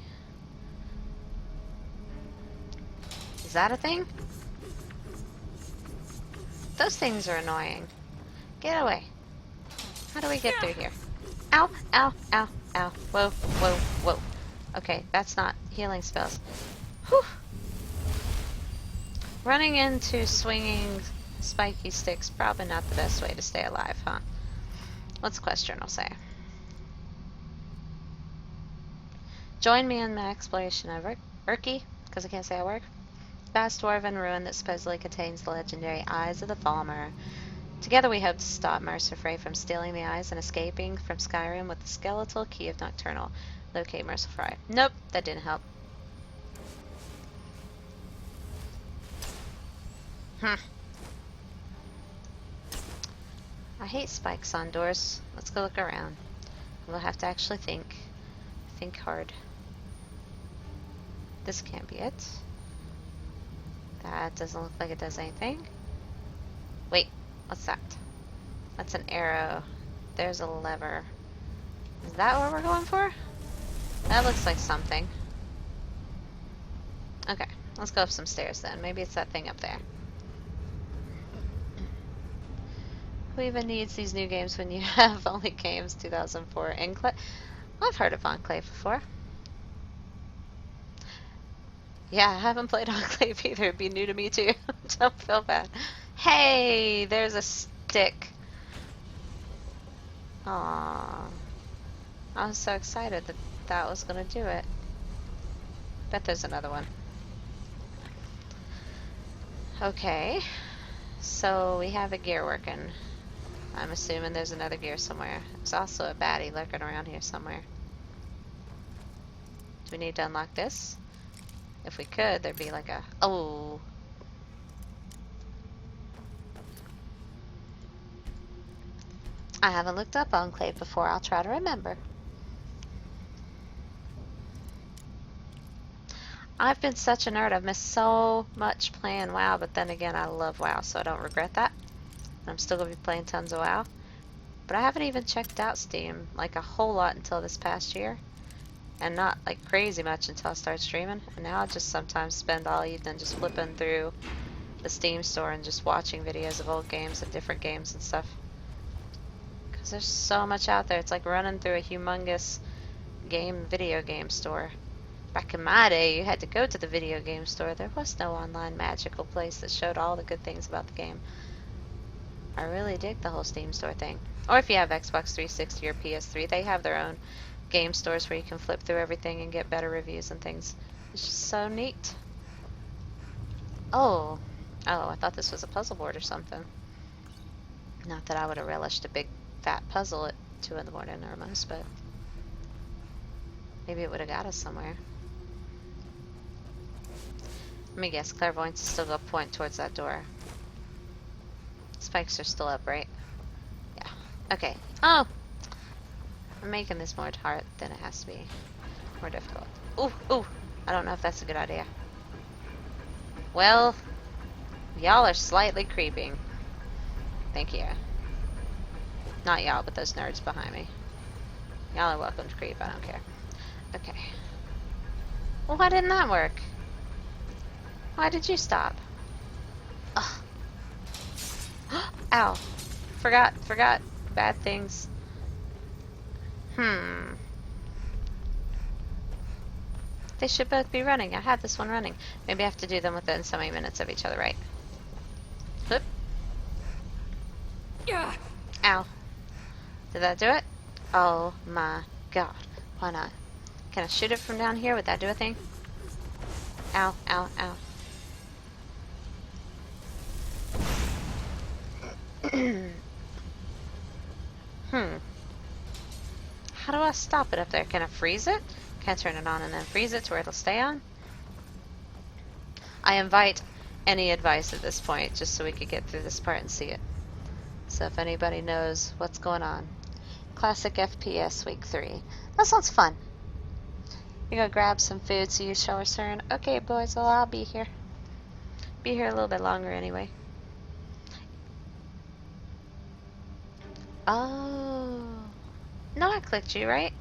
Is that a thing? Those things are annoying. Get away. How do we get through here? Ow, ow, ow, ow. Whoa, whoa, whoa. Okay, that's not healing spells. Whew. Running into swinging spiky sticks, probably not the best way to stay alive, huh? What's Quest Journal say? Join me in my exploration of Urki, because I can't say I work. Vast dwarven ruin that supposedly contains the legendary Eyes of the Falmer. Together we hope to stop Mercer Frey from stealing the eyes and escaping from Skyrim with the skeletal key of Nocturnal. Locate Mercer Frey. Nope, that didn't help. I hate spikes on doors. Let's go look around. We'll have to actually think. Think hard. This can't be it. That doesn't look like it does anything. Wait, what's that? That's an arrow. There's a lever. Is that what we're going for? That looks like something. Okay, let's go up some stairs then. Maybe it's that thing up there. Who even needs these new games when you have only games 2004 Enclave? I've heard of Enclave before. Yeah, I haven't played Enclave either. It'd be new to me too. Don't feel bad. Hey, there's a stick. Aww. I was so excited that that was gonna do it. Bet there's another one. Okay. So we have a gear working. I'm assuming there's another gear somewhere. There's also a baddie lurking around here somewhere. Do we need to unlock this? If we could, there'd be like a... Oh! I haven't looked up Enclave before. I'll try to remember. I've been such a nerd. I've missed so much playing WoW, but then again, I love WoW, so I don't regret that. I'm still going to be playing tons of WoW. But I haven't even checked out Steam, like a whole lot until this past year. And not like crazy much until I started streaming. And now I just sometimes spend all evening just flipping through the Steam store and just watching videos of old games and different games and stuff. Because there's so much out there. It's like running through a humongous video game store. Back in my day, you had to go to the video game store. There was no online magical place that showed all the good things about the game. I really dig the whole Steam store thing. Or if you have Xbox 360 or PS3, they have their own game stores where you can flip through everything and get better reviews and things. It's just so neat. Oh, I thought this was a puzzle board or something. Not that I would have relished a big fat puzzle at 2 in the morning or most, but maybe it would have got us somewhere. Let me guess, clairvoyance is still going to point towards that door. Spikes are still up, right? Yeah. Okay. Oh! I'm making this more hard than it has to be. More difficult. Ooh, ooh! I don't know if that's a good idea. Well, y'all are slightly creeping. Thank you. Not y'all, but those nerds behind me. Y'all are welcome to creep, I don't care. Okay. Well, why didn't that work? Why did you stop? Ugh. Ow. Forgot bad things. They should both be running. I had this one running. Maybe I have to do them within so many minutes of each other, right? Whoop. Yeah. Ow. Did that do it? Oh my god. Why not? Can I shoot it from down here? Would that do a thing? Ow, ow, ow. How do I stop it up there? Can I freeze it? Can I turn it on and then freeze it to where it'll stay on? I invite any advice at this point, just so we could get through this part and see it. So if anybody knows what's going on. Classic FPS week 3. That sounds fun. You go grab some food so you shall return. Okay, boys, well, I'll be here. Be here a little bit longer anyway. Oh. No, I clicked you, right?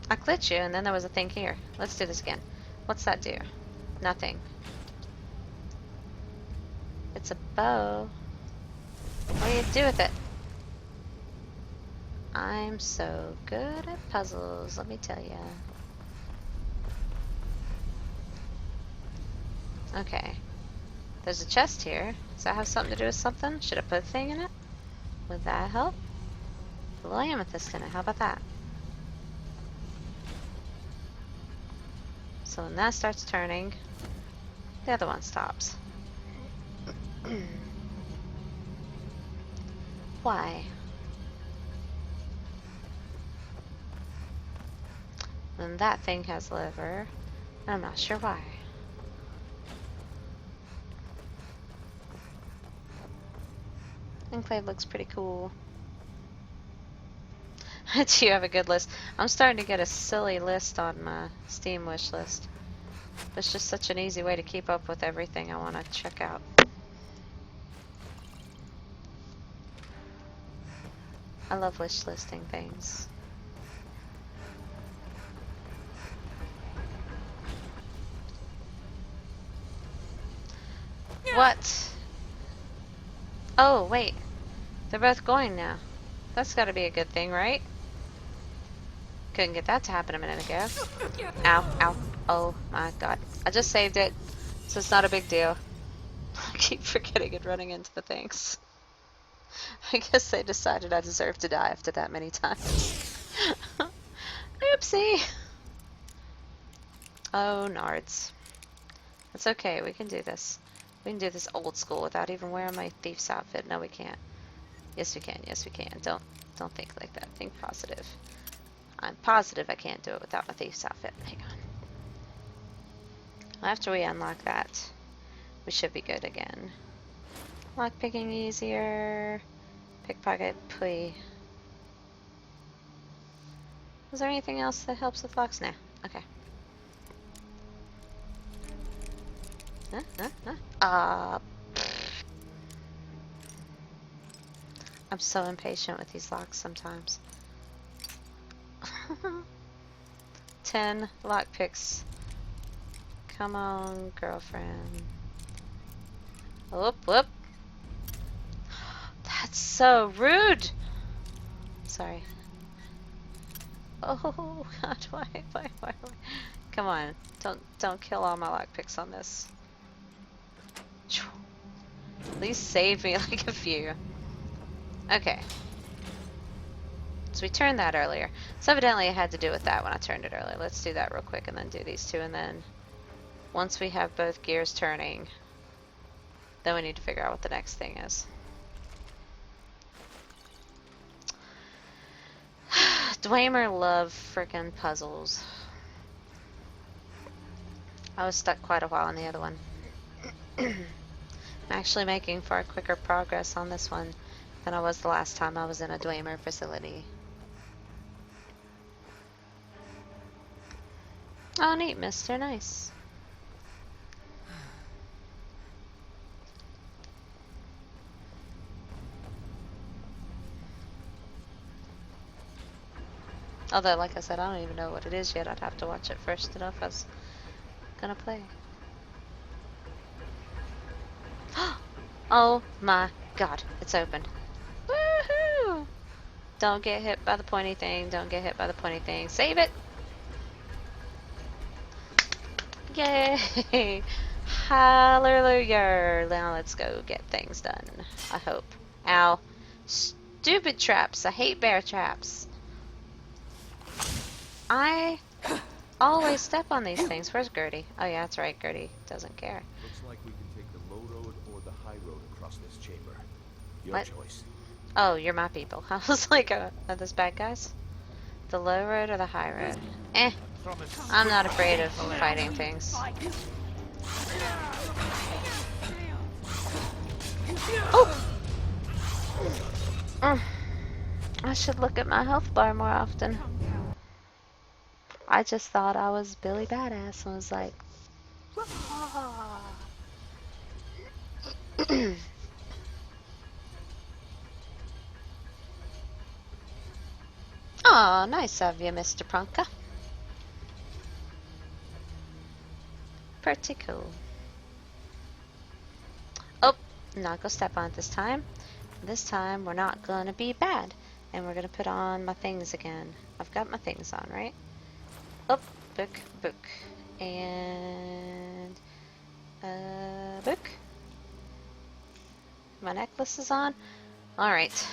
I clicked you, and then there was a thing here. Let's do this again. What's that do? Nothing. It's a bow. What do you do with it? I'm so good at puzzles, let me tell ya. Okay. There's a chest here. Does that have something to do with something? Should I put a thing in it? Would that help? A little amethyst in it. How about that? So when that starts turning, the other one stops. Why? And that thing has liver. I'm not sure why. Enclave looks pretty cool. Do you have a good list? I'm starting to get a silly list on my Steam wish list. It's just such an easy way to keep up with everything I want to check out. I love wish listing things. What? Oh, wait. They're both going now. That's gotta be a good thing, right? Couldn't get that to happen a minute ago. Ow, ow. Oh my god. I just saved it, so it's not a big deal. I keep forgetting and running into the things. I guess they decided I deserved to die after that many times. Oopsie. Oh, nards. It's okay, we can do this. We can do this old school without even wearing my thief's outfit. No, we can't. Yes, we can. Yes, we can. Don't think like that. Think positive. I'm positive I can't do it without my thief's outfit. Hang on. After we unlock that, we should be good again. Lock picking easier. Pickpocket, please. Was there anything else that helps with locks? Nah. Okay. I'm so impatient with these locks sometimes. 10 lockpicks. Come on, girlfriend. Whoop, whoop. That's so rude! Sorry. Oh, God, why? Come on, don't kill all my lockpicks on this. At least save me like a few. Okay. So we turned that earlier. So evidently I had to do with that when I turned it earlier. Let's do that real quick and then do these two, and then once we have both gears turning, then we need to figure out what the next thing is. Dwemer love frickin' puzzles. I was stuck quite a while on the other one. I'm actually making far quicker progress on this one than I was the last time I was in a Dwemer facility. Oh, neat, Mr. Nice. Although, like I said, I don't even know what it is yet. I'd have to watch it first to know if I was gonna play. Oh my god, it's open. Woohoo! Don't get hit by the pointy thing. Don't get hit by the pointy thing. Save it! Yay! Hallelujah! Now let's go get things done. I hope. Ow. Stupid traps. I hate bear traps. I always step on these things. Where's Gertie? Oh yeah, that's right. Gertie doesn't care. Looks like we can take the low road or the high road across this chamber. Your What? choice. Oh, you're my people. I was like, are those bad guys? The low road or the high road? Eh. I'm not afraid of fighting things. Oh! I should look at my health bar more often. I just thought I was Billy Badass and was like, aw, nice of you, Mr. Prunka. Pretty cool. Oh, not gonna step on it this time. This time we're not gonna be bad. And we're gonna put on my things again. I've got my things on, right? Oh, book. And book. My necklace is on. Alright.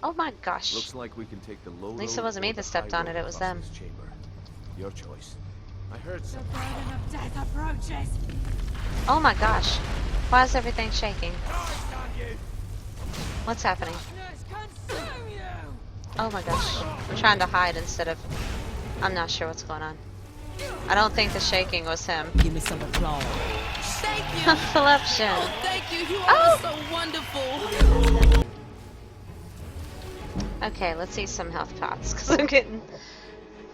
Oh my gosh. Looks like we can take the low At least it road wasn't me or that the stepped high on road it, it was across them. this chamber. Your choice. I heard The something. burden of death approaches. Oh my gosh. Why is everything shaking? What's happening? Oh my gosh. I'm trying to hide instead of... I'm not sure what's going on. I don't think the shaking was him. Give me some applause. Thank you. Philiption. Oh, thank you. You are so wonderful. Okay, let's eat some health pots, because I'm getting...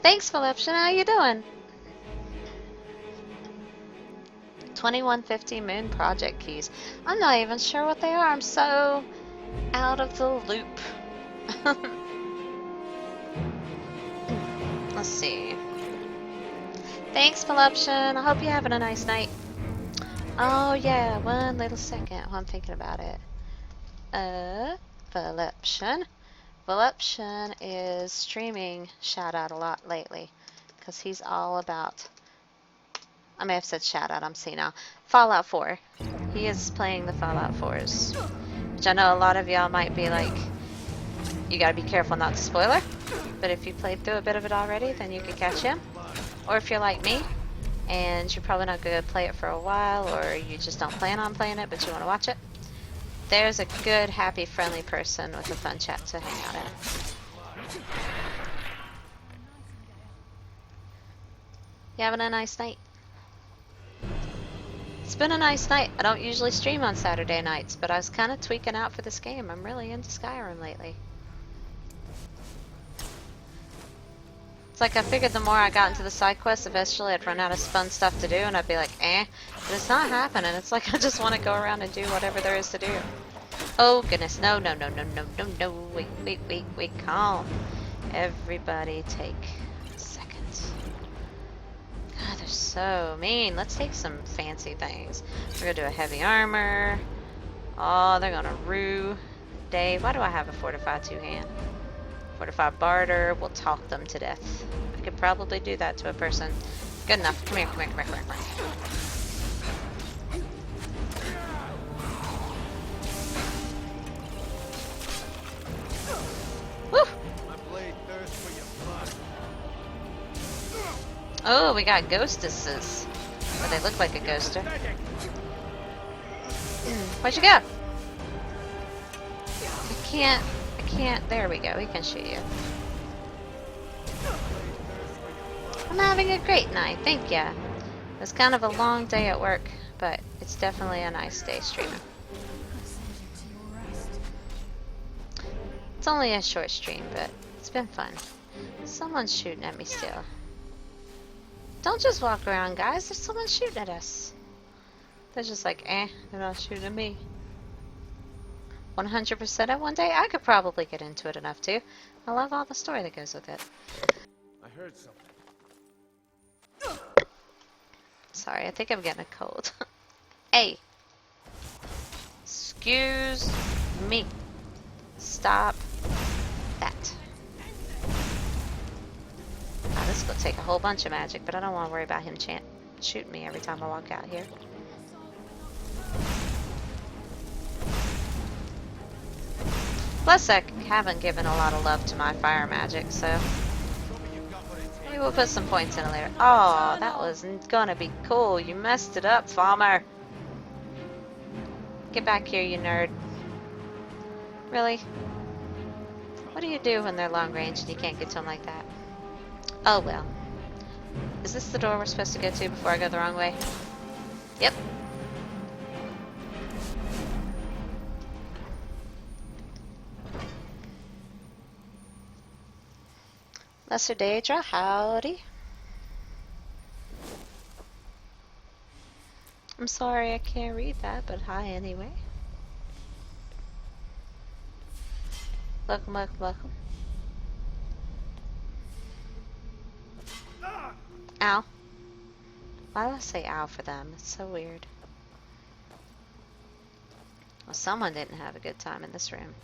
Thanks, Philiption. How you doing? 2150 Moon Project keys. I'm not even sure what they are. I'm so out of the loop. Let's see. Thanks, Philiption. I hope you're having a nice night. Oh, yeah. One little second while I'm thinking about it. Philiption. Philiption is streaming Shoutout a lot lately. Because he's all about... I may have said Shoutout. I'm seeing now. Fallout 4. He is playing the Fallout 4s. Which I know a lot of y'all might be like... You gotta be careful not to spoiler. But if you played through a bit of it already, then you could catch him. Or if you're like me, and you're probably not going to play it for a while, or you just don't plan on playing it, but you want to watch it, there's a good, happy, friendly person with a fun chat to hang out in. You having a nice night? It's been a nice night. I don't usually stream on Saturday nights, but I was kind of tweaking out for this game. I'm really into Skyrim lately. It's like I figured the more I got into the side quests, eventually I'd run out of fun stuff to do, and I'd be like, eh. But it's not happening. It's like I just want to go around and do whatever there is to do. Oh, goodness. No. Wait. Calm. Everybody take a second. God, they're so mean. Let's take some fancy things. We're going to do a heavy armor. Oh, they're going to rue Dave. Why do I have a fortified two-hand? Fortified barter, we'll talk them to death. I could probably do that to a person. Good enough. Come here. Woo! Oh, we got ghostesses. Oh, they look like a ghoster. Where'd you go? I can't. There we go. We can shoot you. I'm having a great night. Thank ya. It was kind of a long day at work, but it's definitely a nice day streaming. It's only a short stream, but it's been fun. Someone's shooting at me still. Don't just walk around, guys. There's someone shooting at us. They're just like, eh, they're not shooting at me. 100% at one day, I could probably get into it enough to. I love all the story that goes with it. I heard something. Sorry, I think I'm getting a cold. Hey! Excuse me. Stop that. Now, this will take a whole bunch of magic, but I don't want to worry about him shooting me every time I walk out here. Plus, I haven't given a lot of love to my fire magic, so maybe we'll put some points in it later. Oh, that was gonna be cool. You messed it up, farmer. Get back here, you nerd. Really? What do you do when they're long range and you can't get to them like that? Oh well. Is this the door we're supposed to go to before I go the wrong way? Yep. Lesser Daedra, howdy. I'm sorry I can't read that, but hi anyway. Welcome. Ow. Why do I say ow for them? It's so weird. Well, someone didn't have a good time in this room.